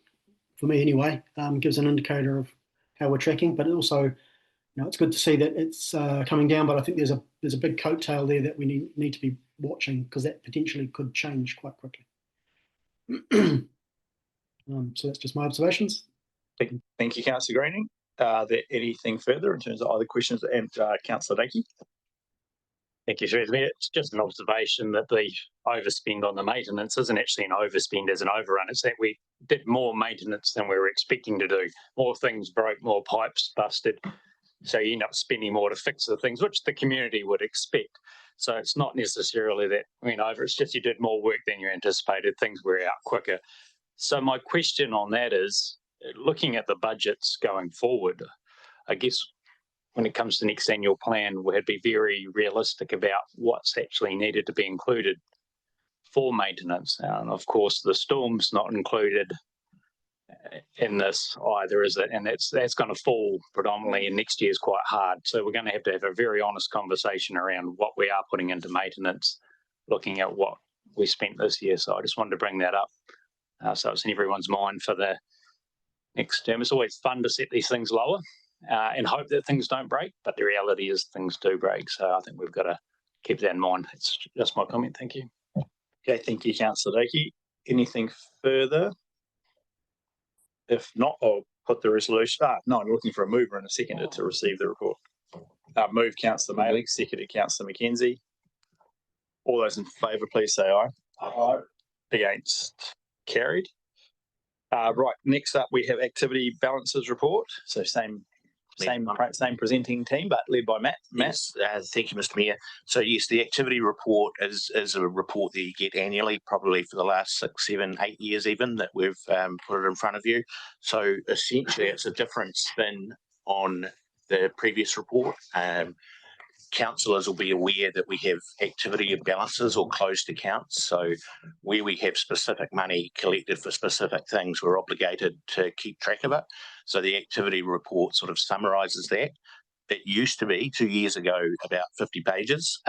for me anyway, gives an indicator of how we're tracking. But also, it's good to see that it's coming down, but I think there's a big coattail there that we need to be watching, because that potentially could change quite quickly. So that's just my observations. Thank you, Councillor Greening. Are there anything further in terms of other questions? And Councillor Dakey. Thank you, Chair. It's just an observation that the overspend on the maintenance isn't actually an overspend as an overrun. It's that we did more maintenance than we were expecting to do. More things broke, more pipes busted. So you end up spending more to fix the things, which the community would expect. So it's not necessarily that went over, it's just you did more work than you anticipated, things were out quicker. So my question on that is, looking at the budgets going forward, I guess when it comes to next annual plan, we'd be very realistic about what's actually needed to be included for maintenance. And of course, the storm's not included in this either, is it? And that's going to fall predominantly, and next year's quite hard. So we're going to have a very honest conversation around what we are putting into maintenance, looking at what we spent this year. So I just wanted to bring that up. So it's in everyone's mind for the next term. It's always fun to set these things lower and hope that things don't break, but the reality is things do break. So I think we've got to keep that in mind. It's just my comment. Thank you. Okay, thank you, Councillor Dakey. Anything further? If not, I'll put the resolution. No, I'm looking for a mover and a seconder to receive the report. Move Councillor Mayling, seconded Councillor McKenzie. All those in favour, please say aye. Aye. Against? Carried. Right, next up we have activity balances report. So same presenting team, but led by Matt. Yes, thank you, Mr. Mayor. So yes, the activity report is a report that you get annually, probably for the last 6, 7, 8 years even, that we've put it in front of you. So essentially it's a different spin on the previous report. Councillors will be aware that we have activity balances or closed accounts. So where we have specific money collected for specific things, we're obligated to keep track of it. So the activity report sort of summarises that. It used to be 2 years ago about 50 pages.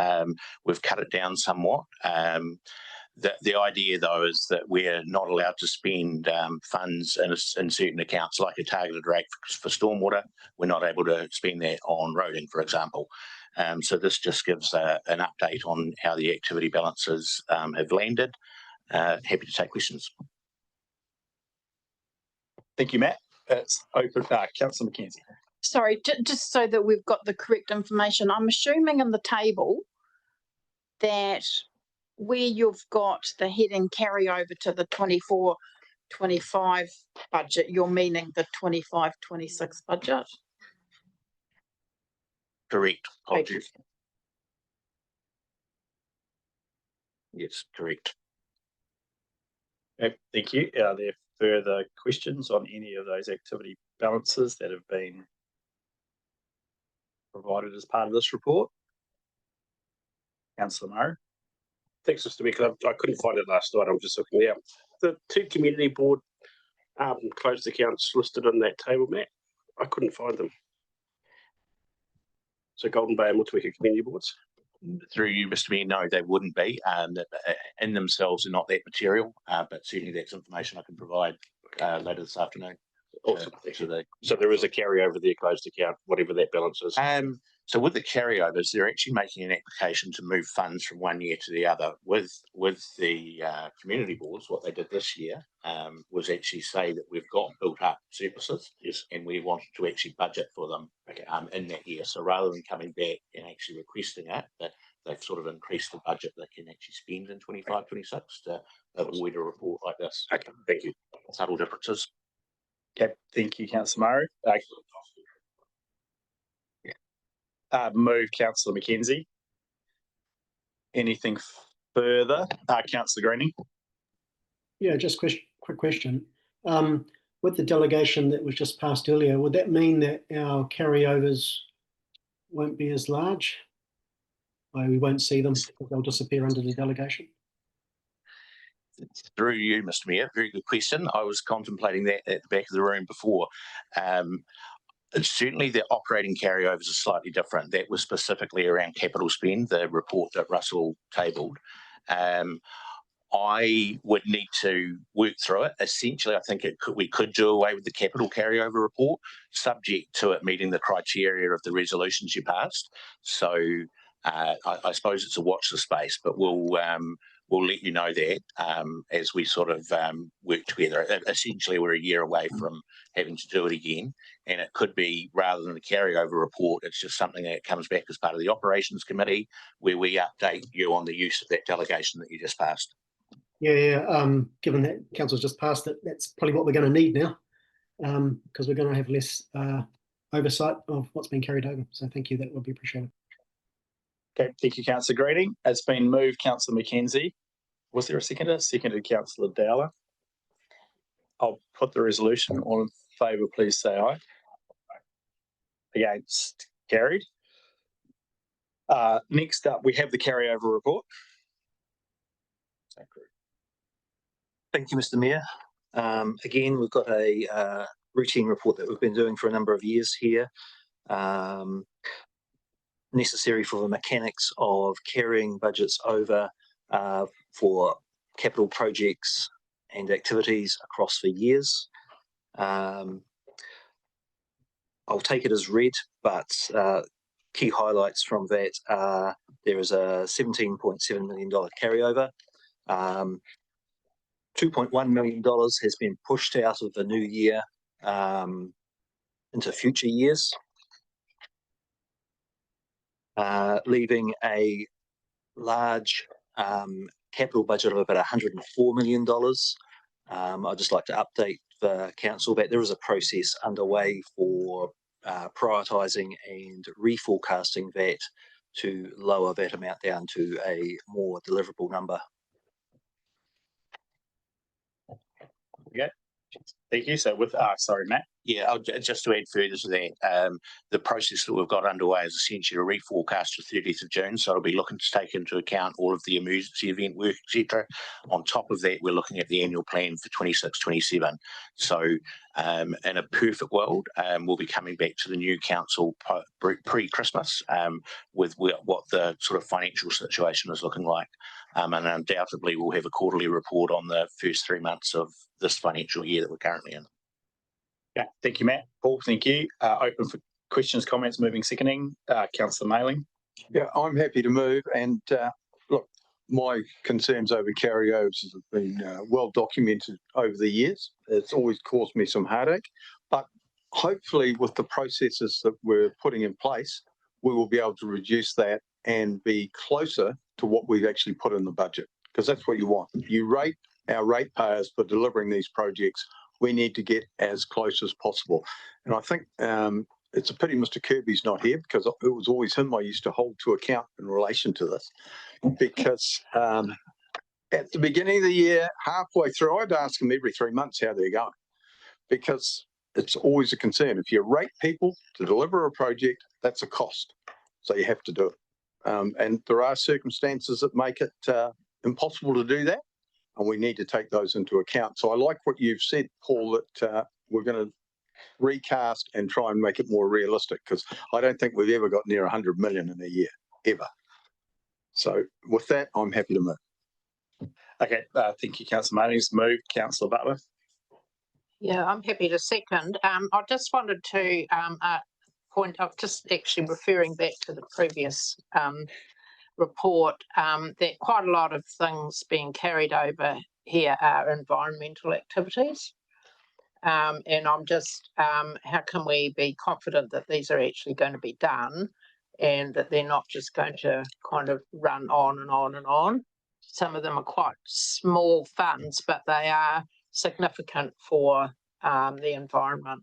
We've cut it down somewhat. The idea, though, is that we're not allowed to spend funds in certain accounts, like a targeted rate for stormwater. We're not able to spend that on roading, for example. So this just gives an update on how the activity balances have landed. Happy to take questions. Thank you, Matt. It's open. Councillor McKenzie. Sorry, just so that we've got the correct information, I'm assuming in the table that where you've got the heading carryover to the 24-25 budget, you're meaning the 25-26 budget? Correct. Apologies. Yes, correct. Okay, thank you. Are there further questions on any of those activity balances that have been provided as part of this report? Councillor Murray. Thanks, Mr. Mayor. I couldn't find it last night. I'm just looking now. The 2 community board closed accounts listed in that table, Matt. I couldn't find them. So Golden Bay and Motueka community boards. Through you, Mr. Mayor, no, they wouldn't be. In themselves, are not that material, but certainly that's information I can provide later this afternoon. Awesome. So there is a carryover there, closed account, whatever that balance is. So with the carryovers, they're actually making an application to move funds from one year to the other. With the community boards, what they did this year was actually say that we've got built up surpluses, yes, and we wanted to actually budget for them in that year. So rather than coming back and actually requesting it, that they've sort of increased the budget they can actually spend in 25, 26 to avoid a report like this. Okay, thank you. Subtle differences. Okay, thank you, Councillor Maru. Move, Councillor Mackenzie. Anything further? Councillor Greening. Yeah, just quick question. With the delegation that was just passed earlier, would that mean that our carryovers won't be as large? We won't see them because they'll disappear under the delegation? Through you, Mr. Mayor, very good question. I was contemplating that at the back of the room before. Certainly the operating carryovers are slightly different. That was specifically around capital spend, the report that Russell tabled. I would need to work through it. Essentially, I think we could do away with the capital carryover report, subject to it meeting the criteria of the resolutions you passed. So I suppose it's a watch the space, but we'll let you know that as we sort of work together. Essentially, we're a year away from having to do it again, and it could be, rather than the carryover report, it's just something that comes back as part of the operations committee, where we update you on the use of that delegation that you just passed. Yeah. Given that council's just passed it, that's probably what we're going to need now, because we're going to have less oversight of what's been carried over. So thank you, that would be appreciated. Okay, thank you, Councillor Greening. It's been moved, Councillor Mackenzie. Was there a seconder? Seconded, Councillor Dowler. I'll put the resolution. All in favour, please say aye. Against, carried. Next up, we have the carryover report. Thank you, Mr. Mayor. Again, we've got a routine report that we've been doing for a number of years here. Necessary for the mechanics of carrying budgets over for capital projects and activities across the years. I'll take it as read, but key highlights from that are there is a $17.7 million carryover. $2.1 million has been pushed out of the new year into future years, leaving a large capital budget of about $104 million. I'd just like to update the council that there is a process underway for prioritising and reforecasting that to lower that amount down to a more deliverable number. Okay, thank you. So with, sorry, Matt. Yeah, just to add further to that, the process that we've got underway is essentially a reforecast to 30th of June. So it'll be looking to take into account all of the emergency event work, etc. On top of that, we're looking at the annual plan for 26, 27. So in a perfect world, we'll be coming back to the new council pre-Christmas with what the sort of financial situation is looking like. And undoubtedly, we'll have a quarterly report on the first 3 months of this financial year that we're currently in. Yeah, thank you, Matt. Paul, thank you. Open for questions, comments, moving, seconding. Councillor Mailing. Yeah, I'm happy to move. And look, my concerns over carryovers have been well documented over the years. It's always caused me some heartache. But hopefully with the processes that we're putting in place, we will be able to reduce that and be closer to what we've actually put in the budget, because that's what you want. You rate our ratepayers for delivering these projects. We need to get as close as possible. And I think it's a pity Mr. Kirby's not here, because it was always him I used to hold to account in relation to this. Because at the beginning of the year, halfway through, I'd ask him every 3 months how they're going, because it's always a concern. If you rate people to deliver a project, that's a cost. So you have to do it. And there are circumstances that make it impossible to do that, and we need to take those into account. So I like what you've said, Paul, that we're going to recast and try and make it more realistic, because I don't think we've ever got near 100 million in a year, ever. So with that, I'm happy to move. Okay, thank you, Councillor Mailing's moved. Councillor Butler. Yeah, I'm happy to second. I just wanted to point, I'm just actually referring back to the previous report, that quite a lot of things being carried over here are environmental activities. And I'm just, how can we be confident that these are actually going to be done and that they're not just going to kind of run on and on and on? Some of them are quite small funds, but they are significant for the environment.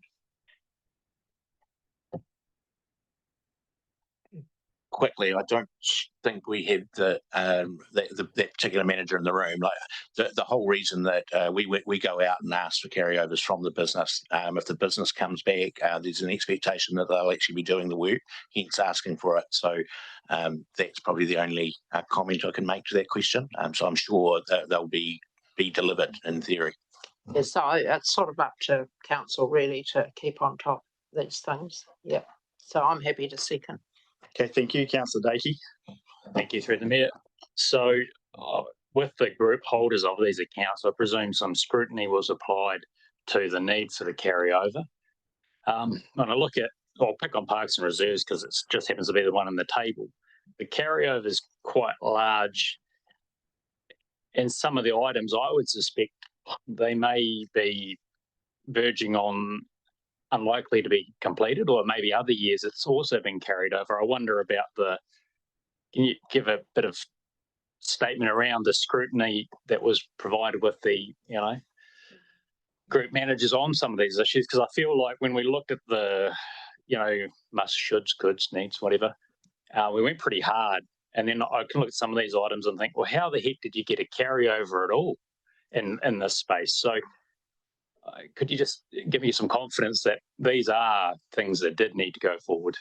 Quickly, I don't think we had that particular manager in the room. Like the whole reason that we go out and ask for carryovers from the business. If the business comes back, there's an expectation that they'll actually be doing the work, hence asking for it. So that's probably the only comment I can make to that question. So I'm sure that they'll be delivered in theory. Yeah, so it's sort of up to council really to keep on top of these things. Yeah. So I'm happy to second. Okay, thank you, Councillor Dakey. Thank you, through the Mayor. So with the group holders of these accounts, I presume some scrutiny was applied to the need for the carryover. When I look at, I'll pick on Parks and Reserves because it just happens to be the one on the table. The carryover is quite large. And some of the items I would suspect they may be verging on unlikely to be completed, or maybe other years it's also been carried over. I wonder about can you give a bit of statement around the scrutiny that was provided with the, group managers on some of these issues? Because I feel like when we looked at the, must, shoulds, coulds, needs, whatever, we went pretty hard. And then I can look at some of these items and think, well, how the heck did you get a carryover at all in this space? So could you just give me some confidence that these are things that did need to go forward?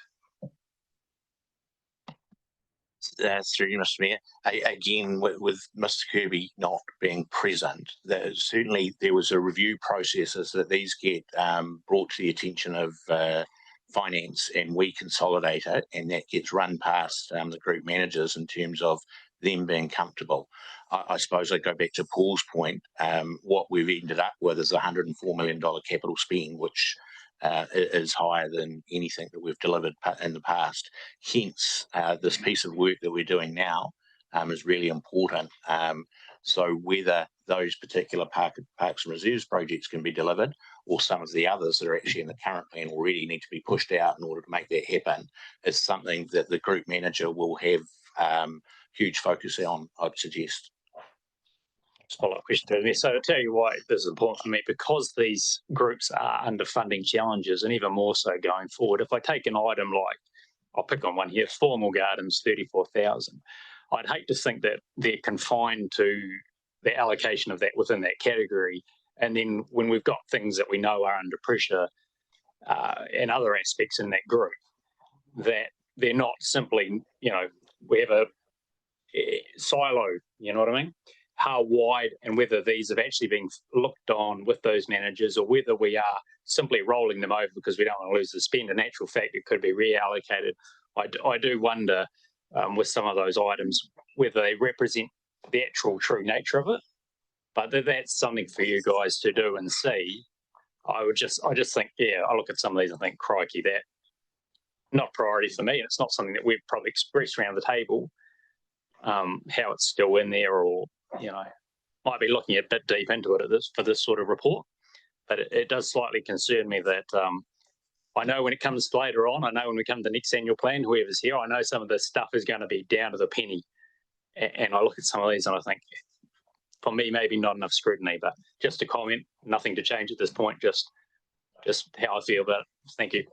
Through you, Mr. Mayor. Again, with Mr. Kirby not being present, certainly there was a review processes that these get brought to the attention of finance, and we consolidate it, and that gets run past the group managers in terms of them being comfortable. I suppose I go back to Paul's point. What we've ended up with is $104 million capital spend, which is higher than anything that we've delivered in the past. Hence, this piece of work that we're doing now is really important. So whether those particular Parks and Reserves projects can be delivered, or some of the others that are actually in the current plan already need to be pushed out in order to make that happen, is something that the group manager will have huge focus on, I'd suggest. Follow-up question to me. So I'll tell you why this is important for me, because these groups are under funding challenges, and even more so going forward. If I take an item like, I'll pick on one here, Formal Gardens, 34,000. I'd hate to think that they're confined to the allocation of that within that category. And then when we've got things that we know are under pressure and other aspects in that group, that they're not simply, we have a silo, you know what I mean? How wide, and whether these have actually been looked on with those managers, or whether we are simply rolling them over because we don't want to lose the spend. In actual fact, it could be reallocated. I do wonder with some of those items whether they represent the actual true nature of it. But that's something for you guys to do and see. I just think, I look at some of these and think, crikey, that not priority for me. And it's not something that we've probably expressed around the table, how it's still in there, or might be looking a bit deep into it for this sort of report. But it does slightly concern me that I know when it comes later on, I know when we come to the next annual plan, whoever's here, I know some of this stuff is going to be down to the penny. And I look at some of these and I think, for me, maybe not enough scrutiny, but just a comment, nothing to change at this point, just how I feel about it. Thank you.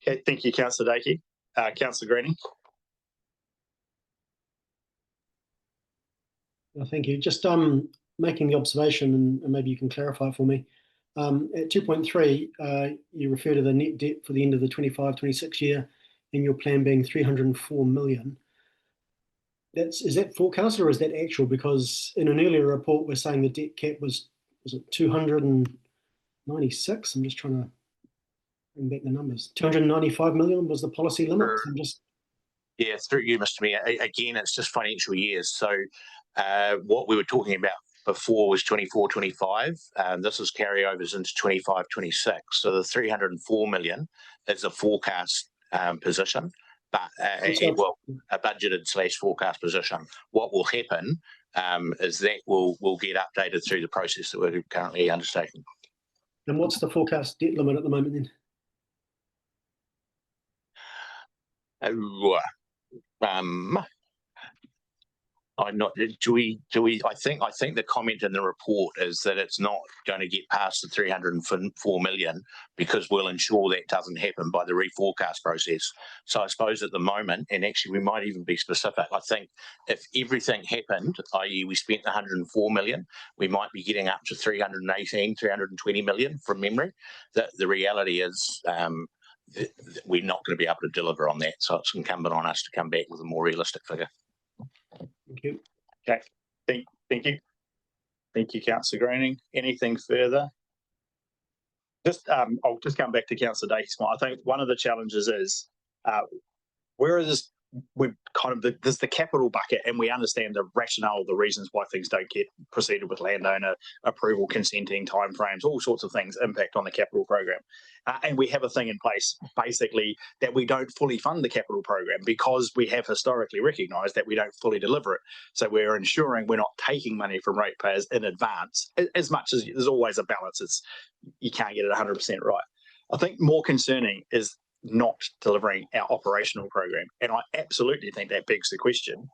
Okay, thank you, Councillor Dakey. Councillor Greening. Thank you. Just making the observation, and maybe you can clarify for me. At 2.3, you refer to the net debt for the end of the 25-26 year in your plan being 304 million. Is that forecast or is that actual? Because in an earlier report, we're saying the debt cap was it 296? I'm just trying to bring back the numbers. 295 million was the policy limit. Yeah, through you, Mr. Mayor. Again, it's just financial years. So what we were talking about before was 24-25. This is carryovers into 25-26. So the 304 million is a forecast position, but well, a budgeted / forecast position. What will happen is that will get updated through the process that we're currently undertaking. And what's the forecast debt limit at the moment then? I think the comment in the report is that it's not going to get past the 304 million because we'll ensure that doesn't happen by the reforecast process. So I suppose at the moment, and actually we might even be specific, I think if everything happened, i.e. we spent 104 million, we might be getting up to 318, 320 million from memory. The reality is we're not going to be able to deliver on that. So it's incumbent on us to come back with a more realistic figure. Thank you. Okay, thank you. Thank you, Councillor Greening. Anything further? I'll just come back to Councillor Dacey. I think one of the challenges is whereas we've there's the capital bucket, and we understand the rationale, the reasons why things don't get proceeded with landowner approval, consenting, timeframes, all sorts of things impact on the capital program. And we have a thing in place, basically, that we don't fully fund the capital program because we have historically recognised that we don't fully deliver it. So we're ensuring we're not taking money from ratepayers in advance, as much as there's always a balance. You can't get it 100% right. I think more concerning is not delivering our operational program. And I absolutely think that begs the question,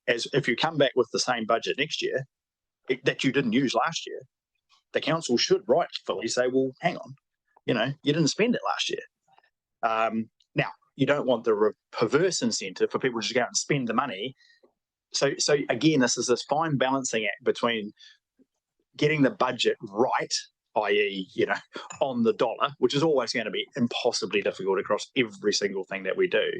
as if you come back with the same budget next year that you didn't use last year, the council should rightfully say, well, hang on, you didn't spend it last year. Now, you don't want the perverse incentive for people to just go out and spend the money. So again, this is this fine balancing act between getting the budget right, i.e., on the dollar, which is always going to be impossibly difficult across every single thing that we do,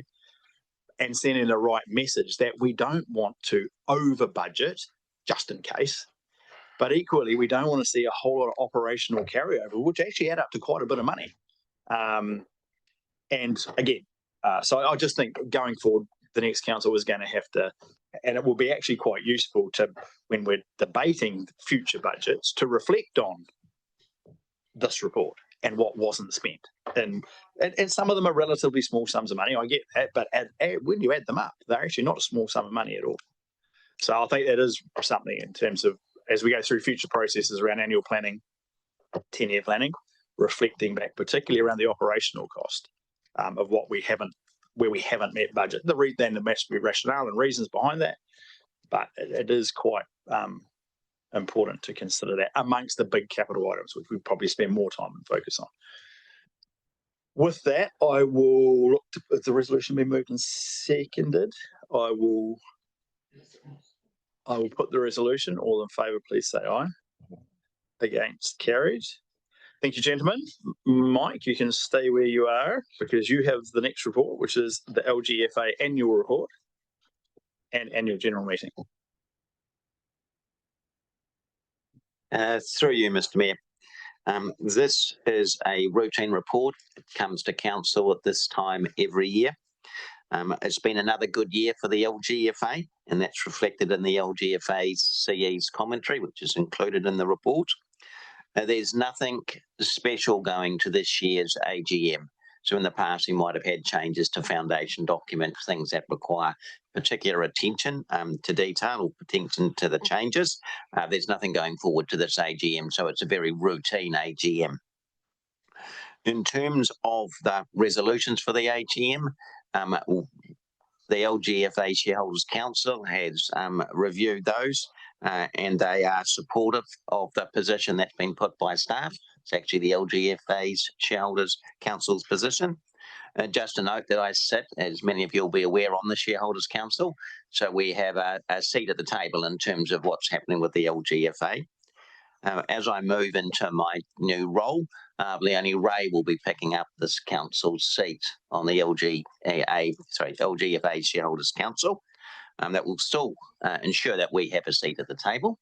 and sending the right message that we don't want to over budget just in case, but equally we don't want to see a whole lot of operational carryover, which actually add up to quite a bit of money. And again, so I just think going forward, the next council is going to have to, and it will be actually quite useful to, when we're debating future budgets, to reflect on this report and what wasn't spent, and some of them are relatively small sums of money, I get that, but when you add them up, they're actually not a small sum of money at all. So I think that is something in terms of, as we go through future processes around annual planning, 10-year planning, reflecting back particularly around the operational cost of where we haven't met budget. Then there must be rationale and reasons behind that, but it is quite important to consider that amongst the big capital items, which we probably spend more time and focus on. With that, I will look to, if the resolution be moved and seconded, I will put the resolution. All in favour, please say aye. Against, carried. Thank you, gentlemen. Mike, you can stay where you are because you have the next report, which is the LGFA annual report and annual general meeting. Through you, Mr. Mayor. This is a routine report. It comes to council at this time every year. It's been another good year for the LGFA, and that's reflected in the LGFA's CE's commentary, which is included in the report. There's nothing special going to this year's AGM. So in the past, we might have had changes to foundation documents, things that require particular attention to detail or attention to the changes. There's nothing going forward to this AGM, so it's a very routine AGM. In terms of the resolutions for the AGM, the LGFA Shareholders Council has reviewed those and they are supportive of the position that's been put by staff. It's actually the LGFA's Shareholders Council's position. Just a note that I sit, as many of you will be aware, on the Shareholders Council. So we have a seat at the table in terms of what's happening with the LGFA. As I move into my new role, Leonie Ray will be picking up this council's seat on the LGFA Shareholders Council. That will still ensure that we have a seat at the table,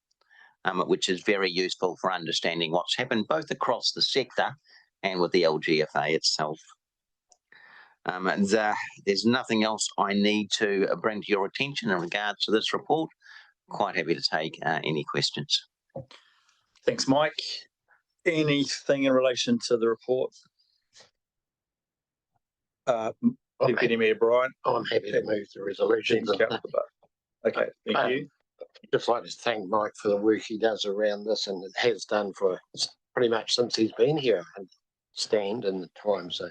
which is very useful for understanding what's happened both across the sector and with the LGFA itself. There's nothing else I need to bring to your attention in regards to this report. Quite happy to take any questions. Thanks, Mike. Anything in relation to the report? Deputy Mayor Brian. I'm happy to move the resolutions. Okay, thank you. Just like to thank Mike for the work he does around this, and it has done for pretty much since he's been here and stand in the time. So,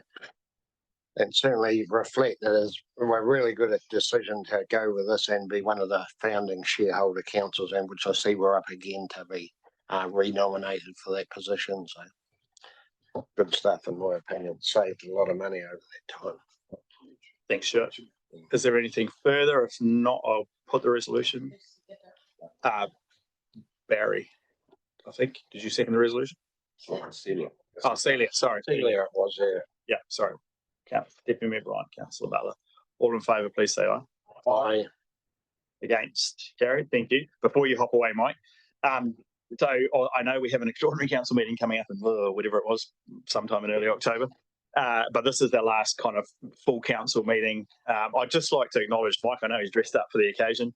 and certainly reflect that is we're really good at decision to go with this and be one of the founding shareholder councils, and which I see we're up again to be renominated for that position. So good stuff in my opinion. Saved a lot of money over that time. Thanks, Stuart. Is there anything further? If not, I'll put the resolution. Barry, I think. Did you second the resolution? Celia. Oh, Celia. Sorry. Celia it was there. Yeah, sorry. Deputy Mayor Brian, Councillor Butler. All in favour, please say aye. Aye. Against? Carried. Thank you. Before you hop away, Mike. So I know we have an extraordinary council meeting coming up in whatever it was, sometime in early October. But this is our last kind of full council meeting. I'd just like to acknowledge Mike. I know he's dressed up for the occasion.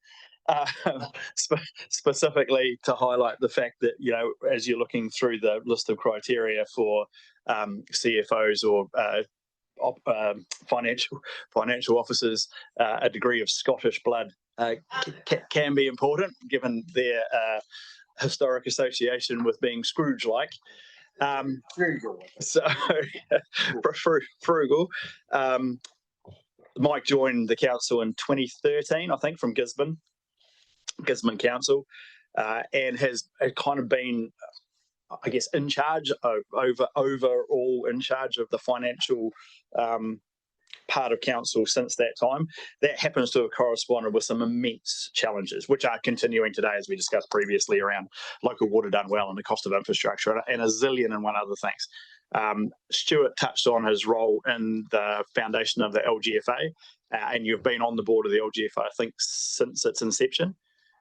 Specifically to highlight the fact that, you know, as you're looking through the list of criteria for CFOs or financial officers, a degree of Scottish blood can be important given their historic association with being Scrooge-like. So frugal. Mike joined the council in 2013, I think, from Gisborne Council, and has kind of been, I guess, in charge of overall in charge of the financial part of council since that time. That happens to have corresponded with some immense challenges, which are continuing today, as we discussed previously, around local water done well and the cost of infrastructure and a zillion and one other things. Stuart touched on his role in the foundation of the LGFA, and you've been on the board of the LGFA, I think, since its inception.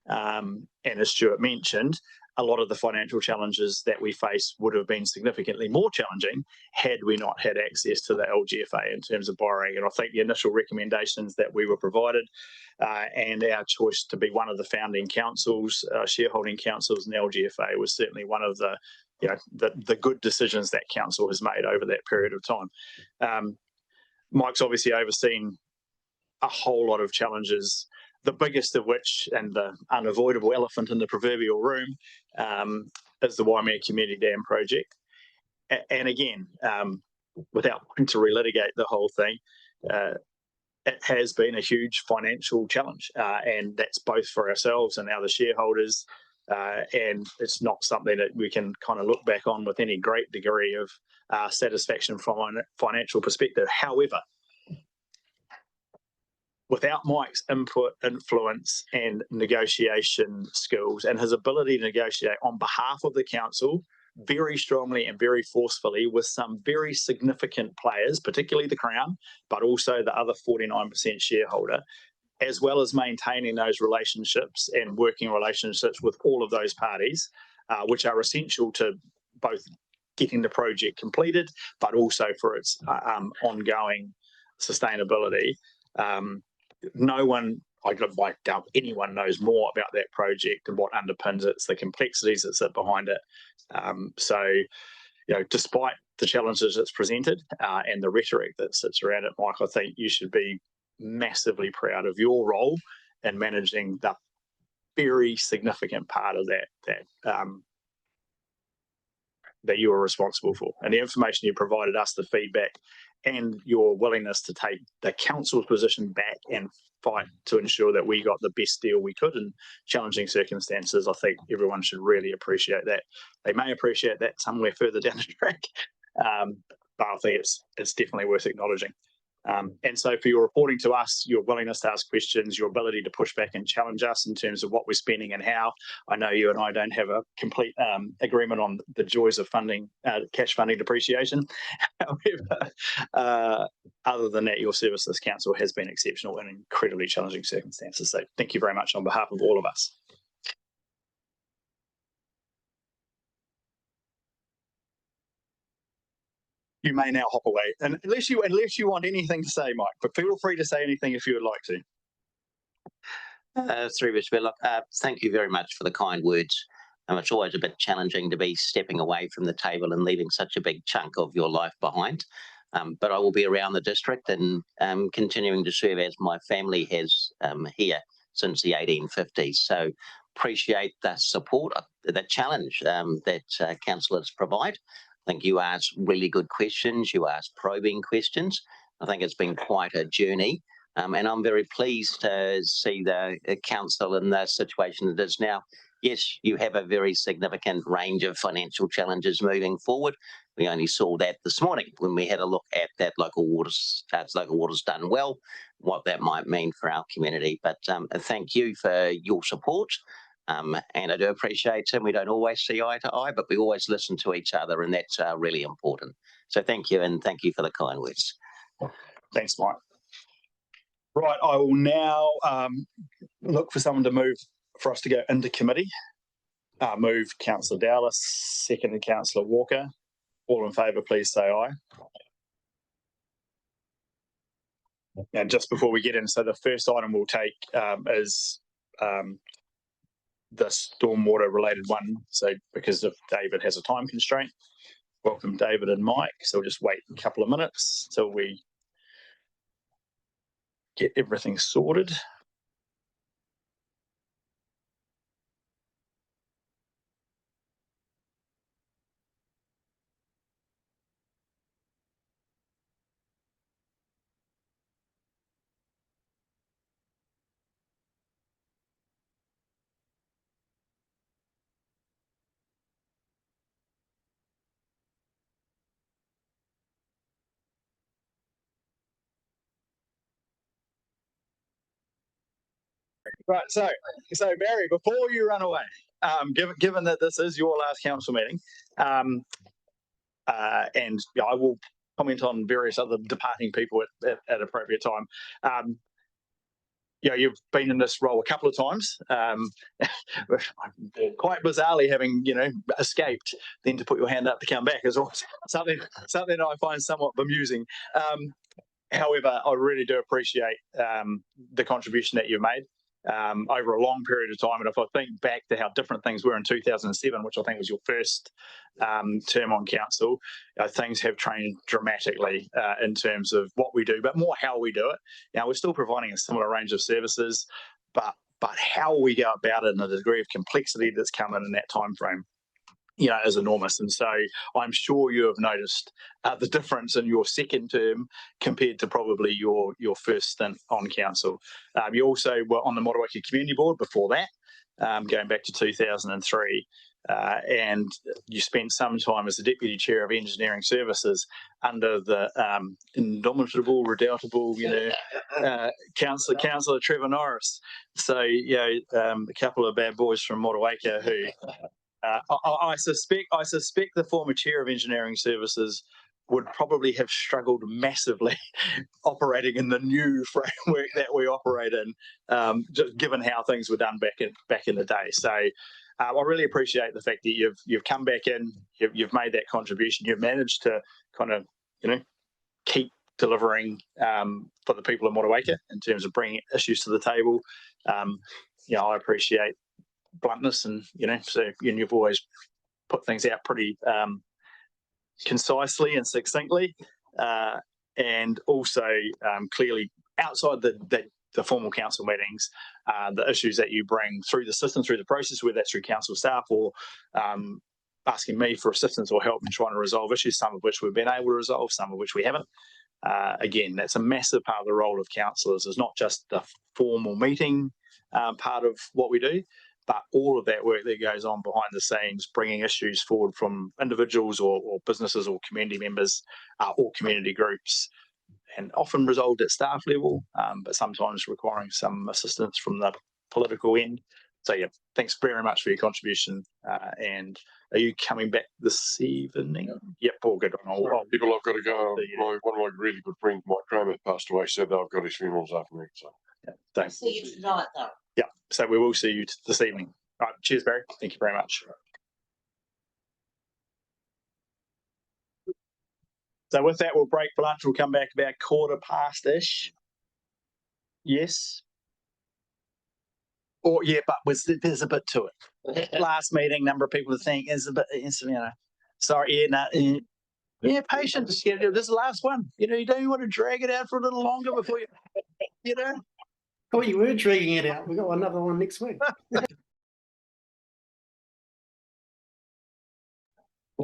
And as Stuart mentioned, a lot of the financial challenges that we face would have been significantly more challenging had we not had access to the LGFA in terms of borrowing. And I think the initial recommendations that we were provided and our choice to be one of the founding councils, shareholding councils in the LGFA was certainly one of the, you know, the good decisions that council has made over that period of time. Mike's obviously overseen a whole lot of challenges, the biggest of which, and the unavoidable elephant in the proverbial room, is the Waimea Community Dam project. And again, without wanting to relitigate the whole thing, it has been a huge financial challenge, and that's both for ourselves and other shareholders. And it's not something that we can kind of look back on with any great degree of satisfaction from a financial perspective. However, without Mike's input, influence, and negotiation skills, and his ability to negotiate on behalf of the council very strongly and very forcefully with some very significant players, particularly the Crown, but also the other 49% shareholder, as well as maintaining those relationships and working relationships with all of those parties, which are essential to both getting the project completed, but also for its ongoing sustainability. No one, I doubt anyone knows more about that project and what underpins it, the complexities that sit behind it. So, you know, despite the challenges it's presented and the rhetoric that sits around it, Mike, I think you should be massively proud of your role in managing the very significant part of that you were responsible for, and the information you provided us, the feedback, and your willingness to take the council's position back and fight to ensure that we got the best deal we could in challenging circumstances. I think everyone should really appreciate that. They may appreciate that somewhere further down the track, but I think it's definitely worth acknowledging. And so for your reporting to us, your willingness to ask questions, your ability to push back and challenge us in terms of what we're spending and how. I know you and I don't have a complete agreement on the joys of funding, cash funding depreciation. However, other than that, your service to this council has been exceptional in incredibly challenging circumstances. So thank you very much on behalf of all of us. You may now hop away, and unless you want anything to say, Mike, but feel free to say anything if you would like to. Look, thank you very much for the kind words. It's always a bit challenging to be stepping away from the table and leaving such a big chunk of your life behind. But I will be around the district and continuing to serve as my family has here since the 1850s. So appreciate the support, the challenge that councillors provide. I think you ask really good questions, you ask probing questions. I think it's been quite a journey. And I'm very pleased to see the council in the situation it is now. Yes, you have a very significant range of financial challenges moving forward. We only saw that this morning when we had a look at that local waters done well, what that might mean for our community. But thank you for your support. And I do appreciate it. We don't always see eye to eye, but we always listen to each other, and that's really important. So thank you, and thank you for the kind words. Thanks, Mike. Right, I will now look for someone to move for us to go into committee. Move Councillor Dowlis, seconded Councillor Walker. All in favour, please say aye. And just before we get in, so the first item we'll take is the stormwater related one. So because of David has a time constraint, welcome David and Mike. So we'll just wait a couple of minutes till we get everything sorted. Right, so Barry, before you run away, given that this is your last council meeting, and I will comment on various other departing people at appropriate time. You've been in this role a couple of times, quite bizarrely having escaped, then to put your hand up to come back is always something I find somewhat bemusing. However, I really do appreciate the contribution that you've made over a long period of time. And if I think back to how different things were in 2007, which I think was your first term on council, things have changed dramatically in terms of what we do, but more how we do it. Now, we're still providing a similar range of services, but how we go about it and the degree of complexity that's come in that time frame, is enormous. And so I'm sure you have noticed the difference in your second term compared to probably your first stint on council. You also were on the Motueka Community Board before that, going back to 2003. And you spent some time as the Deputy Chair of Engineering Services under the indomitable, redoubtable, Councillor Trevor Norris. So, a couple of bad boys from Motueka who I suspect the former Chair of Engineering Services would probably have struggled massively operating in the new framework that we operate in, just given how things were done back in the day. So I really appreciate the fact that you've come back in, you've made that contribution, you've managed to kind of keep delivering for the people of Motueka in terms of bringing issues to the table. I appreciate bluntness, and you've always put things out pretty concisely and succinctly, and also clearly outside the formal council meetings, the issues that you bring through the system, through the process, whether that's through council staff or asking me for assistance or help in trying to resolve issues, some of which we've been able to resolve, some of which we haven't. Again, that's a massive part of the role of councillors, is not just the formal meeting part of what we do, but all of that work that goes on behind the scenes, bringing issues forward from individuals or businesses or community members or community groups, and often resolved at staff level, but sometimes requiring some assistance from the political end. So yeah, thanks very much for your contribution. And are you coming back this evening? Yep, all good. People, I've got to go. One of my really good friends, Mike Kramer, passed away, said that I've got his funeral this afternoon. So yeah, thanks. See you tonight, though. Yeah, so we will see you this evening. All right, cheers, Barry. Thank you very much. So with that, we'll break for lunch. We'll come back about 1:15-ish. Yes. Or yeah, but there's a bit to it. last meeting, number of people to think is a bit, sorry, yeah, patience. This is the last one. You don't want to drag it out for a little longer before you know. Oh, you were dragging it out. We got another one next week.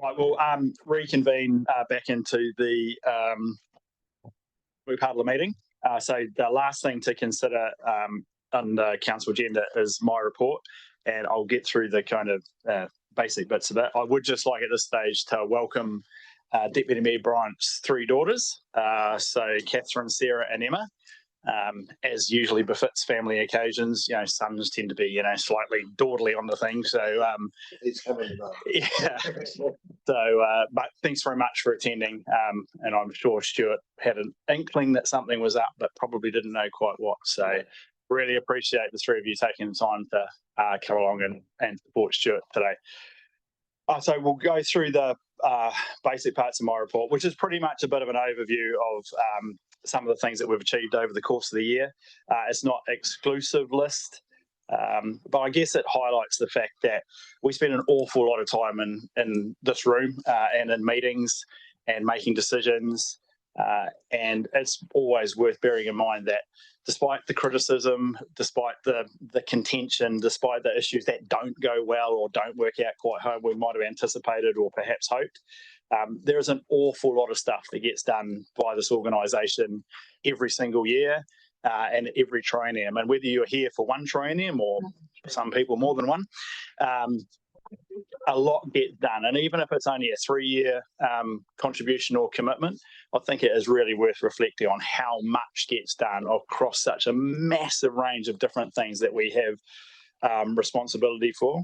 Right, we'll reconvene back into the part of the meeting. So the last thing to consider on the council agenda is my report, and I'll get through the kind of basic bits of it. I would just like at this stage to welcome Deputy Mayor Bryant's three daughters, so Catherine, Sarah and Emma. As usually befits family occasions, sons tend to be, slightly daughterly on the thing. So, He's coming. yeah. So, but thanks very much for attending. And I'm sure Stuart had an inkling that something was up, but probably didn't know quite what. So, really appreciate the three of you taking the time to come along and support Stuart today. So we'll go through the basic parts of my report, which is pretty much a bit of an overview of some of the things that we've achieved over the course of the year. It's not exclusive list, but I guess it highlights the fact that we spend an awful lot of time in this room and in meetings and making decisions. And it's always worth bearing in mind that despite the criticism, despite the contention, despite the issues that don't go well or don't work out quite how we might have anticipated or perhaps hoped, there is an awful lot of stuff that gets done by this organisation every single year and every triennium. And whether you're here for one triennium or some people more than one, a lot gets done. And even if it's only a 3-year contribution or commitment, I think it is really worth reflecting on how much gets done across such a massive range of different things that we have responsibility for.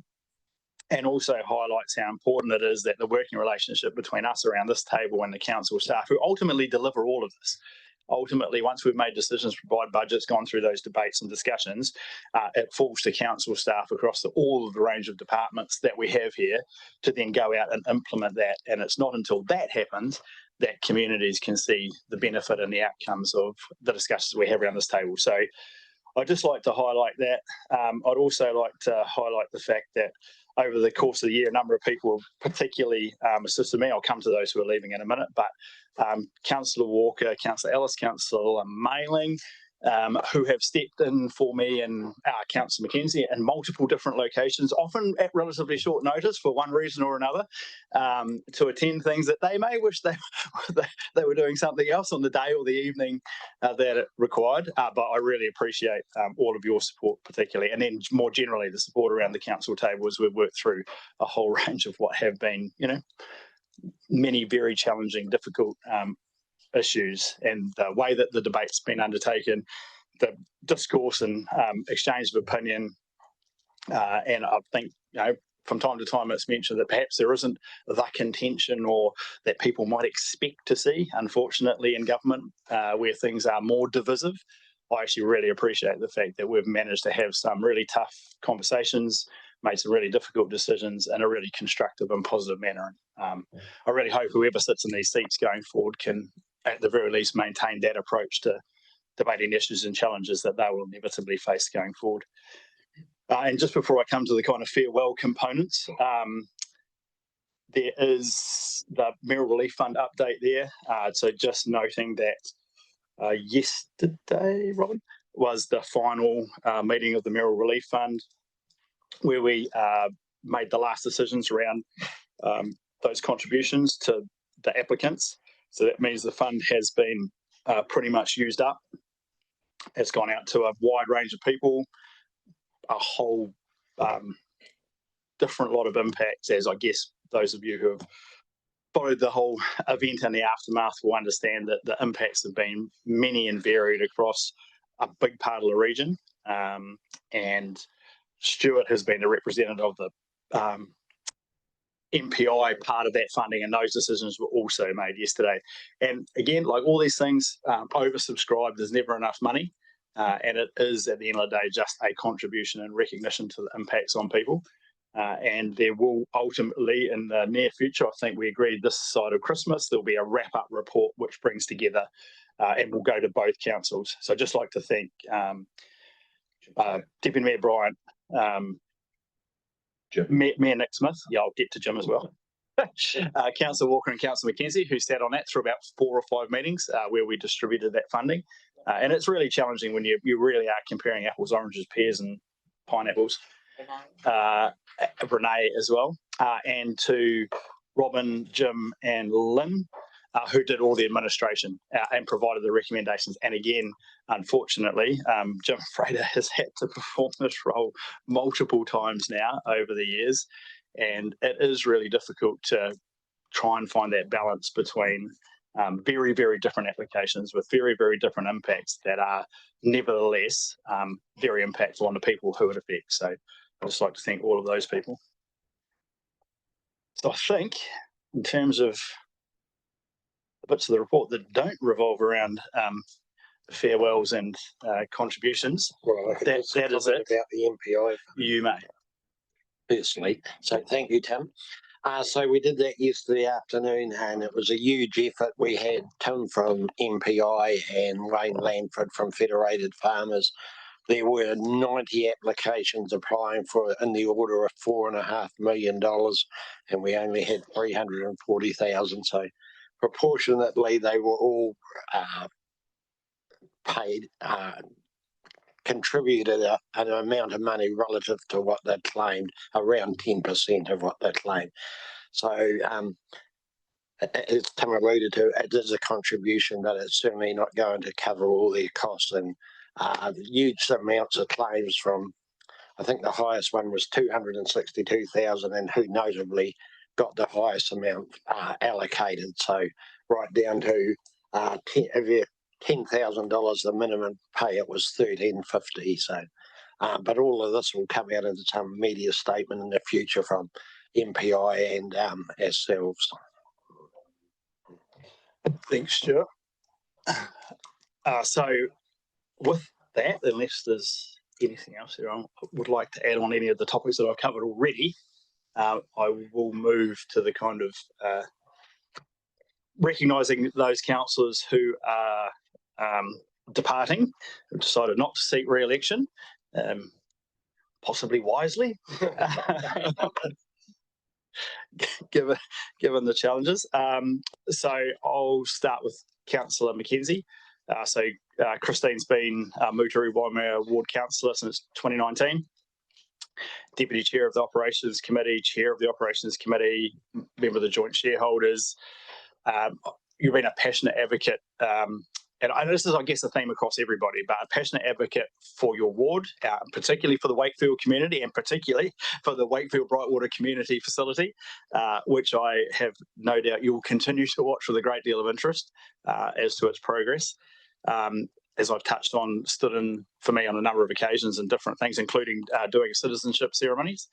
And also highlights how important it is that the working relationship between us around this table and the council staff, who ultimately deliver all of this. Ultimately, once we've made decisions to provide budgets, gone through those debates and discussions, it falls to council staff across all of the range of departments that we have here to then go out and implement that. And it's not until that happens that communities can see the benefit and the outcomes of the discussions we have around this table. So I'd just like to highlight that. I'd also like to highlight the fact that over the course of the year, a number of people particularly assisted me. I'll come to those who are leaving in a minute, but Councillor Walker, Councillor Ellis, Councillor Mailing, who have stepped in for me and Councillor Mackenzie in multiple different locations, often at relatively short notice for one reason or another, to attend things that they may wish they were doing something else on the day or the evening that it required. But I really appreciate all of your support particularly, and then more generally the support around the council table as we've worked through a whole range of what have been, many very challenging, difficult issues, and the way that the debate's been undertaken, the discourse and exchange of opinion. And I think, from time to time it's mentioned that perhaps there isn't the contention or that people might expect to see, unfortunately, in government, where things are more divisive. I actually really appreciate the fact that we've managed to have some really tough conversations, made some really difficult decisions in a really constructive and positive manner. I really hope whoever sits in these seats going forward can, at the very least, maintain that approach to debating issues and challenges that they will inevitably face going forward. And just before I come to the kind of farewell components, there is the Mayoral Relief Fund update there. So just noting that yesterday, Robin, was the final meeting of the Mayoral Relief Fund, where we made the last decisions around those contributions to the applicants. So that means the fund has been pretty much used up. It's gone out to a wide range of people, a whole different lot of impacts, as I guess those of you who have followed the whole event and the aftermath will understand that the impacts have been many and varied across a big part of the region. And Stuart has been the representative of the MPI part of that funding, and those decisions were also made yesterday. And again, like all these things, oversubscribed, there's never enough money. And it is, at the end of the day, just a contribution and recognition to the impacts on people. And there will ultimately, in the near future, I think we agreed this side of Christmas, there'll be a wrap-up report which brings together and will go to both councils. So I'd just like to thank Deputy Mayor Bryant, Mayor Nick Smith. Yeah, I'll get to Jim as well. Councillor Walker and Councillor McKenzie, who sat on that through about 4 or 5 meetings where we distributed that funding. And it's really challenging when you really are comparing apples, oranges, pears and pineapples. Renee as well. And to Robin, Jim and Lynn, who did all the administration and provided the recommendations. And again, unfortunately, Jim Frater has had to perform this role multiple times now over the years. And it is really difficult to try and find that balance between very, very different applications with very, very different impacts that are nevertheless very impactful on the people who it affects. So I'd just like to thank all of those people. So I think in terms of the bits of the report that don't revolve around farewells and contributions, Well, that is it. About the MPI. You may. Personally. So thank you, Tim. So we did that yesterday afternoon and it was a huge effort. We had Tim from MPI and Wayne Lanford from Federated Farmers. There were 90 applications applying for in the order of $4.5 million and we only had 340,000. So proportionately they were all paid, contributed an amount of money relative to what they'd claimed, around 10% of what they claimed. So as Tim alluded to, it is a contribution, but it's certainly not going to cover all their costs. And huge amounts of claims from, I think the highest one was 262,000, and who notably got the highest amount allocated. So right down to $10,000, the minimum pay, it was $1,350. So, but all of this will come out into some media statement in the future from MPI and ourselves. Thanks, Stuart. So with that, unless there's anything else that I would like to add on any of the topics that I've covered already, I will move to the kind of recognising those councillors who are departing, have decided not to seek re-election, possibly wisely, given the challenges. So I'll start with Councillor McKenzie. Christine's been Moutere Waimea Ward Councillor since 2019. Deputy Chair of the Operations Committee, Chair of the Operations Committee, member of the Joint Shareholders. You've been a passionate advocate, and this is, I guess, a theme across everybody, but a passionate advocate for your ward, particularly for the Wakefield community and particularly for the Wakefield Brightwater Community Facility, which I have no doubt you will continue to watch with a great deal of interest as to its progress. As I've touched on, stood in for me on a number of occasions and different things, including doing citizenship ceremonies.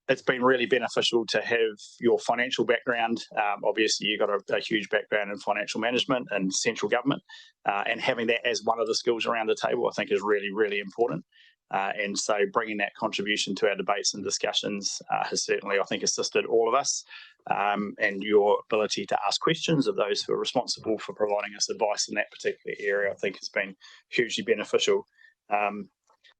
It's been really beneficial to have your financial background. Obviously, you've got a huge background in financial management and central government, and having that as one of the skills around the table, I think, is really, really important. And so bringing that contribution to our debates and discussions has certainly, I think, assisted all of us. And your ability to ask questions of those who are responsible for providing us advice in that particular area, I think, has been hugely beneficial.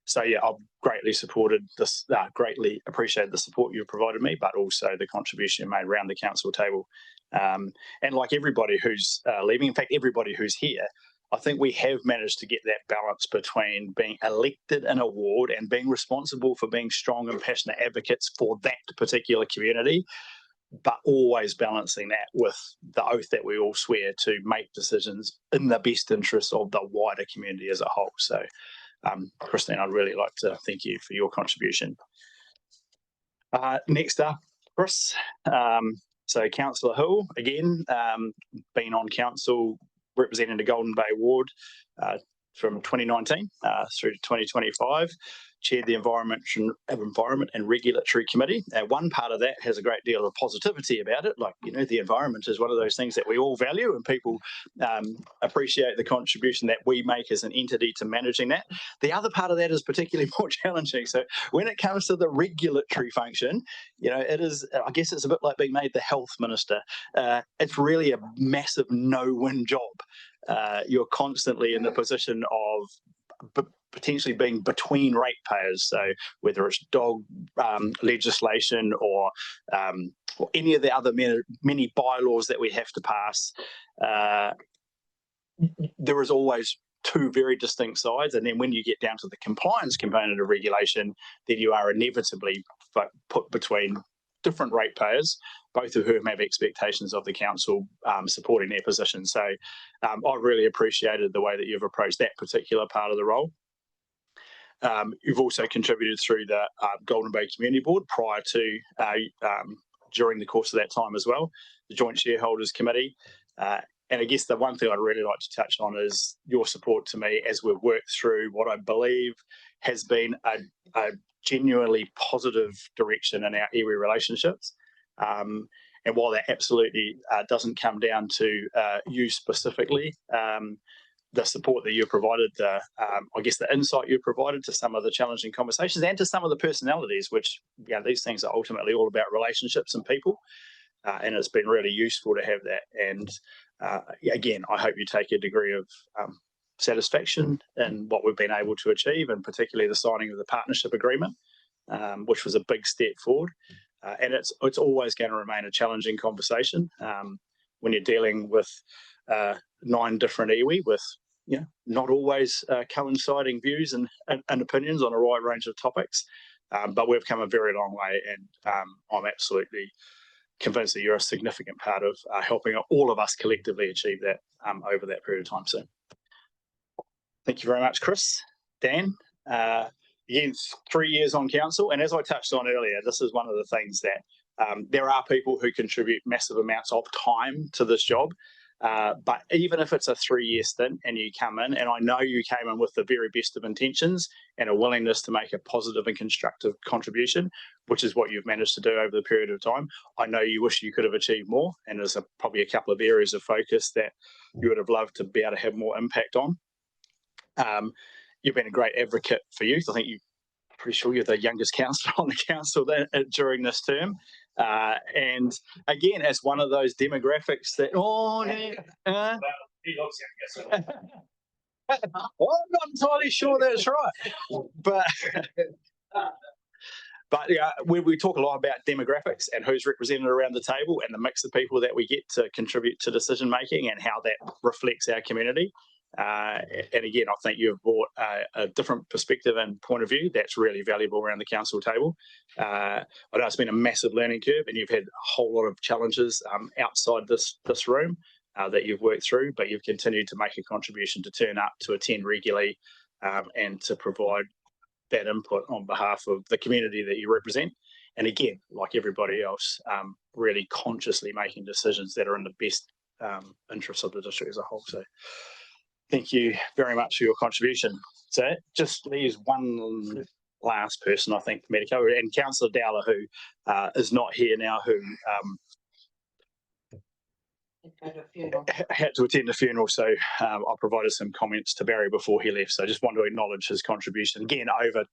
So yeah, I've greatly supported this, greatly appreciated the support you've provided me, but also the contribution you made around the council table. And like everybody who's leaving, in fact, everybody who's here, I think we have managed to get that balance between being elected in a ward and being responsible for being strong and passionate advocates for that particular community, but always balancing that with the oath that we all swear to make decisions in the best interest of the wider community as a whole. So, Christine, I'd really like to thank you for your contribution. Next up, Chris. So Councillor Hill, again, been on council representing the Golden Bay ward from 2019 through to 2025. Chaired the Environment and Regulatory Committee. One part of that has a great deal of positivity about it. Like, you know, the environment is one of those things that we all value, and people appreciate the contribution that we make as an entity to managing that. The other part of that is particularly more challenging. So when it comes to the regulatory function, you know, it is, I guess it's a bit like being made the health minister. It's really a massive no-win job. You're constantly in the position of potentially being between ratepayers. So whether it's dog legislation or any of the other many bylaws that we have to pass, there is always two very distinct sides. And then when you get down to the compliance component of regulation, then you are inevitably put between different ratepayers, both of whom have expectations of the council supporting their position. So I've really appreciated the way that you've approached that particular part of the role. You've also contributed through the Golden Bay Community Board prior to, during the course of that time as well, the Joint Shareholders Committee. And I guess the one thing I'd really like to touch on is your support to me as we've worked through what I believe has been a genuinely positive direction in our iwi relationships. And while that absolutely doesn't come down to you specifically, the support that you provided, I guess the insight you provided to some of the challenging conversations and to some of the personalities, which these things are ultimately all about relationships and people. And it's been really useful to have that. And again, I hope you take a degree of satisfaction in what we've been able to achieve, and particularly the signing of the partnership agreement, which was a big step forward. And it's always going to remain a challenging conversation when you're dealing with 9 different iwi with not always coinciding views and opinions on a wide range of topics. But we've come a very long way, and I'm absolutely convinced that you're a significant part of helping all of us collectively achieve that over that period of time. So thank you very much, Chris. Dan, again, 3 years on council, and as I touched on earlier, this is one of the things that there are people who contribute massive amounts of time to this job. But even if it's a 3-year stint and you come in, and I know you came in with the very best of intentions and a willingness to make a positive and constructive contribution, which is what you've managed to do over the period of time, I know you wish you could have achieved more, and there's probably a couple of areas of focus that you would have loved to be able to have more impact on. You've been a great advocate for youth. I think you're pretty sure you're the youngest councillor on the council during this term. And again, as one of those demographics that, I'm not entirely sure that's right. But yeah, we talk a lot about demographics and who's represented around the table and the mix of people that we get to contribute to decision making and how that reflects our community. And again, I think you've brought a different perspective and point of view that's really valuable around the council table. I know it's been a massive learning curve, and you've had a whole lot of challenges outside this room that you've worked through, but you've continued to make a contribution to turn up, to attend regularly, and to provide that input on behalf of the community that you represent. And again, like everybody else, really consciously making decisions that are in the best interests of the district as a whole. So thank you very much for your contribution. So it just leaves one last person, I think, for me to cover, and Councillor Dowler, who is not here now, who had to attend a funeral. So I provided some comments to Barry before he left. So I just want to acknowledge his contribution again over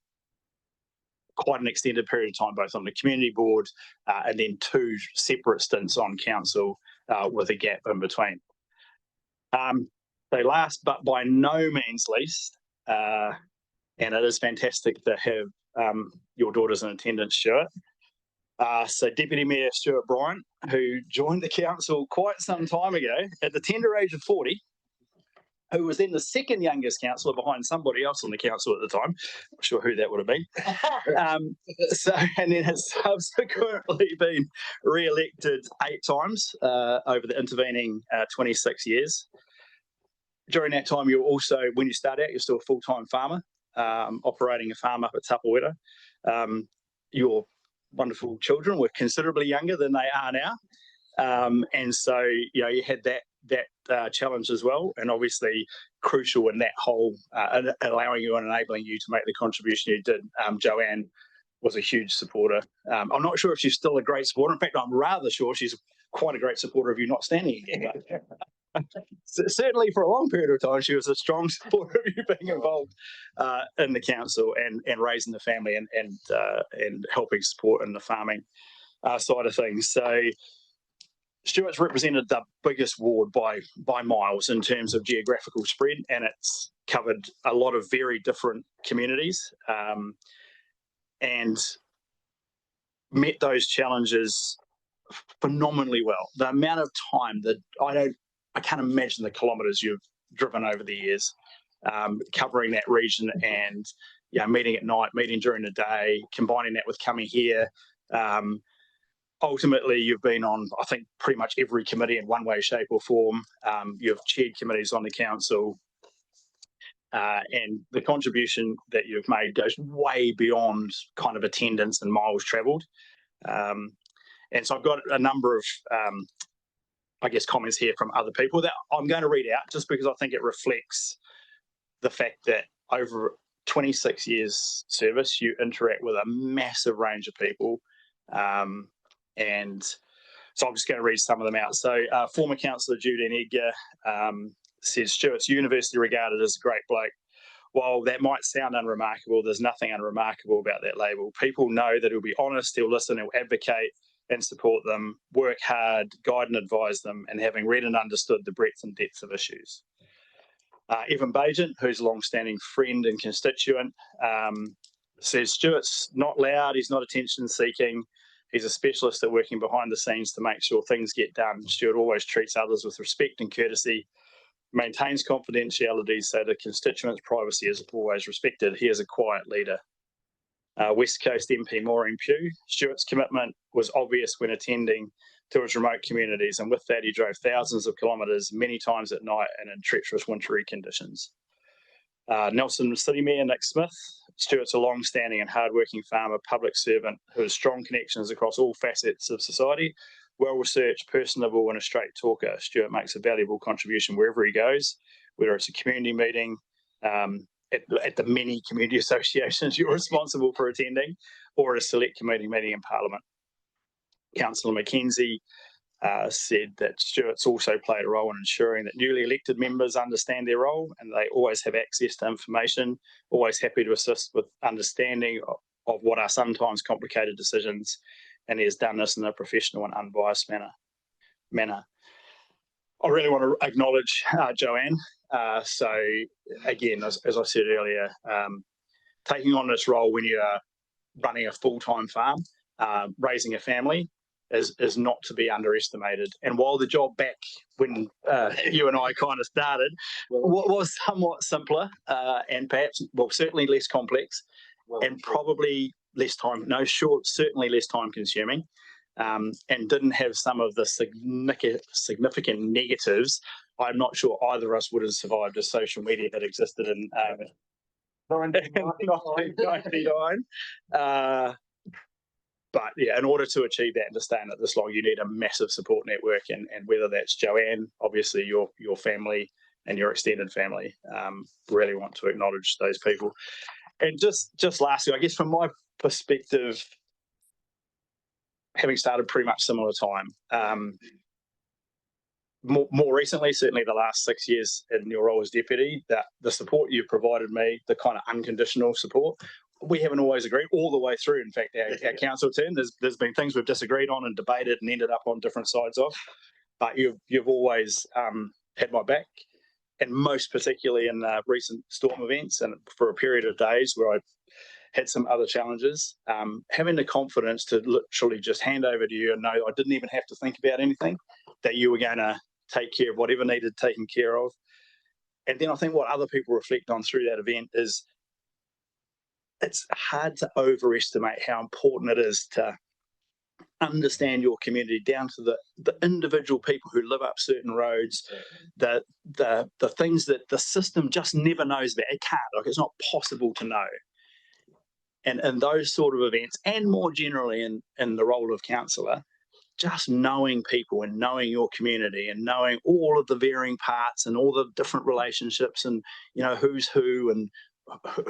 quite an extended period of time, both on the community board and then 2 separate stints on council with a gap in between. So last but by no means least, and it is fantastic to have your daughters in attendance, Stuart. So Deputy Mayor Stuart Bryant, who joined the council quite some time ago at the tender age of 40, who was then the second youngest councillor behind somebody else on the council at the time. Not sure who that would have been. And then has subsequently been re-elected 8 times over the intervening 26 years. During that time, you're also, when you start out, you're still a full-time farmer, operating a farm up at Tapawera. Your wonderful children were considerably younger than they are now. And so, you had that challenge as well. And obviously crucial in that whole, allowing you and enabling you to make the contribution you did. Joanne was a huge supporter. I'm not sure if she's still a great supporter. In fact, I'm rather sure she's quite a great supporter of you not standing again. Certainly for a long period of time, she was a strong supporter of you being involved in the council and raising the family and helping support in the farming side of things. So Stuart's represented the biggest ward by miles in terms of geographical spread, and it's covered a lot of very different communities, and met those challenges phenomenally well. The amount of time that I can't imagine the kilometres you've driven over the years, covering that region, and meeting at night, meeting during the day, combining that with coming here. Ultimately, you've been on, I think, pretty much every committee in one way, shape or form. You've chaired committees on the council, and the contribution that you've made goes way beyond kind of attendance and miles travelled. And so I've got a number of, I guess, comments here from other people that I'm going to read out just because I think it reflects the fact that over 26 years service, you interact with a massive range of people. And so I'm just going to read some of them out. So former councillor Julian Edgar says, Stuart's universally regarded as a great bloke. While that might sound unremarkable, there's nothing unremarkable about that label. People know that he'll be honest, he'll listen, he'll advocate and support them, work hard, guide and advise them, and having read and understood the breadth and depth of issues. Evan Bagent, who's a long-standing friend and constituent, says Stuart's not loud, he's not attention-seeking, he's a specialist at working behind the scenes to make sure things get done. Stuart always treats others with respect and courtesy, maintains confidentiality so the constituents' privacy is always respected. He is a quiet leader. West Coast MP Maureen Pugh, Stuart's commitment was obvious when attending to his remote communities, and with that he drove thousands of kilometres many times at night and in treacherous wintry conditions. Nelson City Mayor Nick Smith, Stuart's a long-standing and hard-working farmer, public servant who has strong connections across all facets of society, well-researched, personable and a straight talker. Stuart makes a valuable contribution wherever he goes, whether it's a community meeting, at the many community associations you're responsible for attending, or at a select committee meeting in Parliament. Councillor Mackenzie said that Stuart's also played a role in ensuring that newly elected members understand their role and they always have access to information, always happy to assist with understanding of what are sometimes complicated decisions, and he has done this in a professional and unbiased manner. I really want to acknowledge Joanne. So again, as I said earlier, taking on this role when you are running a full-time farm, raising a family, is not to be underestimated. And while the job back when you and I kind of started was somewhat simpler and perhaps, well, certainly less complex and probably less time, certainly less time consuming, and didn't have some of the significant negatives, I'm not sure either of us would have survived if social media had existed in 1999. But yeah, in order to achieve that and to stay in it this long, you need a massive support network, and whether that's Joanne, obviously your family and your extended family, really want to acknowledge those people. And just lastly, I guess from my perspective, having started pretty much similar time, more recently, certainly the last 6 years in your role as deputy, that the support you've provided me, the kind of unconditional support, we haven't always agreed all the way through. In fact, our council term, there's been things we've disagreed on and debated and ended up on different sides of, but you've always had my back, and most particularly in recent storm events and for a period of days where I had some other challenges, having the confidence to literally just hand over to you and know I didn't even have to think about anything, that you were going to take care of whatever needed taken care of. And then I think what other people reflect on through that event is it's hard to overestimate how important it is to understand your community down to the individual people who live up certain roads, the things that the system just never knows about. It can't, like it's not possible to know. And in those sort of events, and more generally in the role of councillor, just knowing people and knowing your community and knowing all of the varying parts and all the different relationships and, who's who and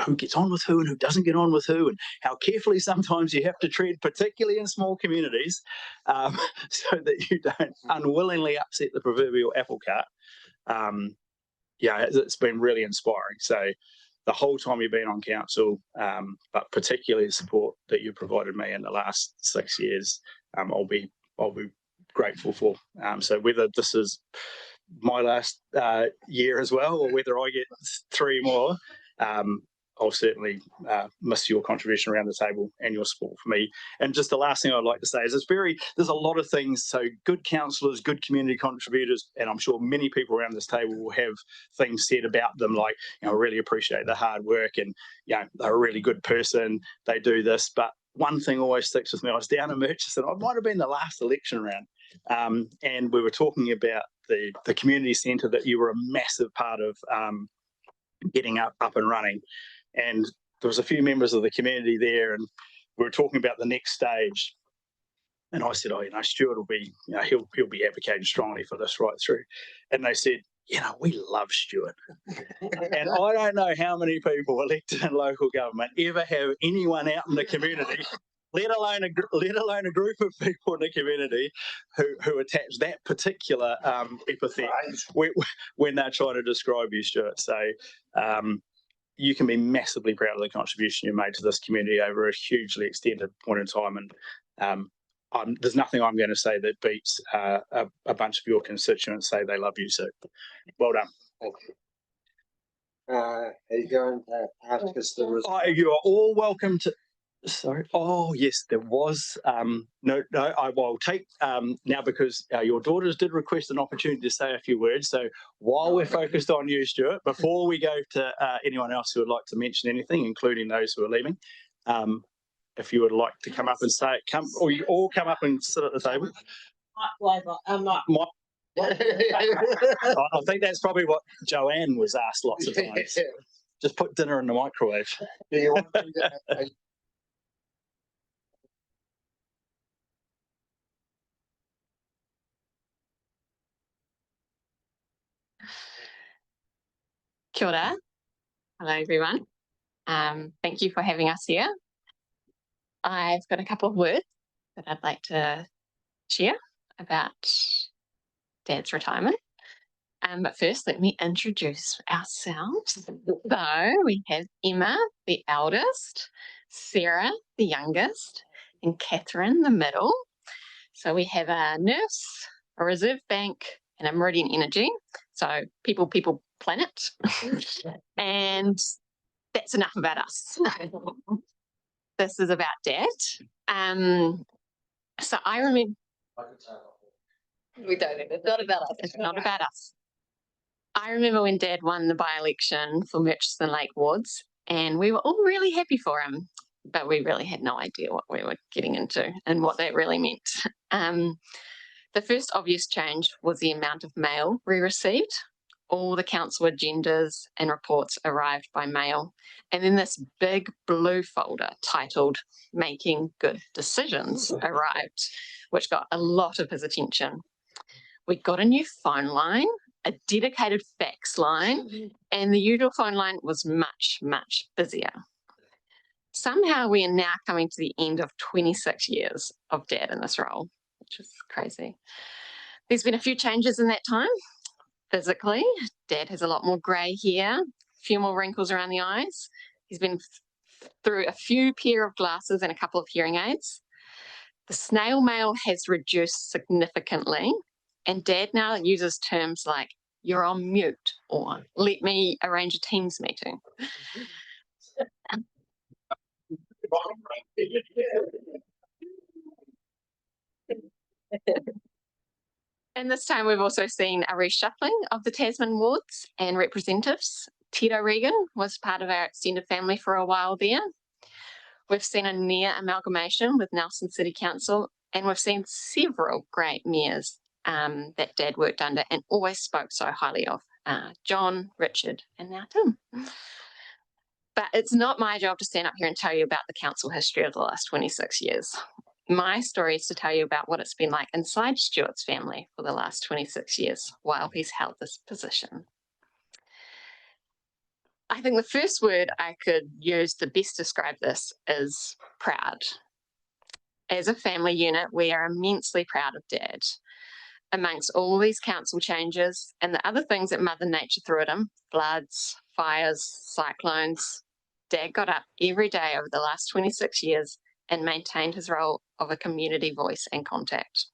who gets on with who and who doesn't get on with who, and how carefully sometimes you have to tread, particularly in small communities, so that you don't unwillingly upset the proverbial apple cart. It's been really inspiring. So the whole time you've been on council, but particularly the support that you provided me in the last 6 years, I'll be grateful for. So whether this is my last year as well, or whether I get 3 more, I'll certainly miss your contribution around the table and your support for me. And just the last thing I'd like to say is there's a lot of things. So good councillors, good community contributors, and I'm sure many people around this table will have things said about them like, I really appreciate the hard work and, they're a really good person, they do this. But one thing always sticks with me. I was down in Murchison, it might have been the last election round, and we were talking about the community centre that you were a massive part of getting up and running. And there was a few members of the community there, and we were talking about the next stage. And I said, Stuart will be, he'll be advocating strongly for this right through. And they said, we love Stuart. And I don't know how many people elected in local government ever have anyone out in the community, let alone a group of people in the community who attach that particular epithet when they're trying to describe you, Stuart. So you can be massively proud of the contribution you made to this community over a hugely extended point in time. And there's nothing I'm going to say that beats a bunch of your constituents say they love you. So well done. Thank you. Are you going to ask us the result? You are all welcome to. Sorry. Oh, yes, there was. No, I will take now because your daughters did request an opportunity to say a few words. So while we're focused on you, Stuart, before we go to anyone else who would like to mention anything, including those who are leaving, if you would like to come up and say, or you all come up and sit at the table. I think that's probably what Joanne was asked lots of times. Just put dinner in the microwave. Kia ora. Hello, everyone. Thank you for having us here. I've got a couple of words that I'd like to share about Dad's retirement. But first, let me introduce ourselves. So we have Emma, the eldest, Sarah, the youngest, and Catherine, the middle. So we have a nurse, a reserve bank, and a Meridian Energy. So people, planet. And that's enough about us. This is about Dad. So I remember. We don't. It's not about us. It's not about us. I remember when Dad won the by-election for Murchison Lake wards, and we were all really happy for him, but we really had no idea what we were getting into and what that really meant. The first obvious change was the amount of mail we received. All the council agendas and reports arrived by mail. And then this big blue folder titled Making Good Decisions arrived, which got a lot of his attention. We got a new phone line, a dedicated fax line, and the usual phone line was much, much busier. Somehow we are now coming to the end of 26 years of Dad in this role, which is crazy. There's been a few changes in that time. Physically, Dad has a lot more grey hair, a few more wrinkles around the eyes. He's been through a few pair of glasses and a couple of hearing aids. The snail mail has reduced significantly, and Dad now uses terms like, you're on mute, or let me arrange a Teams meeting. And this time we've also seen a reshuffling of the Tasman wards and representatives. Ted O'Regan was part of our extended family for a while there. We've seen a near amalgamation with Nelson City Council, and we've seen several great mayors that Dad worked under and always spoke so highly of. John, Richard, and now Tim. But it's not my job to stand up here and tell you about the council history of the last 26 years. My story is to tell you about what it's been like inside Stuart's family for the last 26 years while he's held this position. I think the first word I could use to best describe this is proud. As a family unit, we are immensely proud of Dad. Amongst all these council changes and the other things that Mother Nature threw at him, floods, fires, cyclones, Dad got up every day over the last 26 years and maintained his role of a community voice and contact.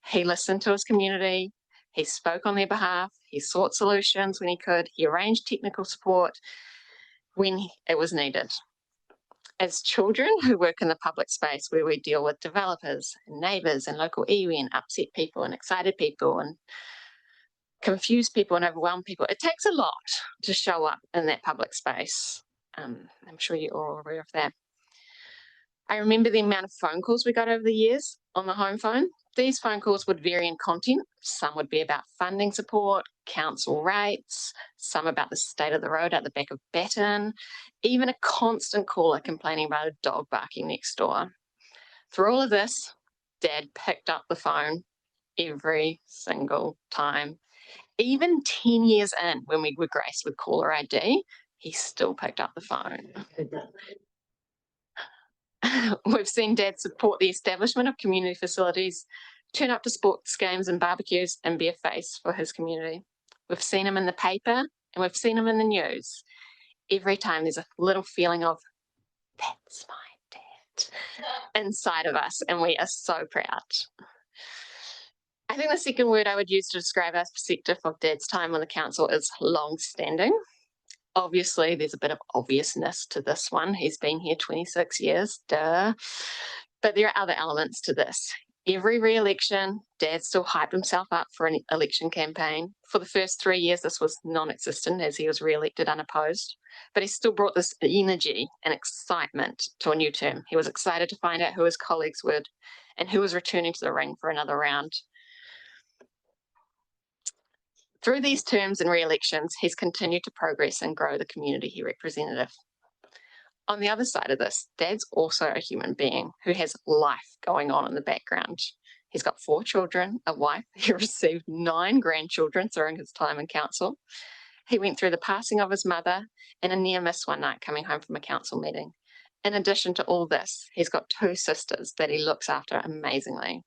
He listened to his community. He spoke on their behalf. He sought solutions when he could. He arranged technical support when it was needed. As children who work in the public space where we deal with developers and neighbours and local iwi and upset people and excited people and confused people and overwhelmed people, it takes a lot to show up in that public space. I'm sure you're all aware of that. I remember the amount of phone calls we got over the years on the home phone. These phone calls would vary in content. Some would be about funding support, council rates, some about the state of the road at the back of Batten, even a constant caller complaining about a dog barking next door. Through all of this, Dad picked up the phone every single time. Even 10 years in, when we were graced with caller ID, he still picked up the phone. We've seen Dad support the establishment of community facilities, turn up to sports games and barbecues and be a face for his community. We've seen him in the paper and we've seen him in the news. Every time there's a little feeling of, that's my dad, inside of us, and we are so proud. I think the second word I would use to describe our perspective of Dad's time on the council is long-standing. Obviously, there's a bit of obviousness to this one. He's been here 26 years, duh. But there are other elements to this. Every re-election, Dad still hyped himself up for an election campaign. For the first 3 years, this was non-existent as he was re-elected unopposed. But he still brought this energy and excitement to a new term. He was excited to find out who his colleagues would and who was returning to the ring for another round. Through these terms and re-elections, he's continued to progress and grow the community he represented. On the other side of this, Dad's also a human being who has life going on in the background. He's got 4 children, a wife. He received 9 grandchildren during his time in council. He went through the passing of his mother and a near miss one night coming home from a council meeting. In addition to all this, he's got 2 sisters that he looks after amazingly.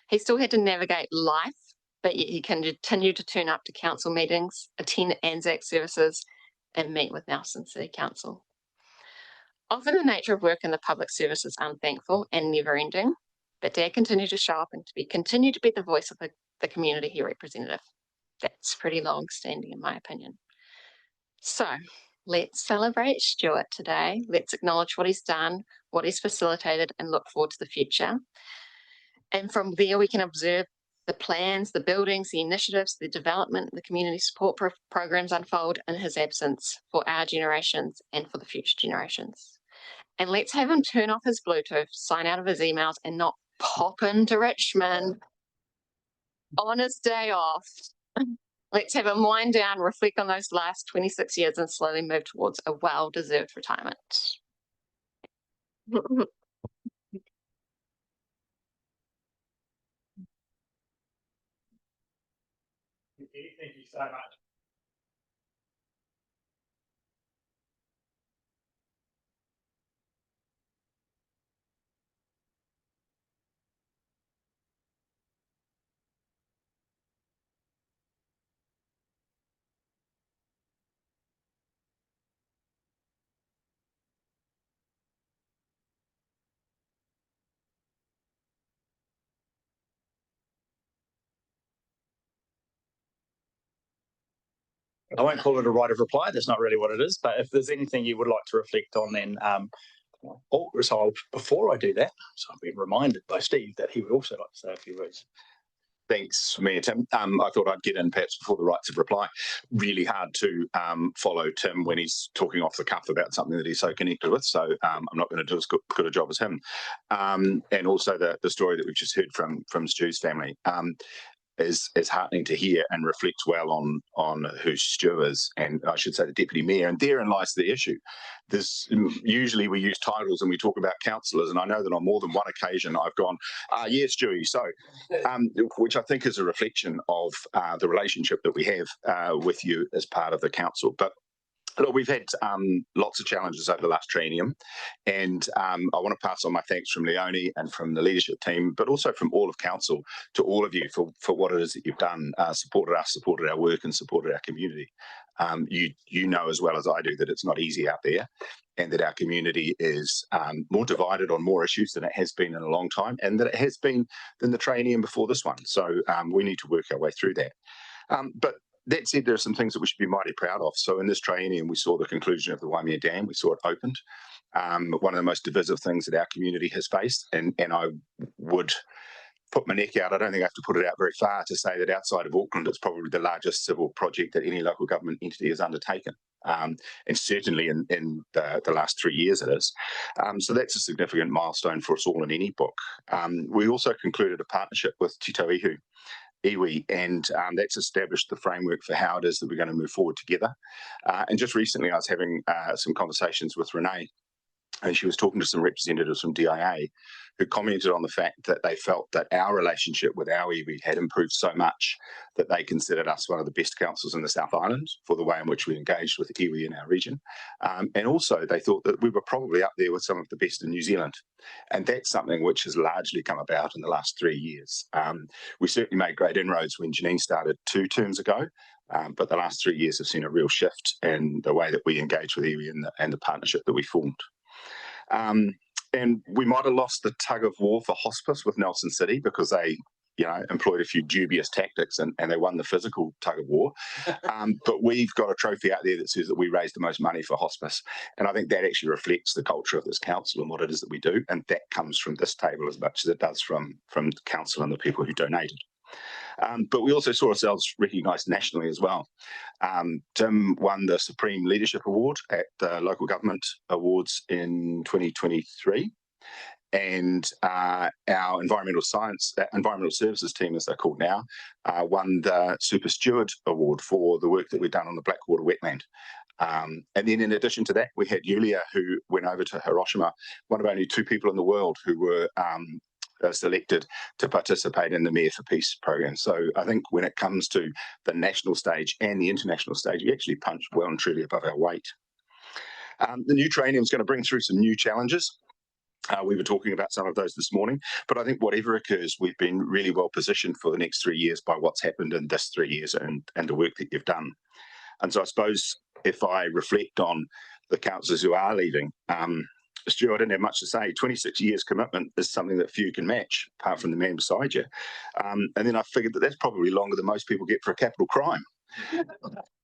He still had to navigate life, but yet he can continue to turn up to council meetings, attend Anzac services, and meet with Nelson City Council. Often the nature of work in the public service is unthankful and never-ending, but Dad continued to show up and continue to be the voice of the community he represented. That's pretty long-standing in my opinion. So let's celebrate Stuart today. Let's acknowledge what he's done, what he's facilitated, and look forward to the future. And from there we can observe the plans, the buildings, the initiatives, the development, the community support programs unfold in his absence for our generations and for the future generations. And let's have him turn off his Bluetooth, sign out of his emails, and not pop into Richmond on his day off. Let's have him wind down, reflect on those last 26 years, and slowly move towards a well-deserved retirement. Thank you so much. I won't call it a right of reply. That's not really what it is. But if there's anything you would like to reflect on, then before I do that, so I've been reminded by Steve that he would also like to say a few words. Thanks, Mayor Tim. I thought I'd get in perhaps before the rights of reply. Really hard to follow Tim when he's talking off the cuff about something that he's so connected with. So I'm not going to do as good a job as him. And also the story that we've just heard from Stu's family. Is heartening to hear and reflects well on who Stu is, and I should say the deputy mayor. And therein lies the issue. Usually we use titles and we talk about councillors, and I know that on more than one occasion I've gone, yes, Stewie. So, which I think is a reflection of the relationship that we have with you as part of the council. But Look, we've had lots of challenges over the last triennium, and I want to pass on my thanks from Leonie and from the leadership team, but also from all of council to all of you for what it is that you've done, supported us, supported our work, and supported our community. You know as well as I do that it's not easy out there, and that our community is more divided on more issues than it has been in a long time, and that it has been than the triennium before this one. So we need to work our way through that. But that said, there are some things that we should be mighty proud of. So in this triennium, we saw the conclusion of the Waimea Dam. We saw it opened. One of the most divisive things that our community has faced, and I would put my neck out. I don't think I have to put it out very far to say that outside of Auckland, it's probably the largest civil project that any local government entity has undertaken. And certainly in the last 3 years it is. So that's a significant milestone for us all in any book. We also concluded a partnership with Te Tauihu iwi, and that's established the framework for how it is that we're going to move forward together. And just recently I was having some conversations with Renee, and she was talking to some representatives from DIA who commented on the fact that they felt that our relationship with our iwi had improved so much that they considered us one of the best councils in the South Island for the way in which we engaged with iwi in our region. And also they thought that we were probably up there with some of the best in New Zealand. And that's something which has largely come about in the last 3 years. We certainly made great inroads when Janine started 2 terms ago. But the last 3 years have seen a real shift in the way that we engage with iwi and the partnership that we formed. And we might have lost the tug of war for hospice with Nelson City because they, employed a few dubious tactics and they won the physical tug of war. But we've got a trophy out there that says that we raised the most money for hospice. And I think that actually reflects the culture of this council and what it is that we do. And that comes from this table as much as it does from council and the people who donated. But we also saw ourselves recognised nationally as well. Tim won the Supreme Leadership Award at the Local Government Awards in 2023. And our environmental services team, as they're called now, won the Super Steward Award for the work that we've done on the Blackwater wetland. And then in addition to that, we had Yulia, who went over to Hiroshima, one of only 2 people in the world who were selected to participate in the Mayor for Peace program. So I think when it comes to the national stage and the international stage, we actually punched well and truly above our weight. The new triennium is going to bring through some new challenges. We were talking about some of those this morning, but I think whatever occurs, we've been really well positioned for the next 3 years by what's happened in this 3 years and the work that you've done. And so I suppose if I reflect on the councillors who are leaving, Stu, I didn't have much to say. 26 years commitment is something that few can match, apart from the man beside you. And then I figured that that's probably longer than most people get for a capital crime.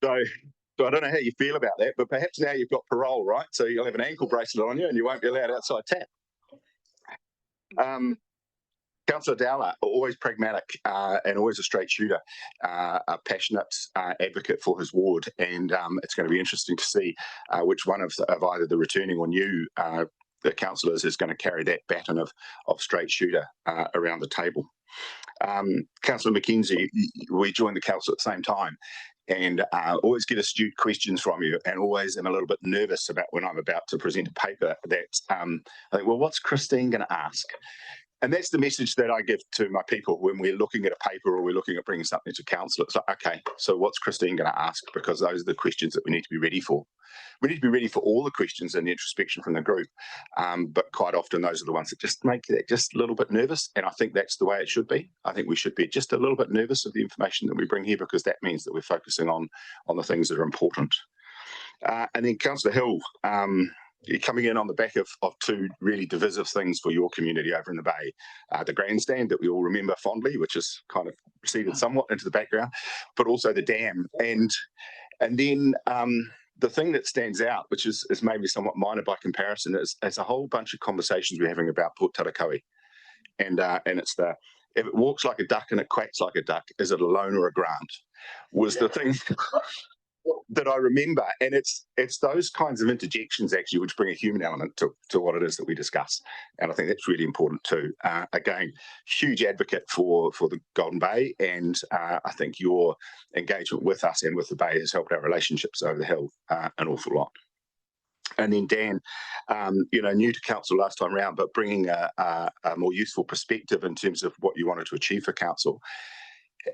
So I don't know how you feel about that, but perhaps now you've got parole, right? So you'll have an ankle bracelet on you and you won't be allowed outside tap. Councillor Dowler, always pragmatic and always a straight shooter, a passionate advocate for his ward, and it's going to be interesting to see which one of either the returning or new the councillors is going to carry that baton of straight shooter around the table. Councillor McKenzie, we joined the council at the same time, and always get astute questions from you, and always am a little bit nervous about when I'm about to present a paper that I think, well, what's Christine going to ask? And that's the message that I give to my people when we're looking at a paper or we're looking at bringing something to council. It's like, okay, so what's Christine going to ask? Because those are the questions that we need to be ready for. We need to be ready for all the questions and the introspection from the group. But quite often those are the ones that just make that just a little bit nervous. And I think that's the way it should be. I think we should be just a little bit nervous of the information that we bring here, because that means that we're focusing on the things that are important. And then Councillor Hill, you're coming in on the back of 2 really divisive things for your community over in the Bay. The grandstand that we all remember fondly, which has kind of receded somewhat into the background, but also the dam. And then the thing that stands out, which is maybe somewhat minor by comparison, is a whole bunch of conversations we're having about Port Tarakoe. And it's if it walks like a duck and it quacks like a duck, is it a loan or a grant? Was the thing that I remember. And it's those kinds of interjections actually which bring a human element to what it is that we discuss. And I think that's really important too. Again, huge advocate for the Golden Bay, and I think your engagement with us and with the Bay has helped our relationships over the hill an awful lot. And then Dan, new to council last time round, but bringing a more useful perspective in terms of what you wanted to achieve for council.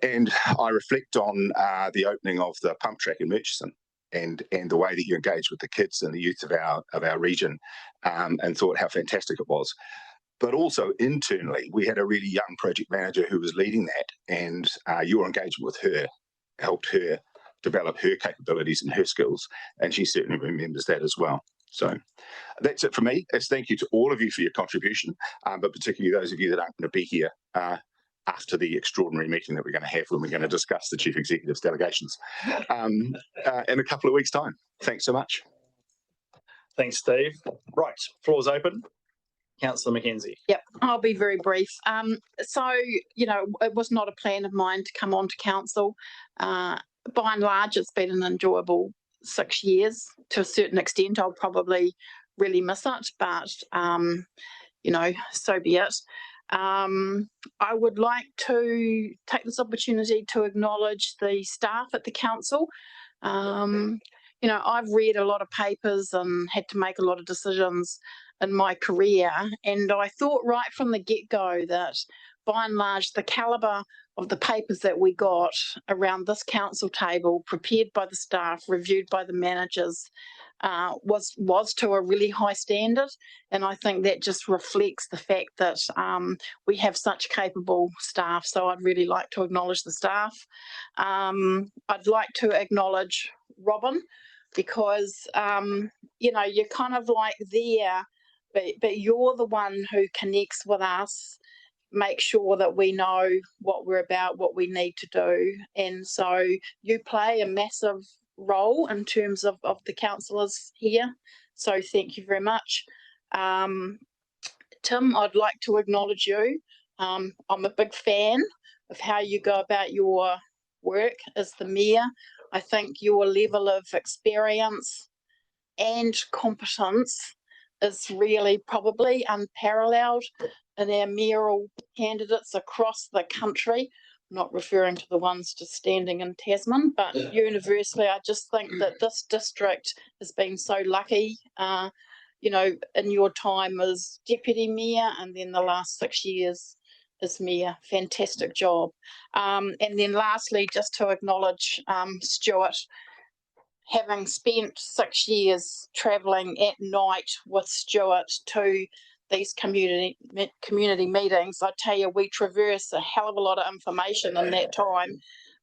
And I reflect on the opening of the pump track in Murchison, and the way that you engage with the kids and the youth of our region, and thought how fantastic it was. But also internally, we had a really young project manager who was leading that, and your engagement with her helped her develop her capabilities and her skills, and she certainly remembers that as well. So that's it for me. As thank you to all of you for your contribution, but particularly those of you that aren't going to be here after the extraordinary meeting that we're going to have when we're going to discuss the Chief Executive's delegations in a couple of weeks' time. Thanks so much. Thanks, Steve. Right, floor's open. Councillor Mackenzie. Yep, I'll be very brief. So, you know, it was not a plan of mine to come on to council. By and large, it's been an enjoyable 6 years. To a certain extent, I'll probably really miss it, but, you know, so be it. I would like to take this opportunity to acknowledge the staff at the council. You know, I've read a lot of papers and had to make a lot of decisions in my career, and I thought right from the get-go that by and large the calibre of the papers that we got around this council table, prepared by the staff, reviewed by the managers, was to a really high standard, and I think that just reflects the fact that we have such capable staff. So I'd really like to acknowledge the staff. I'd like to acknowledge Robin, because you know, you're kind of like there, but you're the one who connects with us, make sure that we know what we're about, what we need to do. And so you play a massive role in terms of the councillors here. So thank you very much. Tim, I'd like to acknowledge you. I'm a big fan of how you go about your work as the mayor. I think your level of experience and competence is really probably unparalleled in our mayoral candidates across the country. I'm not referring to the ones just standing in Tasman, but universally, I just think that this district has been so lucky, you know, in your time as deputy mayor, and then the last 6 years as mayor. Fantastic job. And then lastly, just to acknowledge Stuart, having spent 6 years travelling at night with Stuart to these community meetings, I tell you, we traverse a hell of a lot of information in that time.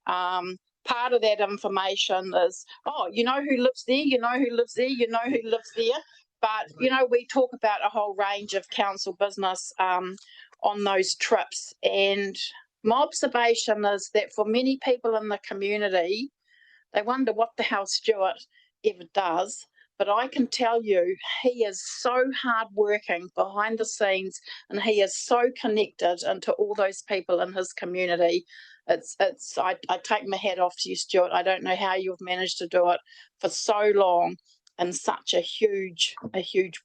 Part of that information is, oh, you know who lives there, you know who lives there, you know who lives there. But, you know, we talk about a whole range of council business on those trips. And my observation is that for many people in the community, they wonder what the hell Stuart ever does. But I can tell you, he is so hardworking behind the scenes, and he is so connected into all those people in his community. I take my hat off to you, Stuart. I don't know how you've managed to do it for so long in such a huge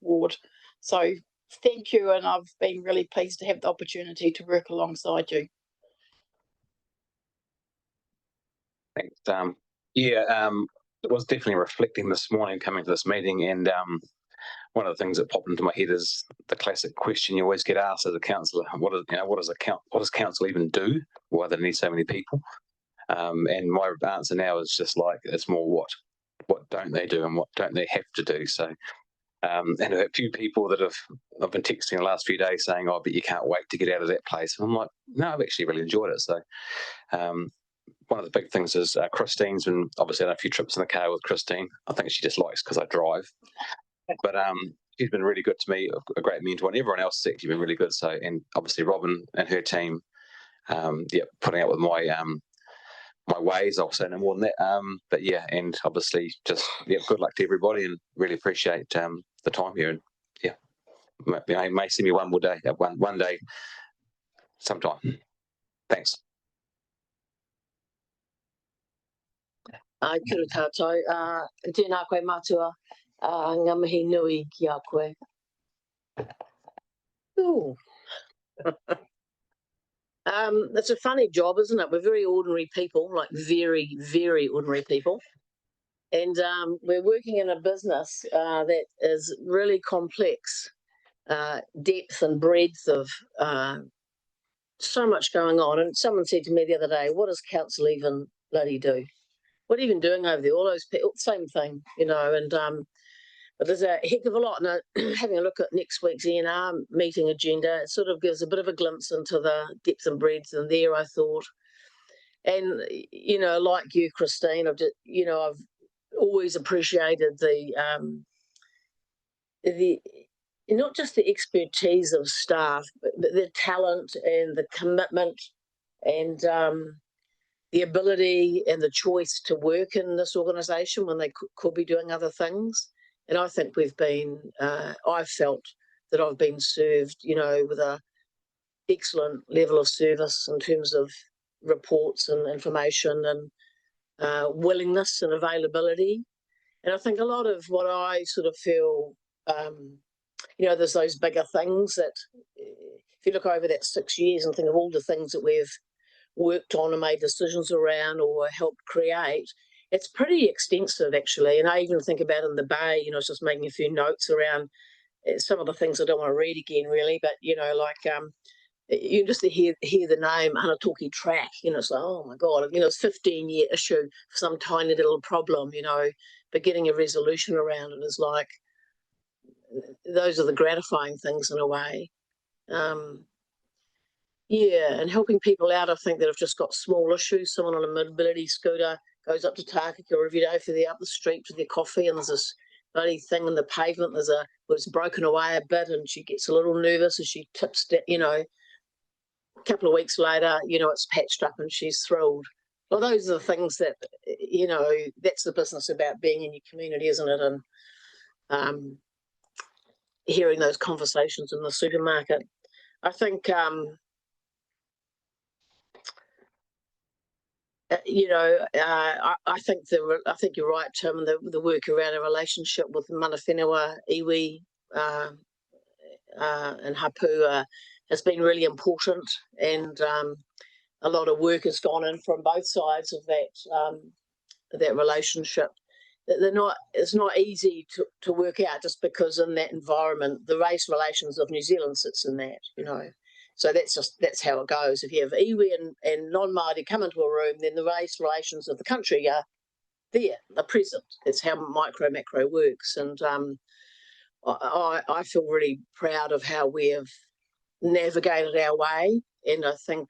ward. So thank you, and I've been really pleased to have the opportunity to work alongside you. Thanks. It was definitely reflecting this morning coming to this meeting, and one of the things that popped into my head is the classic question you always get asked as a councillor: what does council even do? Why do they need so many people? And my answer now is just like, it's more what don't they do and what don't they have to do. So and a few people that I've been texting the last few days saying, oh, but you can't wait to get out of that place. And I'm like, no, I've actually really enjoyed it. So one of the big things is Christine's been obviously had a few trips in the car with Christine. I think she just likes because I drive. But she's been really good to me, a great mentor, and everyone else has actually been really good. So, and obviously Robin and her team, putting up with my my ways. I'll say no more than that. But yeah, and obviously just good luck to everybody, and really appreciate the time here. And yeah, you may see me one more day, one day, sometime. Thanks. Ai kia ora tātou, tēnā koe matua, ngā mihi nui ki a koe. Ooh. It's a funny job, isn't it? We're very ordinary people, like very, very ordinary people. And we're working in a business that is really complex, depth and breadth of so much going on. And someone said to me the other day, what does council even bloody do? what are you even doing over there? All those people, same thing, you know, and but there's a heck of a lot. And having a look at next week's ENR meeting agenda, it sort of gives a bit of a glimpse into the depth and breadth in there, I thought. And, you know, like you, Christine, I've always appreciated the not just the expertise of staff, but the talent and the commitment and the ability and the choice to work in this organisation when they could be doing other things. And I think we've been, I've felt that I've been served, you know, with a excellent level of service in terms of reports and information and willingness and availability. And I think a lot of what I sort of feel, you know, there's those bigger things that if you look over that 6 years and think of all the things that we've worked on and made decisions around or helped create, it's pretty extensive actually. And I even think about in the Bay, you know, I was just making a few notes around some of the things I don't want to read again really, but you know, like you just hear the name Hanatoki Track, you know, it's like, oh my God, you know, it's a 15-year issue for some tiny little problem, you know, but getting a resolution around it is like, those are the gratifying things in a way. Yeah, and helping people out, I think, that have just got small issues. Someone on a mobility scooter goes up to Tākaka every day for their up the street for their coffee, and there's this bloody thing in the pavement. It's broken away a bit, and she gets a little nervous as she tips that, you know. A couple of weeks later, you know, it's patched up and she's thrilled. Well, those are the things that, you know, that's the business about being in your community, isn't it? And hearing those conversations in the supermarket. I think, you know, I think you're right, Tim, the work around a relationship with mana whenua, iwi, and hapu has been really important, and a lot of work has gone in from both sides of that relationship. It's not easy to work out, just because in that environment, the race relations of New Zealand sits in that, you know. So that's how it goes. If you have iwi and non-Māori come into a room, then the race relations of the country are present. It's how micro-macro works. And I feel really proud of how we have navigated our way. And I think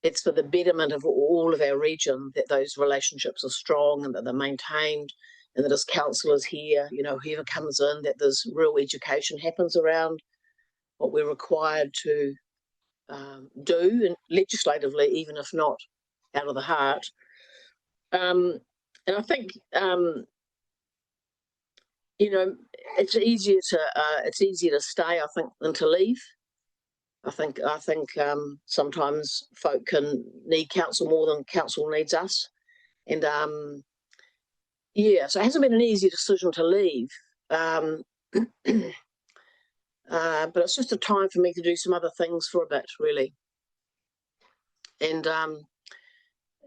it's for the betterment of all of our region that those relationships are strong and that they're maintained, and that as councillors here, you know, whoever comes in, that there's real education happens around what we're required to do, and legislatively, even if not out of the heart. And I think, you know, it's easier to stay, I think, than to leave. I think sometimes folk can need council more than council needs us, and yeah, so it hasn't been an easy decision to leave, but it's just a time for me to do some other things for a bit, really, and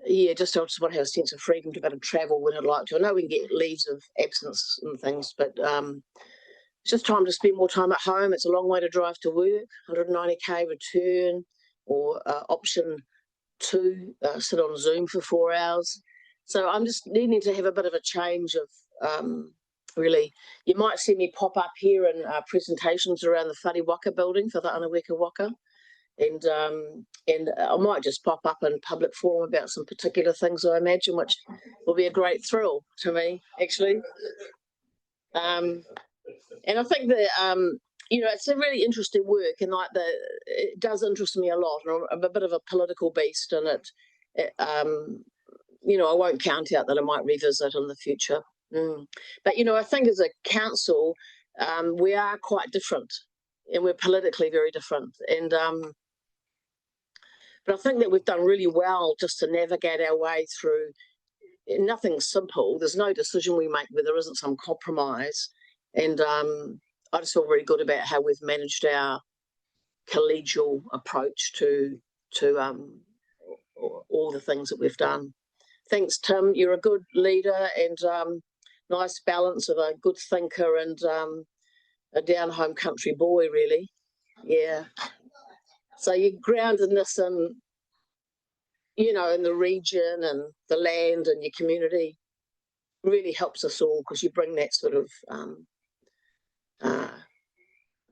yeah, just I just want to have a sense of freedom to be able to travel when I'd like to. I know we can get leaves of absence and things, but it's just time to spend more time at home. It's a long way to drive to work, 190k return, or option 2, sit on Zoom for 4 hours. So I'm just needing to have a bit of a change of, really, you might see me pop up here in presentations around the Whare Waka building for the Anaweka Waka. And I might just pop up in public forum about some particular things, I imagine, which will be a great thrill to me, actually. And I think that, you know, it's a really interesting work, and like it does interest me a lot. And I'm a bit of a political beast, and it you know, I won't count out that I might revisit in the future. But, you know, I think as a council, we are quite different, and we're politically very different. And but I think that we've done really well just to navigate our way through. Nothing simple. There's no decision we make where there isn't some compromise. And I just feel very good about how we've managed our collegial approach to all the things that we've done. Thanks, Tim. You're a good leader, and nice balance of a good thinker and a down-home country boy, really. Yeah. So your groundedness you know, in the region and the land and your community really helps us all because you bring that sort of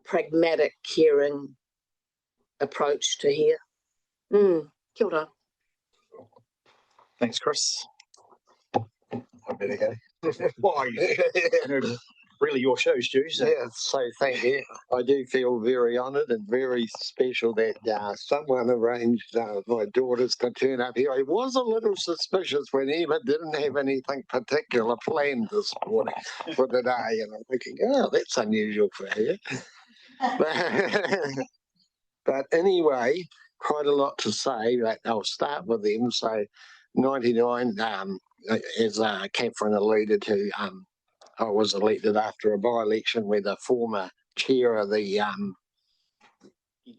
pragmatic, caring approach to here. Kia ora. Thanks, Chris. I better go. Why? Really your show, Stu. So. Yeah, so thank you. I do feel very honoured and very special that someone arranged my daughters to turn up here. I was a little suspicious when Emma didn't have anything particular planned this morning for the day, and I'm thinking, oh, that's unusual for her. But anyway, quite a lot to say. But I'll start with them. So, 99, as Catherine alluded to, I was elected after a by-election where the former chair of the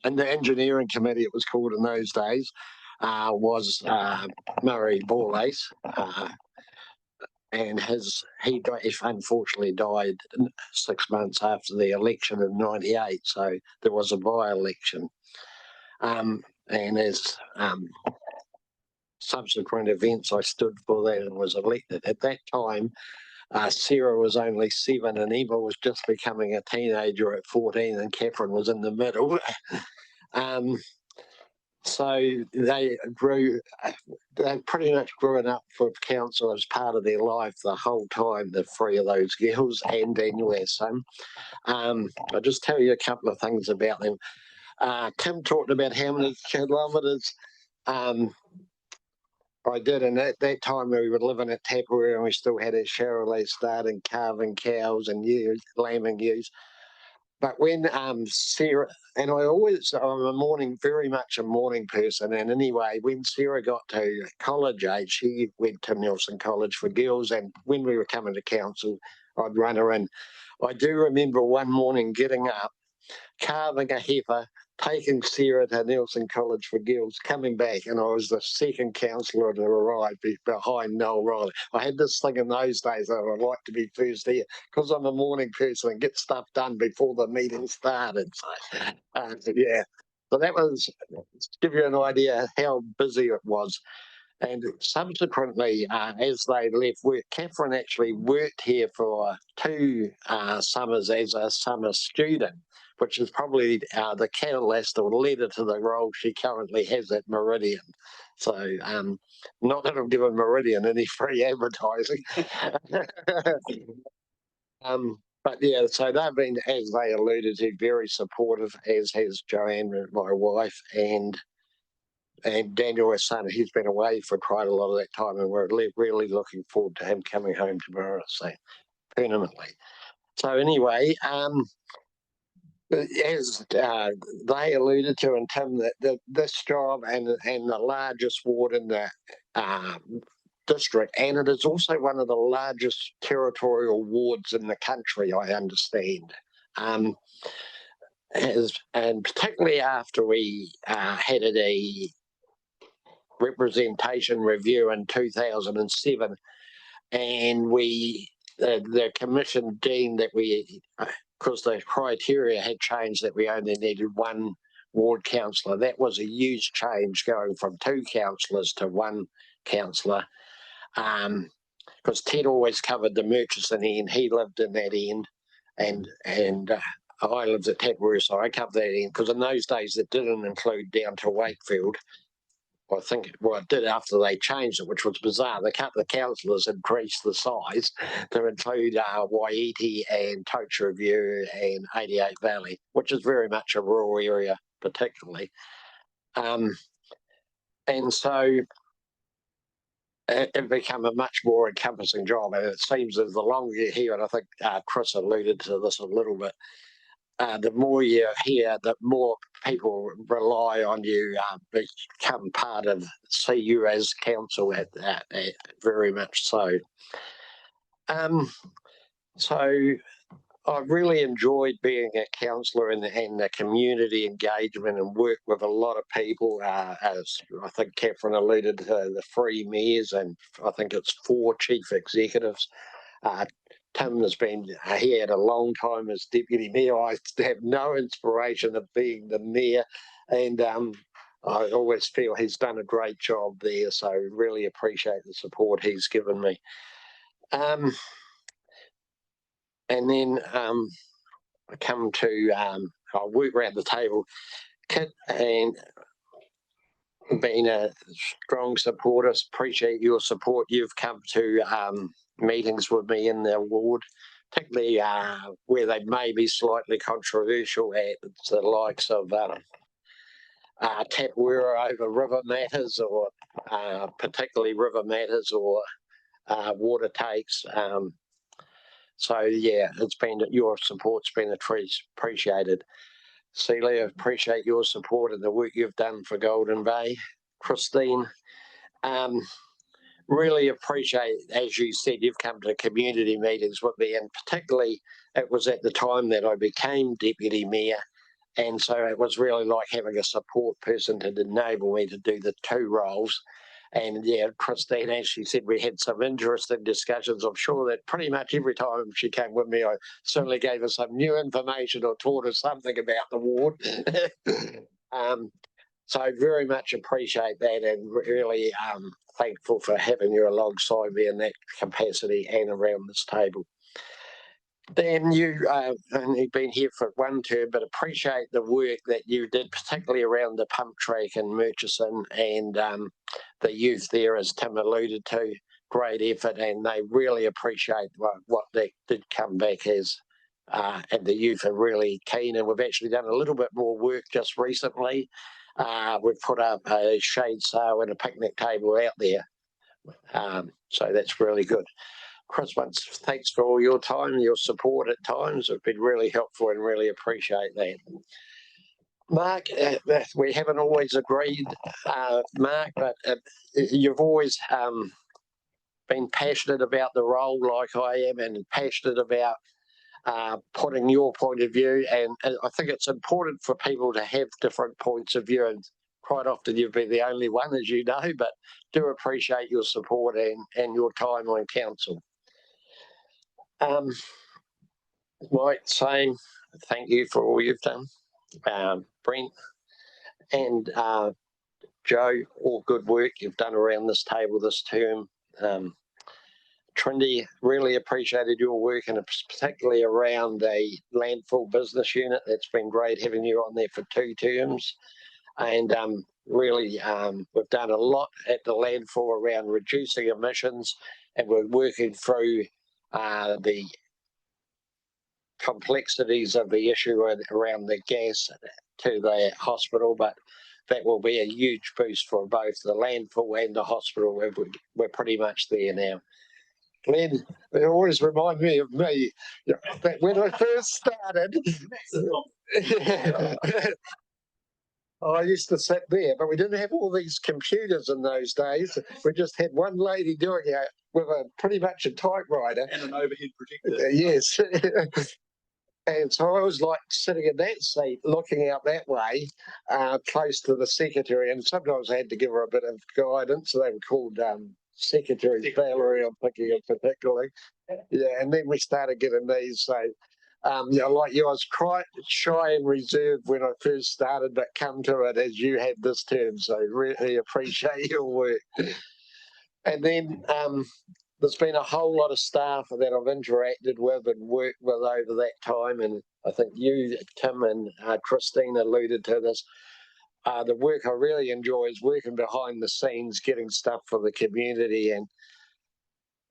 in the engineering committee, it was called in those days, was Murray Borlace, and he unfortunately died 6 months after the election in '98. So there was a by-election, and as subsequent events, I stood for that and was elected. At that time, Sarah was only 7 and Eva was just becoming a teenager at 14 and Catherine was in the middle. So they pretty much grew up for council as part of their life the whole time, the 3 of those girls and Daniel, our son. I'll just tell you a couple of things about them. Kim talked about how many kilometres I did, and at that time we were living at Tapua and we still had a Chevrolet starting carving cows and lambing ewes. But when Sarah, and I'm very much a morning person, and anyway, when Sarah got to college age, she went to Nelson College for Girls, and when we were coming to council, I'd run her in. I do remember one morning getting up, carving a heifer, taking Sarah to Nelson College for Girls, coming back, and I was the second councillor to arrive behind Noel Riley. I had this thing in those days that I'd like to be first here because I'm a morning person and get stuff done before the meeting started. So, yeah. So that was, to give you an idea how busy it was. And subsequently, as they left work, Catherine actually worked here for 2 summers as a summer student, which is probably the catalyst or led her to the role she currently has at Meridian. So, not that I've given Meridian any free advertising. But yeah, so they've been, as they alluded to, very supportive, as has Joanne, my wife, and Daniel, our son. He's been away for quite a lot of that time, and we're really looking forward to him coming home tomorrow, so permanently. So anyway, as they alluded to, and Tim, that this job and the largest ward in the district, and it is also one of the largest territorial wards in the country, I understand. And particularly after we had a representation review in 2007, and the commission deemed that because the criteria had changed, that we only needed 1 ward councillor. That was a huge change, going from 2 councillors to 1 councillor, because Ted always covered the Murchison end. He lived in that end, and I lived at Tapua, so I covered that end, because in those days it didn't include down to Wakefield. I think, well, it did after they changed it, which was bizarre. The councillors increased the size to include Waiheke and Tocha Review and 88 Valley, which is very much a rural area, particularly. And so it became a much more encompassing job. And it seems as the longer you're here, and I think Chris alluded to this a little bit, the more you're here, the more people rely on you, become part of, see you as council at very much so. So I've really enjoyed being a councillor and the community engagement, and work with a lot of people. As I think Catherine alluded to, the 3 mayors, and I think it's 4 chief executives. Tim has been here a long time as deputy mayor. I have no inspiration of being the mayor, and I always feel he's done a great job there, so really appreciate the support he's given me. And then I come to, I work around the table, Kit, and being a strong supporter, appreciate your support. You've come to meetings with me in the ward, particularly where they may be slightly controversial at the likes of Tapawera over river matters, or particularly river matters, or water takes. So yeah, it's been, your support's been appreciated. Celia, appreciate your support and the work you've done for Golden Bay. Christine, really appreciate, as you said, you've come to community meetings with me, and particularly it was at the time that I became deputy mayor, and so it was really like having a support person to enable me to do the two roles. And yeah, Christine, as she said, we had some interesting discussions. I'm sure that pretty much every time she came with me, I certainly gave her some new information or taught her something about the ward. So I very much appreciate that, and really thankful for having you alongside me in that capacity and around this table. Dan, you only been here for one term, but appreciate the work that you did, particularly around the pump track in Murchison and the youth there, as Tim alluded to. Great effort, and they really appreciate what they did come back as. And the youth are really keen, and we've actually done a little bit more work just recently. We've put up a shade sail and a picnic table out there. So that's really good. Chris, once thanks for all your time, your support at times. It's been really helpful and really appreciate that. Mark, we haven't always agreed, Mark, but you've always been passionate about the role like I am, and passionate about putting your point of view. And I think it's important for people to have different points of view, and quite often you've been the only one, as you know, but do appreciate your support and your time on council. Mike, same. Thank you for all you've done. Brent and Joe, all good work you've done around this table this term. Trindy, really appreciated your work, and particularly around the landfill business unit. That's been great having you on there for 2 terms. And really, we've done a lot at the landfill around reducing emissions, and we're working through the complexities of the issue around the gas to the hospital, but that will be a huge boost for both the landfill and the hospital. We're pretty much there now. Glenn, they always remind me of me, that when I first started, I used to sit there, but we didn't have all these computers in those days. We just had one lady doing it with pretty much a typewriter. And an overhead projector. Yes. And so I was like sitting in that seat, looking out that way, close to the secretary. And sometimes I had to give her a bit of guidance. They were called Secretary Valerie, I'm thinking of particularly. Yeah, and then we started getting these. So, like you, I was quite shy and reserved when I first started, but come to it as you had this term. So really appreciate your work. And then there's been a whole lot of staff that I've interacted with and worked with over that time. And I think you, Tim, and Christine alluded to this. The work I really enjoy is working behind the scenes, getting stuff for the community. And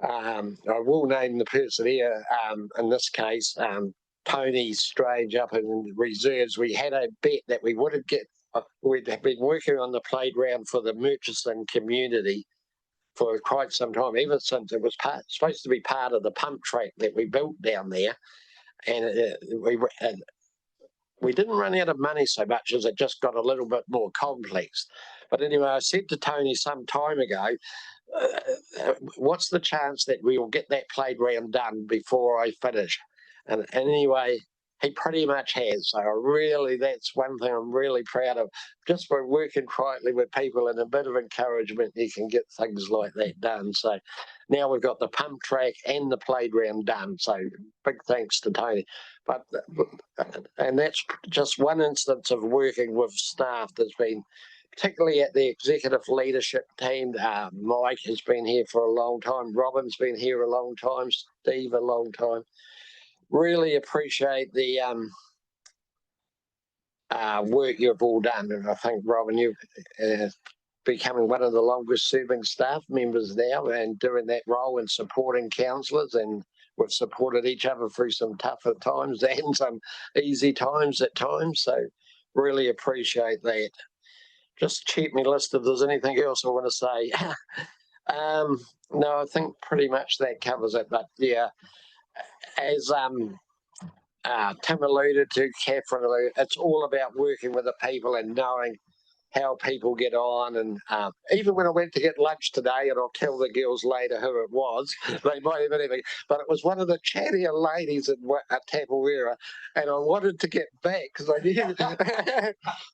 I will name the person here, in this case, Tony Strange up in reserves. We had a bet that we wouldn't get, we'd have been working on the playground for the Murchison community for quite some time, ever since it was supposed to be part of the pump track that we built down there. And we didn't run out of money so much as it just got a little bit more complex. But anyway, I said to Tony some time ago, what's the chance that we will get that playground done before I finish? And anyway, he pretty much has. So that's one thing I'm really proud of. Just by working quietly with people and a bit of encouragement, you can get things like that done. So now we've got the pump track and the playground done. So big thanks to Tony. And that's just one instance of working with staff that's been particularly at the executive leadership team. Mike has been here for a long time. Robin's been here a long time. Steve a long time. Really appreciate the work you've all done. And I think, Robin, you've becoming one of the longest serving staff members now and doing that role and supporting councillors, and we've supported each other through some tougher times and some easy times at times. So really appreciate that. Just check me list if there's anything else I want to say. No, I think pretty much that covers it. But yeah, as Tim alluded to, Catherine alluded, it's all about working with the people and knowing how people get on. And even when I went to get lunch today, and I'll tell the girls later who it was, they might have even, but it was one of the chattier ladies at Tapawera, and I wanted to get back because I knew.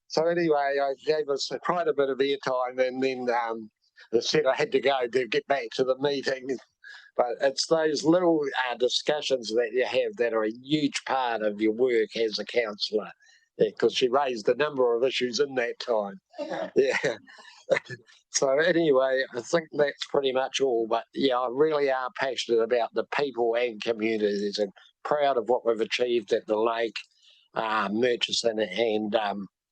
So anyway, I gave us quite a bit of airtime, and then I said I had to go to get back to the meeting. But it's those little discussions that you have that are a huge part of your work as a councillor. Because she raised a number of issues in that time. Yeah. So anyway, I think that's pretty much all. But yeah, I really are passionate about the people and communities, and proud of what we've achieved at the lake, Murchison and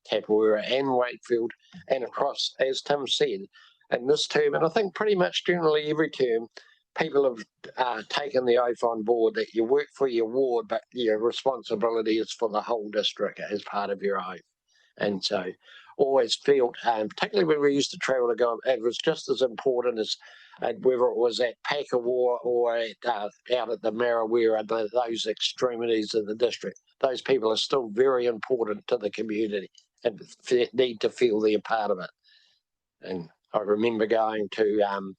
Tapawera and Wakefield, and across, as Tim said, in this term, and I think pretty much generally every term, people have taken the oath on board that you work for your ward, but your responsibility is for the whole district as part of your oath. And so always felt, particularly when we used to travel to go, it was just as important as whether it was at Pakawa or at, out at the Marawera, those extremities of the district. Those people are still very important to the community and need to feel they're part of it. And I remember going to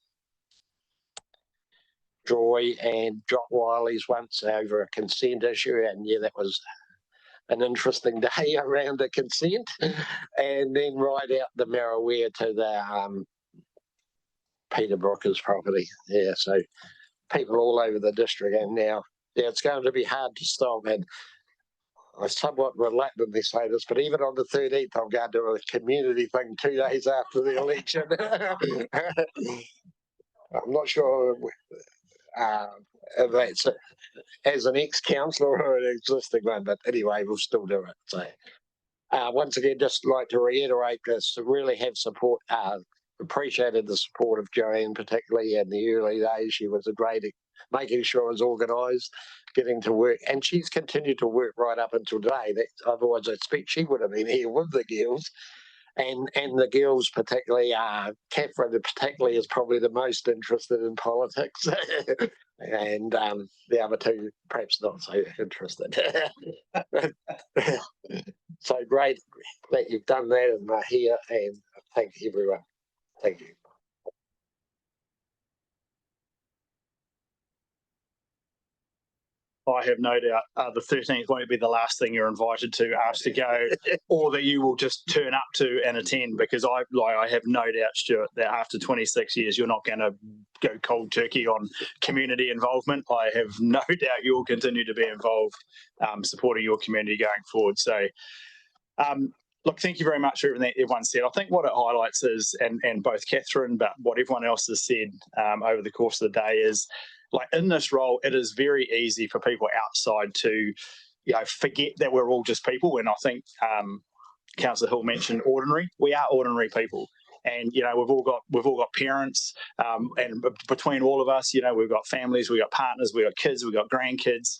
Joy and Jock Wiley's once over a consent issue, and yeah, that was an interesting day around the consent. And then right out the Marawera to the Peter Brooker's property. Yeah, so people all over the district, and now yeah, it's going to be hard to stop. And I somewhat reluctantly say this, but even on the 13th, I'm going to do a community thing 2 days after the election. I'm not sure if that's as an ex-councillor or an existing one, but anyway, we'll still do it. So once again, just like to reiterate this, to really have support, appreciated the support of Joanne, particularly in the early days. She was a great, making sure it was organised, getting to work, and she's continued to work right up until today. That otherwise I expect she would have been here with the girls. And the girls, particularly, Catherine particularly is probably the most interested in politics, and the other two perhaps not so interested. So great that you've done that and are here, and thank everyone. Thank you. I have no doubt the 13th won't be the last thing you're invited to, asked to go, or that you will just turn up to and attend, because I have no doubt, Stuart, that after 26 years, you're not going to go cold turkey on community involvement. I have no doubt you'll continue to be involved, supporting your community going forward. So, look, thank you very much for everything everyone said. I think what it highlights is, and both Catherine, but what everyone else has said over the course of the day is, like, in this role, it is very easy for people outside to, forget that we're all just people. And I think Councillor Hill mentioned ordinary. We are ordinary people, and we've all got parents, and between all of us, we've got families, we've got partners, we've got kids, we've got grandkids,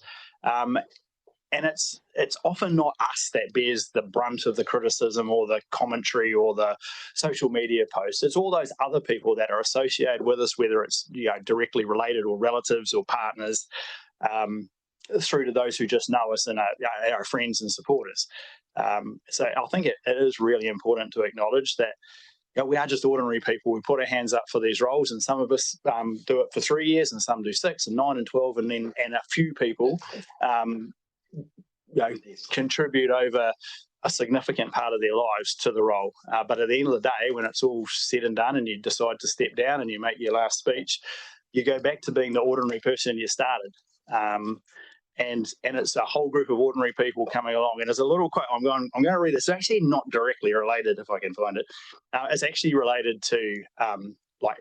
and it's often not us that bears the brunt of the criticism or the commentary or the social media posts. It's all those other people that are associated with us, whether it's directly related or relatives or partners, through to those who just know us and are our friends and supporters. So I think it is really important to acknowledge that we are just ordinary people. We put our hands up for these roles, and some of us do it for 3 years, and some do 6 and 9 and 12, and a few people contribute over a significant part of their lives to the role. But at the end of the day, when it's all said and done and you decide to step down and you make your last speech, you go back to being the ordinary person you started. and it's a whole group of ordinary people coming along. And there's a little quote. I'm going to read it. It's actually not directly related, if I can find it. It's actually related to like,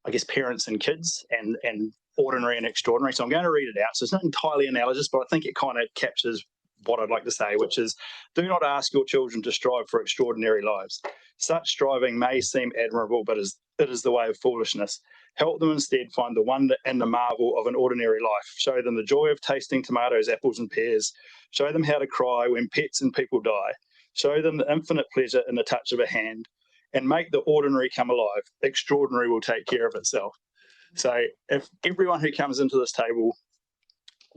I guess, parents and kids and ordinary and extraordinary. So I'm going to read it out. So it's not entirely analogous, but I think it kind of captures what I'd like to say, which is, do not ask your children to strive for extraordinary lives. Such striving may seem admirable, but it is the way of foolishness. Help them instead find the wonder and the marvel of an ordinary life. Show them the joy of tasting tomatoes, apples, and pears. Show them how to cry when pets and people die. Show them the infinite pleasure in the touch of a hand, and make the ordinary come alive. Extraordinary will take care of itself. So if everyone who comes into this table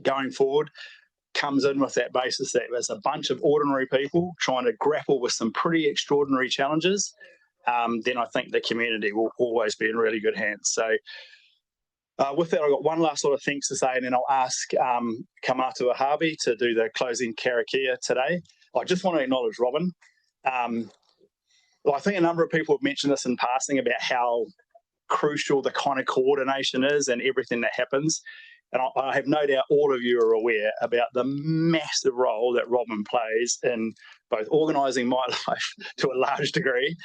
going forward comes in with that basis that there's a bunch of ordinary people trying to grapple with some pretty extraordinary challenges, then I think the community will always be in really good hands. So with that, I've got one last sort of thanks to say, and then I'll ask Kamatu Harvey to do the closing karakia today. I just want to acknowledge Robin. Well, I think a number of people have mentioned this in passing about how crucial the kind of coordination is and everything that happens. And I have no doubt all of you are aware about the massive role that Robin plays in both organising my life to a large degree,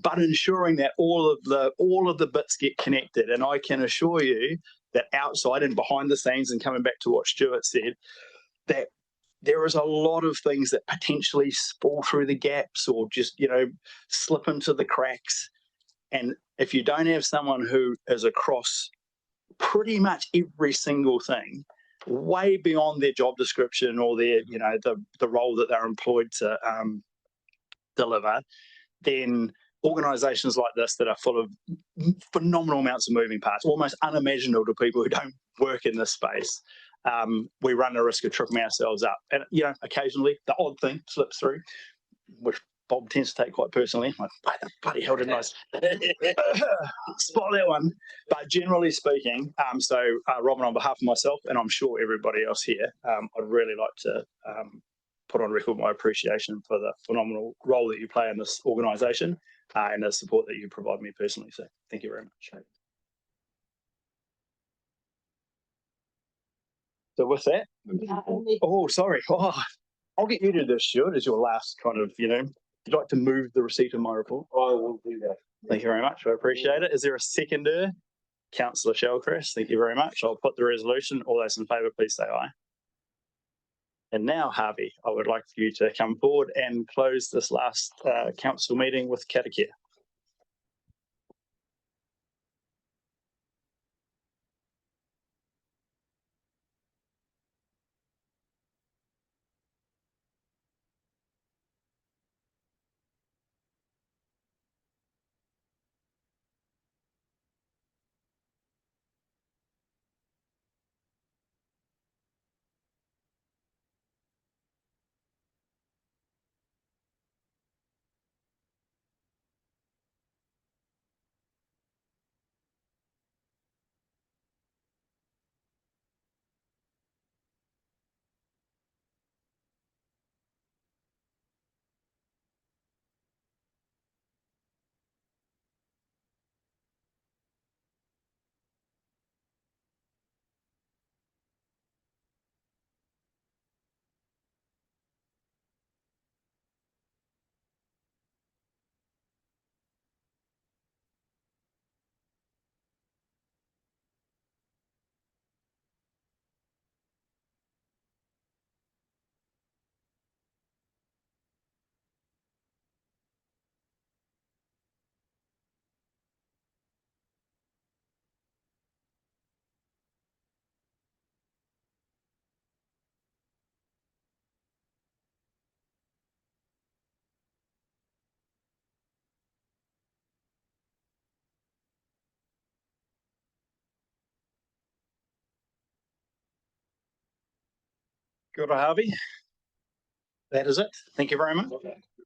but ensuring that all of the bits get connected. And I can assure you that outside and behind the scenes, and coming back to what Stuart said, that there is a lot of things that potentially fall through the gaps or just, slip into the cracks. And if you don't have someone who is across pretty much every single thing, way beyond their job description or their, the role that they're employed to deliver, then organisations like this that are full of phenomenal amounts of moving parts, almost unimaginable to people who don't work in this space, we run the risk of tripping ourselves up. And, occasionally the odd thing slips through, which Bob tends to take quite personally. Like, why the bloody hell didn't I spot that one? But generally speaking, Robin, on behalf of myself, and I'm sure everybody else here, I'd really like to put on record my appreciation for the phenomenal role that you play in this organisation and the support that you provide me personally. So thank you very much. So with that, oh, sorry. Oh, I'll get you to do this, Stuart, as your last kind of, you'd like to move the receipt of my report? I will do that. Thank you very much. I appreciate it. Is there a seconder? Councillor Shellcrest, thank you very much. I'll put the resolution. All those in favour, please say aye. And now, Harvey, I would like you to come forward and close this last council meeting with karakia. Good, Harvey. That is it. Thank you very much.